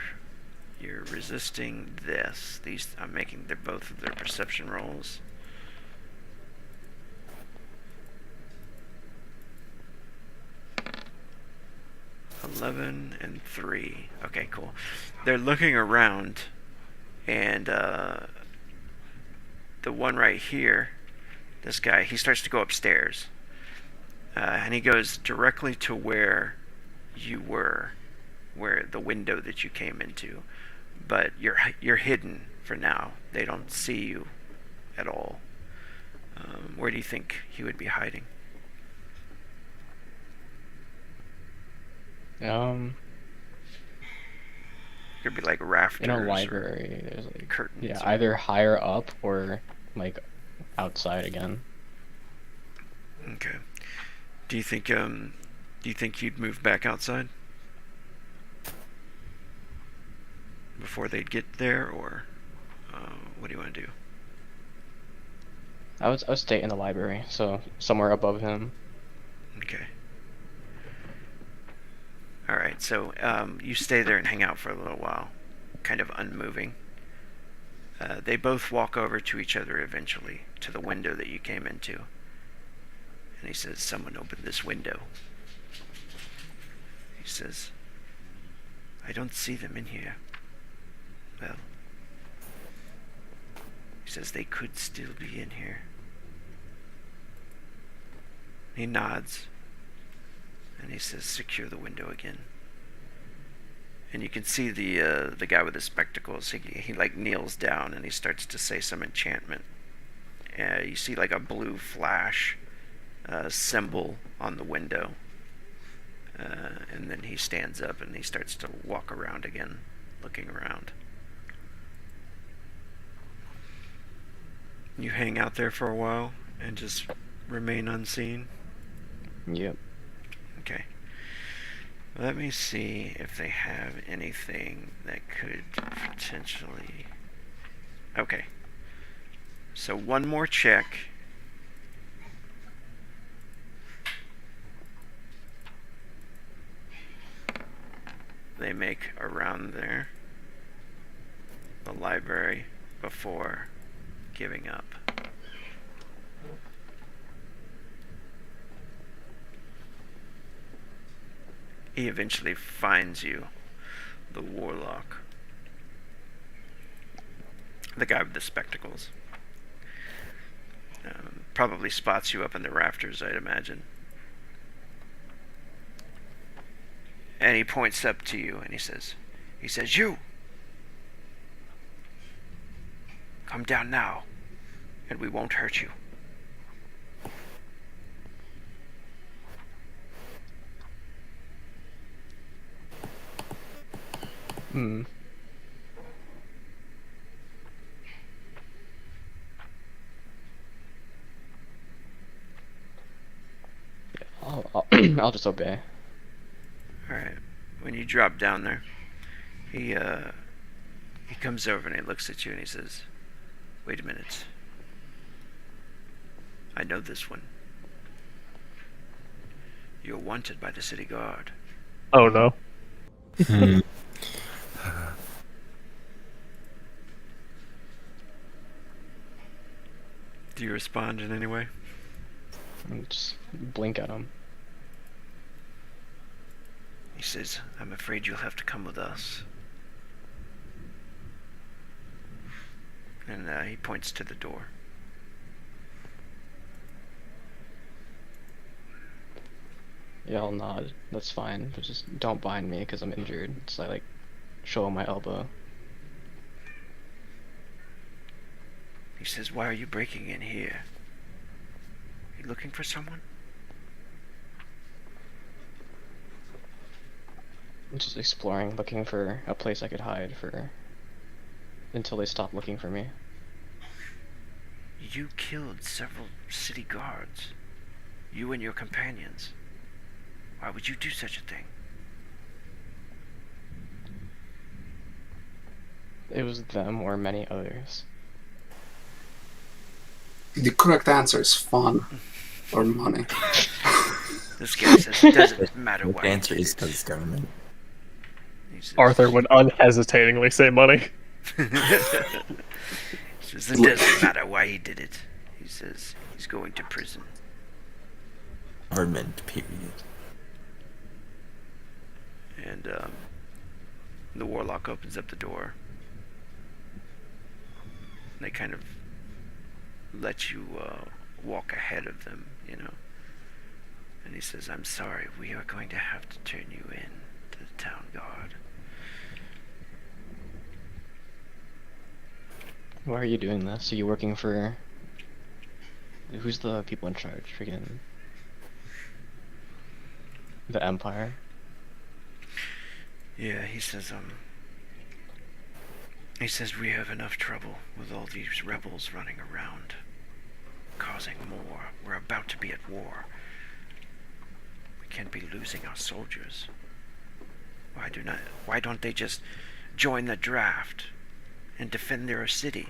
resisting this. I'm making both of their perception rolls. 11 and 3. Okay, cool. They're looking around, and the one right here, this guy, he starts to go upstairs, and he goes directly to where you were, where the window that you came into, but you're hidden for now. They don't see you at all. Where do you think he would be hiding? Could be rafters. In a library, there's curtains. Yeah, either higher up or outside again. Okay. Do you think you'd move back outside before they'd get there, or what do you want to do? I would stay in the library, so somewhere above him. Okay. Alright, so you stay there and hang out for a little while, kind of unmoving. They both walk over to each other eventually, to the window that you came into. And he says, "Someone opened this window." He says, "I don't see them in here." Well, he says, "They could still be in here." He nods, and he says, "Secure the window again." And you can see the guy with the spectacles. He kneels down, and he starts to say some enchantment. You see a blue flash symbol on the window. And then he stands up and he starts to walk around again, looking around. You hang out there for a while and just remain unseen? Yep. Okay. Let me see if they have anything that could potentially... Okay. So one more check. They make around there, the library, before giving up. He eventually finds you, the warlock. The guy with the spectacles. Probably spots you up in the rafters, I'd imagine. And he points up to you and he says, "You! Come down now, and we won't hurt you." Hmm. Yeah, I'll just obey. Alright. When you drop down there, he comes over and he looks at you and he says, "Wait a minute. I know this one. You're wanted by the city guard." Oh no. Hmm. Do you respond in any way? And just blink at him. He says, "I'm afraid you'll have to come with us." And he points to the door. Yeah, I'll nod. That's fine, but just don't bind me because I'm injured. So I like show him my elbow. He says, "Why are you breaking in here? You looking for someone?" I'm just exploring, looking for a place I could hide for until they stop looking for me. You killed several city guards. You and your companions. Why would you do such a thing? It was them or many others. The correct answer is fun or money. This guy says it doesn't matter The why. you answer did is it. because government. He says, Arthur would unhesitatingly say money. He says it doesn't matter why he did it. He says he's going to prison. Government, period. And the warlock opens up the door. They kind of let you walk ahead of them, you know. And he says, "I'm sorry, we are going to have to turn you in to the town guard." Why are you doing this? Are you working for... Who's the people in charge? Freaking... The Empire? Yeah, he says, we have enough trouble with all these rebels running around, causing more. We're about to be at war. We can't be losing our soldiers. Why don't they just join the draft and defend their city?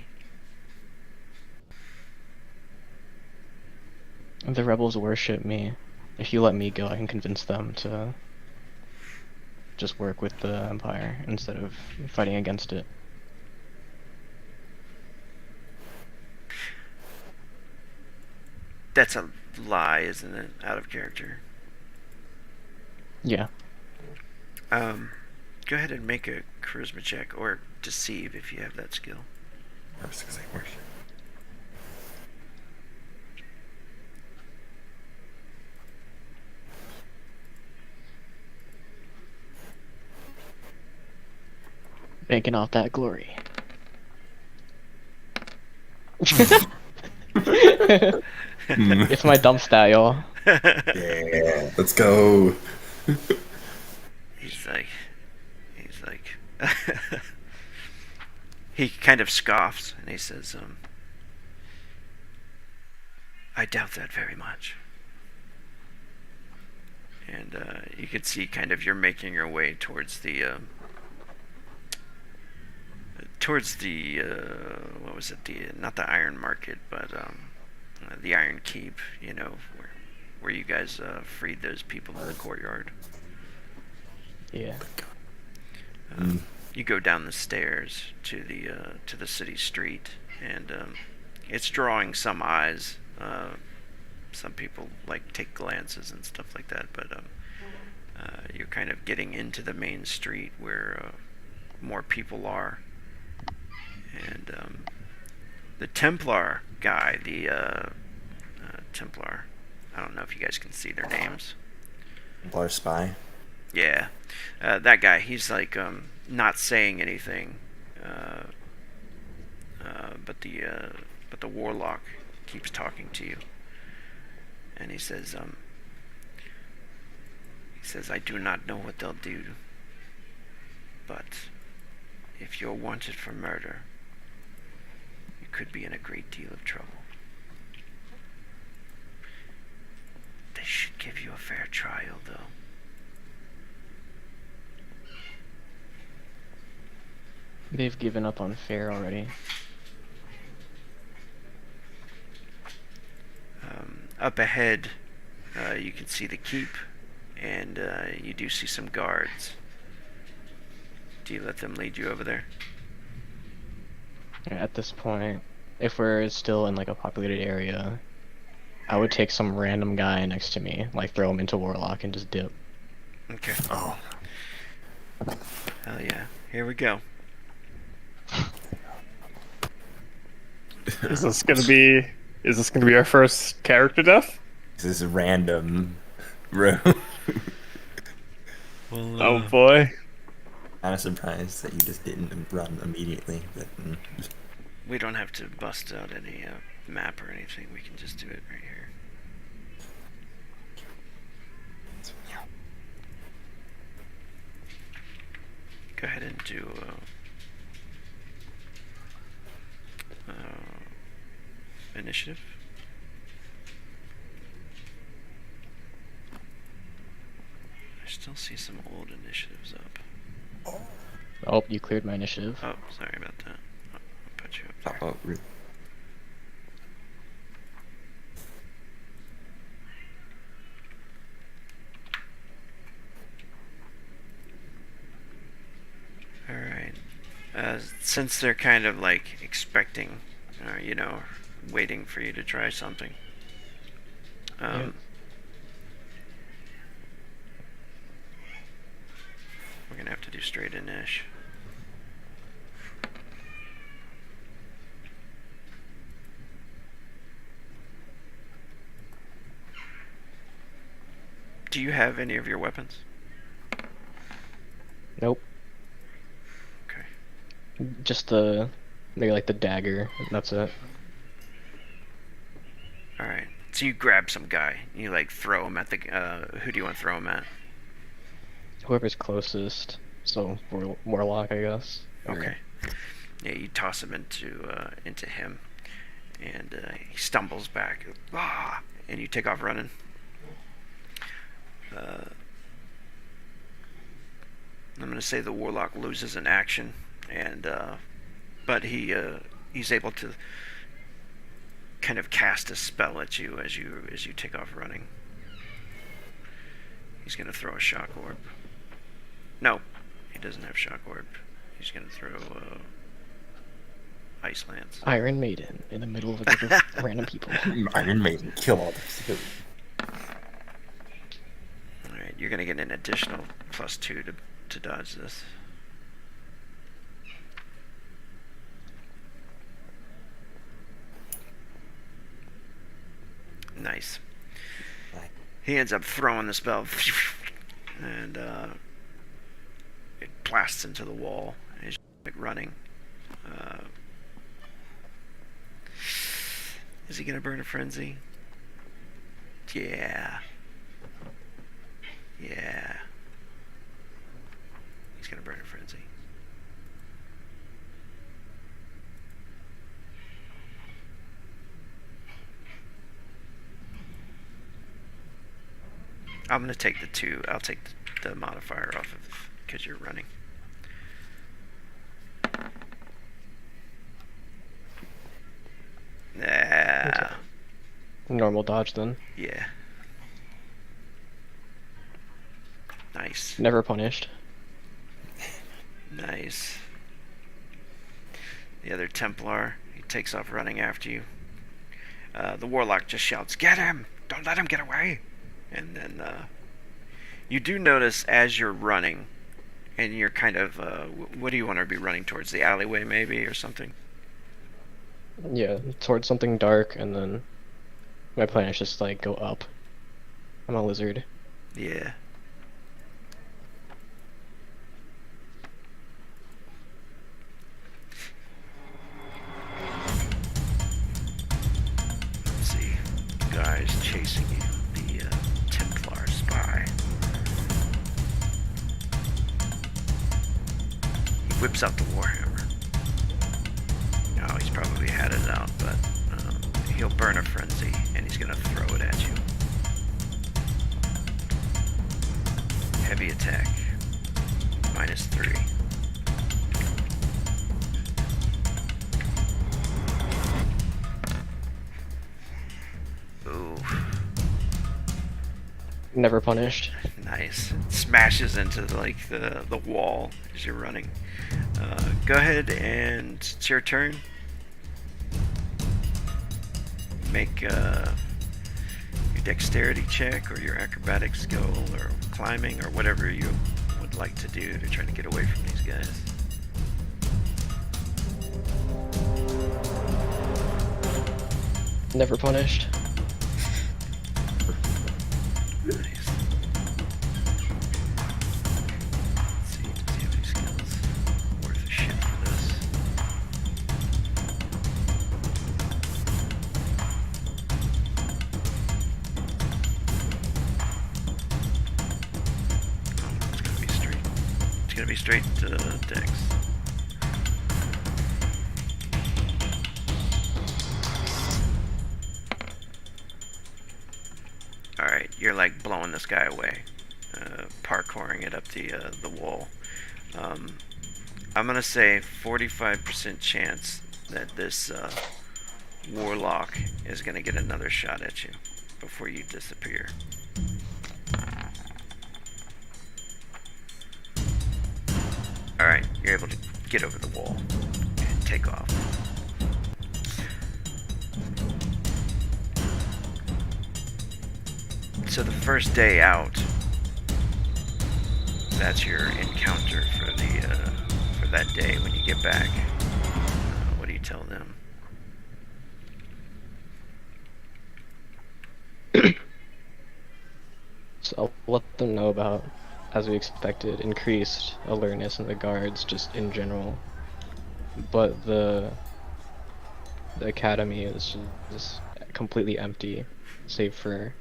The rebels worship me. If you let me go, I can convince them to just work with the Empire instead of fighting against it. That's a lie, isn't it? Out of character. Yeah. Go ahead and make a charisma check, or deceive if you have that skill. First, because I worship. Banking off that glory. It's my dump stat, y'all. Yeah. Let's go. he's like, he's like, he kind of scoffs and he says, I doubt that very much. And you can see kind of you're making your way towards the what was it, the not the Iron Market, but the Iron Keep, you know, where you guys freed those people in the courtyard. Yeah. You go down the stairs to the city street, and it's drawing some eyes. Some people like take glances and stuff like that, but you're kind of getting into the main street where more people are, and the Templar guy, the Templar. I don't know if you guys can see their names. Templar spy. Yeah, that guy. He's like not saying anything, but the warlock keeps talking to you, and he says, I do not know what they'll do, but if you're wanted for murder, you could be in a great deal of trouble. They should give you a fair trial, though. They've given up on fair already. Up ahead, you can see the keep, and you do see some guards. Do you let them lead you over there? At this point, if we're still in like a populated area, I would take some random guy next to me, like throw him into Warlock and just dip. Okay. Oh. Hell yeah. Here we go. Is this gonna be our first character death? This is random, bro. Well, Oh boy. Kind of surprised that you just didn't run immediately, but we don't have to bust out any map or anything. We can just do it right here. Go ahead and do initiative. I still see some old initiatives up. Oh, you cleared my initiative. Oh, sorry about that. I'll put you up there. oh, Alright. Since they're kind of like expecting, you know, waiting for you to try something. Yep. We're gonna have to do straight inish. Do you have any of your weapons? Nope. Okay. Just maybe like the dagger. That's it. Alright. So you grab some guy. You like throw him at the. Who do you want to throw him at? Whoever's closest. So Warlock, I guess. Okay. Yeah, you toss him into him, and he stumbles back. Ah! And you take off running. I'm gonna say the warlock loses an action, and but he's able to kind of cast a spell at you as you take off running. He's gonna throw a shock orb. No, he doesn't have shock orb. He's gonna throw ice lance. Iron Maiden in the middle of a group of random people. Iron Maiden, kill all this. Alright, you're gonna get an additional +2 to dodge this. Nice. He ends up throwing the spell, and it blasts into the wall. And he's like running. Is he gonna burn a frenzy? Yeah. Yeah. He's gonna burn a frenzy. I'm gonna take the 2. I'll take the modifier off of because you're running. Yeah. Normal dodge then. Yeah. Nice. Never punished. Nice. The other Templar, he takes off running after you. The Warlock just shouts, "Get him! Don't let him get away!" And then you do notice as you're running, and you're kind of, what do you want to be running towards? The alleyway maybe or something? Yeah, towards something dark, and then my plan is just like go up. I'm a lizard. Yeah. Let's see. Guys chasing you. The Templar spy. He whips out the Warhammer. No, he's probably had it out, but he'll burn a frenzy and he's gonna throw it at you. Heavy attack. -3. Ooh, Never punished. nice. Smashes into like the wall as you're running. Go ahead and it's your turn. Make your dexterity check or your acrobatics skill or climbing or whatever you would like to do to try to get away from these guys. Never punished. Nice. Let's see, does he have any skills worth a shit for this? Oh, it's gonna be straight. It's gonna be straight dex. Alright, you're like blowing this guy away, parkouring it up the wall. I'm gonna say 45% chance that this Warlock is gonna get another shot at you before you disappear. Alright, you're able to get over the wall and take off. So the first day out, that's your encounter for that day when you get back. What do you tell them? So I'll let them know about, as we expected, increased alertness in the guards just in general. But the academy is just completely empty, save for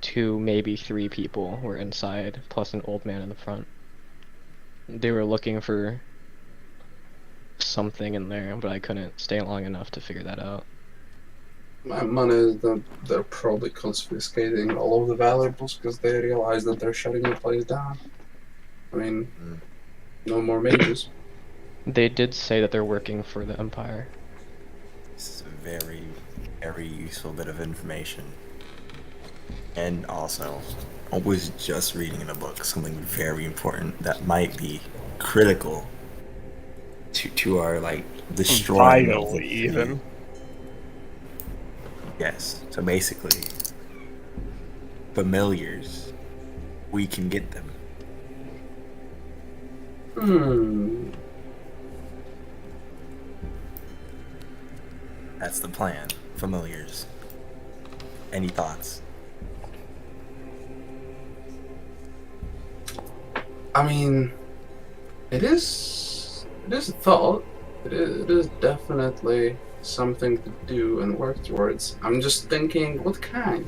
2, maybe 3 people were inside, plus an old man in the front. They were looking for something in there, but I couldn't stay long enough to figure that out. My money is that they're probably confiscating all of the valuables because they realize that they're shutting the place down. I mean, no more mages. They did say that they're working for the Empire. This is a very, very useful bit of information. And also, I was just reading in a book something very important that might be critical to our like destroying of the Vitally, even. Yes. So basically, familiars, we can get them. That's the plan. Familiars. Any thoughts? I mean, it is a thought. It is definitely something to do and work towards. I'm just thinking, what kind?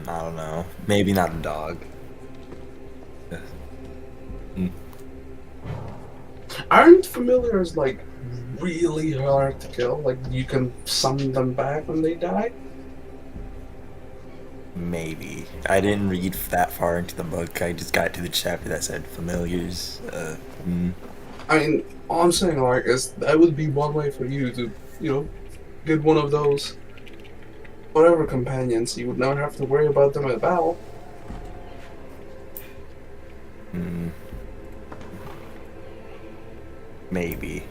I don't know. Maybe not a dog. Aren't familiars like really hard to kill? Like you can summon them back when they die? Maybe. I didn't read that far into the book. I just got to the chapter that said familiars. I mean, all I'm saying, like, is that would be one way for you to, get one of those whatever companions. You would never have to worry about them at battle. Maybe.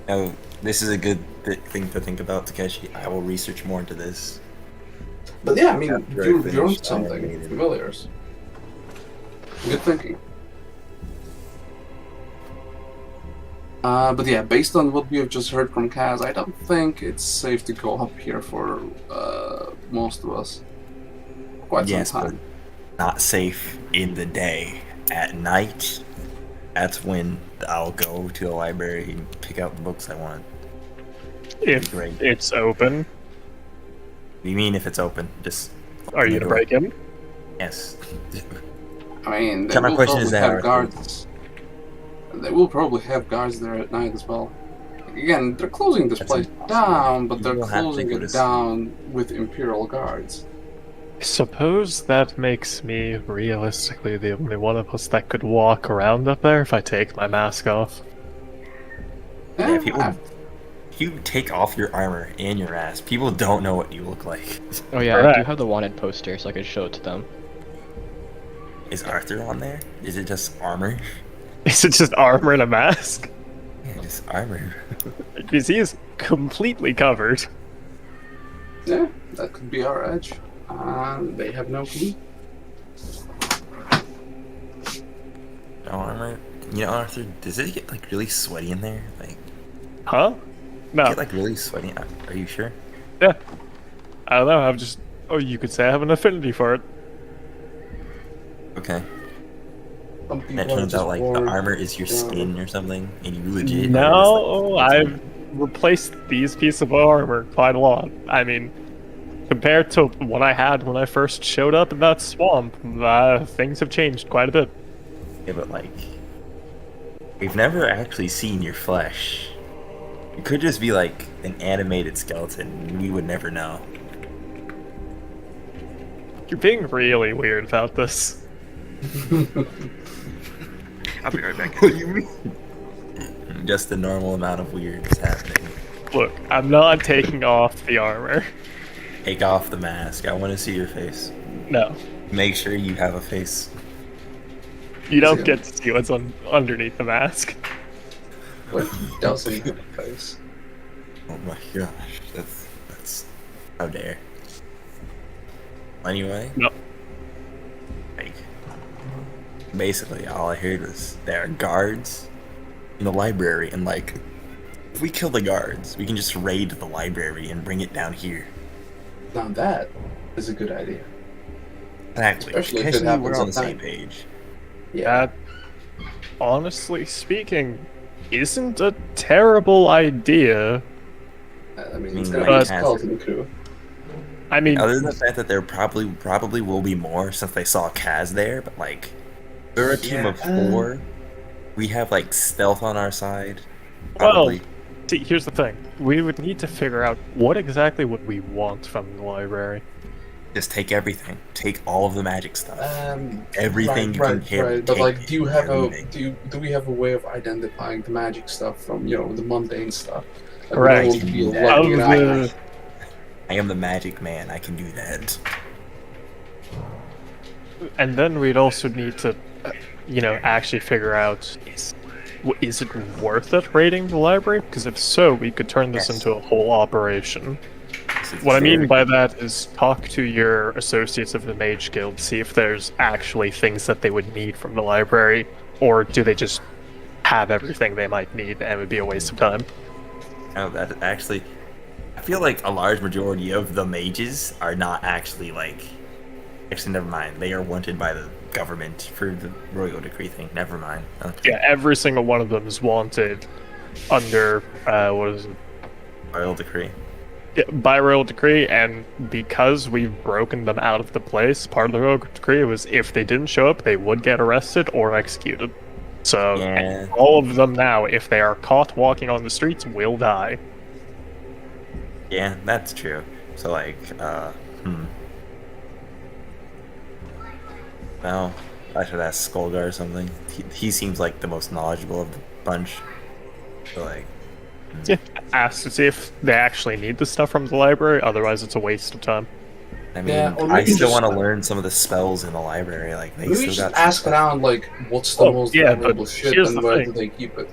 Oh, this is a good thing to think about, Takeshi. I will research more into this. But yeah, I mean, After I you're finish onto something. animated. Familiars. Good thinking. But yeah, based on what we have just heard from Kaz, I don't think it's safe to go up here for most of us. Quite Yes, some but time. not safe in the day. At night, that's when I'll go to the library and pick out the books I want. If Great. it's open, What do you mean if it's open? Just are you open the gonna door. break in? Yes. I mean, they So my will question is probably that, have Arthur. guards. They will probably have guards there at night as well. Again, they're closing this That's place impossible. down, but You they're will have to closing go it to down with Imperial guards. Suppose that makes me realistically the only one of us that could walk around up there if I take my mask off. Yeah, if you take off your armor and your mask, people don't know what you look like. Oh yeah, I do Correct. have the wanted poster, so I could show it to them. Is Arthur on there? Is it just armor? Is it just armor and a mask? Yeah, just armor. Because he is completely covered. Yeah, that could be our edge. They have no clue. No armor. You know, Arthur, does it get like really sweaty in there? Like, Huh? No. get like really sweaty? Are you sure? Yeah. I don't know, I've just... Oh, you could say I have an affinity for it. Okay. Some people That are turns just out like bored. the armor is your skin or something, and you legit. No, are just, I've replaced these pieces of armor quite a lot. I mean, compared to what I had when I first showed up in that swamp, things have changed quite a bit. Yeah, but like, we've never actually seen your flesh. It could just be like an animated skeleton. We would never know. You're being really weird about this. I'll be right back. What do you mean? Just the normal amount of weird is happening. Look, I'm not taking off the armor. Take off the mask. I want to see your face. No. Make sure you have a face. You don't get to see what's underneath the mask. What doesn't have a face? Oh my gosh, that's how dare. Anyway, No. like, basically all I heard was there are guards in the library, and like, if we kill the guards, we can just raid the library and bring it down here. Now that is a good idea. Exactly. Especially if it Especially happens we're on at the same night. page. Yeah. That, honestly speaking, isn't a terrible idea. I mean, I it's mean, gonna be like a skeleton crew. I mean, Other than the fact that there probably will be more since they saw Kaz there, but like, we're a team of Yeah. 4. We have like stealth on our side. well, Probably. see, here's the thing. We would need to figure out what exactly would we want from the library. Just take everything. Take all of the magic stuff. Everything right, you can right, carry. right. But like, take do you have a everything. do we have a way of identifying the magic stuff from the mundane stuff? Like, we Correct. don't feel Of lucky enough. the- I am the magic man. I can do that. And then we'd also need to, actually figure out is it worth it raiding the library? Because if so, we could turn this Yes. into a whole operation. This is What I mean very- by that is talk to your associates of the Mage Guild, see if there's actually things that they would need from the library, or do they just have everything they might need and it would be a waste of time. Oh, that actually, I feel like a large majority of the mages are not actually like. Actually, never mind. They are wanted by the government for the royal decree thing. Never mind. Okay. Yeah, every single one of them is wanted under, what is it? Royal decree. by royal decree, and because we've broken them out of the place, part of the royal decree was if they didn't show up, they would get arrested or executed. So Yeah. all of them now, if they are caught walking on the streets, will die. Yeah, that's true. So like, well, I should ask Skolgar or something. He seems like the most knowledgeable of the bunch. So like, Yeah, ask to see if they actually need the stuff from the library. Otherwise, it's a waste of time. I mean, Yeah, or I maybe still just- want to learn some of the spells in the library. Like, they Maybe still just got ask around, like, what's the Oh, most yeah, but valuable shit here's and the where thing. do they keep it?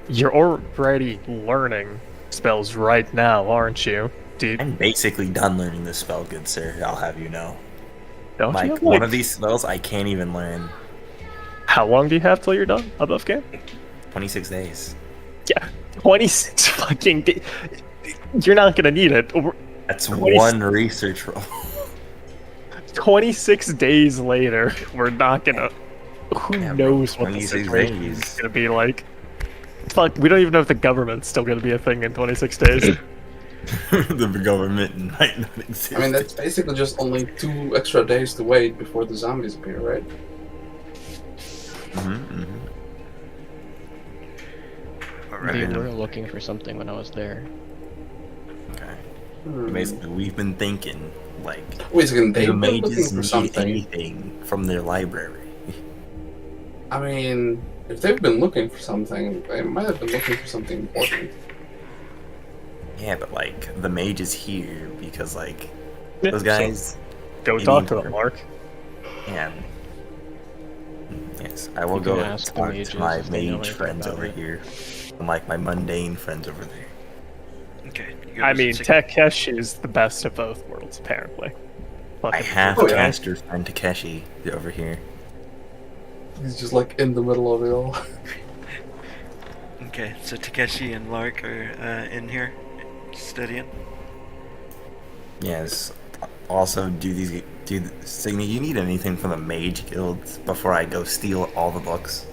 You're already learning spells right now, aren't you? Dude, I'm basically done learning this spell, good sir. I'll have you know. don't you Like, have, one of these spells I can't even learn. How long do you have till you're done above game? 26 days. Yeah, 26 fucking days. You're not gonna need it. That's 20 one research roll. 26 days later, we're not gonna. Who Yeah, bro, knows what the 26 situation days. is gonna be like? Fuck, we don't even know if the government's still gonna be a thing in 26 days. The government might not exist. I mean, that's basically just only 2 extra days to wait before the zombies appear, right? They Alright. were looking for something when I was there. Okay. Hmm. Basically, we've been thinking, like, Wait a second, they've the been looking mages for need something. anything from their library. I mean, if they've been looking for something, they might have been looking for something important. Yeah, but like, the mage is here because, like, Yeah, those so guys. go they talk need to them, Mark. Yeah. Yes, I will You go can and ask the talk mages to my if they know mage anything friends about over it. here, unlike my mundane friends over there. Okay. you I guys mean, sick- Takeshi is the best of both worlds, apparently. I Fucking have Oh, yeah. cast your friend Takeshi over here. He's just like in the middle of it all. Okay, so Takeshi and Lark are in here studying. Yes. Also, Signy, you need anything from the mage guilds before I go steal all the books?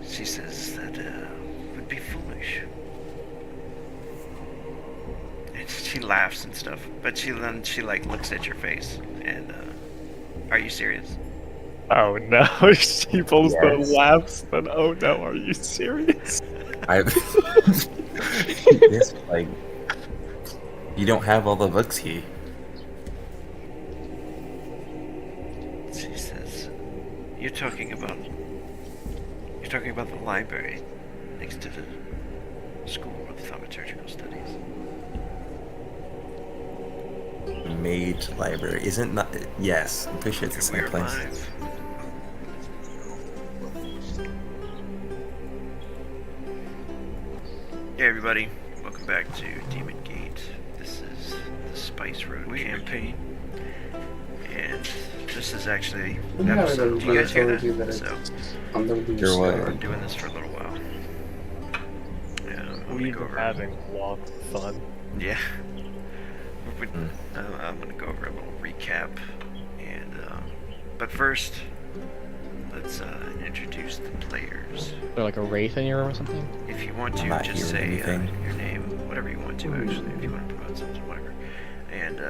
She says that would be foolish. And she laughs and stuff, but she like looks at your face and are you serious? Oh no, she pulls the Yes. laughs, then oh no, are you serious? I this like you don't have all the books here. She says you're talking about the library next to the School of Thaumaturgical Studies. Mage library isn't not. Yes, I'm pretty sure it's the same We're place. live. Hey everybody, welcome back to Demon Gate. This is the Spice Road campaign, and this is actually Yeah, episode. Do you guys hear authority that? that So it's under loose. You're what? we're doing this for a little while. I'm gonna We've go been over. having a lot of fun. Yeah. I'm gonna go over a little recap, and but first, let's introduce the players. Or like a wraith in your room or something? If you want I'm to, not just hearing say anything. your name, whatever you want to. Actually, if you want to promote something, whatever. And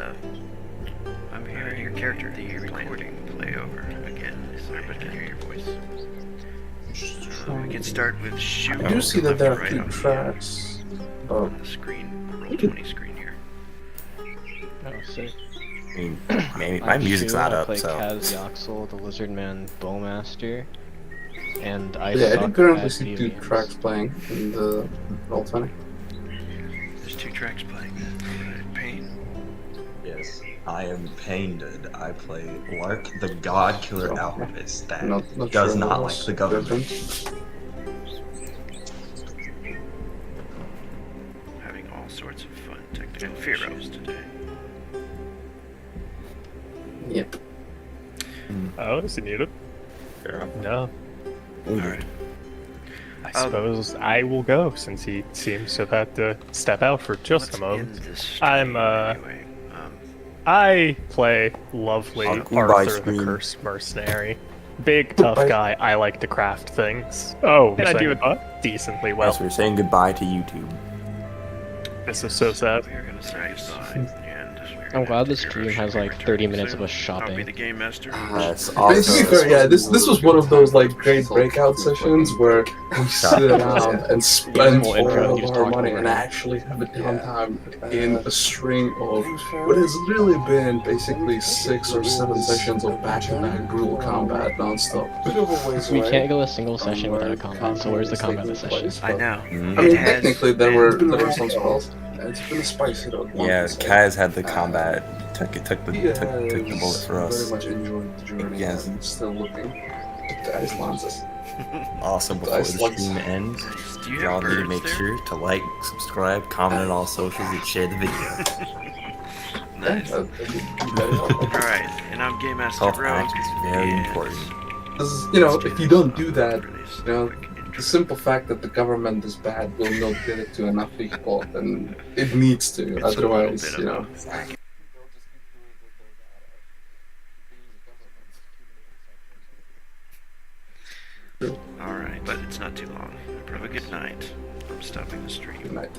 I'm hearing your character, the recording play over again, so everybody can hear your voice. We can start with shoot. I do see that there are right 2 on the, tracks. Oh, on the screen, the Roll20 screen here. Oh, sick. I mean, maybe my music's not I up, play so Kaz Yaxel, the Lizard Man Bowmaster, and I yeah, I suck did currently at see 2 DVMs. tracks playing in the Roll20. There's 2 tracks playing. Pain. Yes, I am pained. I play Lark, the God Killer Oh, Alchemist that Not does sure not what like was the government. different. Having all sorts of fun technical Fearos today. Yep. Oh, is it needed? No. Alright. I suppose I will go since he seems to have had to step out for just a moment. I'm, Anyway, I play lovely I'll go by Arthur the screen. Cursed Mercenary. big tough Bye. guy. I like to craft things. Oh, and I do it Same. decently well. Yes, we're saying goodbye to YouTube. This is so sad. We're gonna say goodbye, and we're I'm gonna glad have to this hear stream our has like return 30 minutes of soon. us I'll be shopping. the game master. Yes, To be also, fair, yeah, this was one of those like great breakout sessions where we sit around and spend Whole intro, all you just of our talk money over and him. actually have a downtime in a string of what has really been basically 6 or 7 sessions of back-to-back brutal combat nonstop. We can't go a single session without a combat, so where's the combat this session? I know. Mhm. I mean, It has technically there been- were some spells. It's been a spicy though. yeah, Kaz had the combat. Took the bullet for us. Very much enjoyed the journey. Yes. I'm still looking. Guys, Lances. Also, before Dice the slugs. stream ends, Nice. Do you y'all have need to birds make there? sure to like, subscribe, comment on all socials, and share the video. Nice. Alright, and I'm Game Master Self Rogue. act is very and important. You know, if you don't do I'll that, release you know, a quick intro. the simple fact that the government is bad will not get it to enough people, and it needs to. It's a little Otherwise, bit you know. of a- Alright, but it's not too long. Have a good night. I'm stopping the stream. Good night.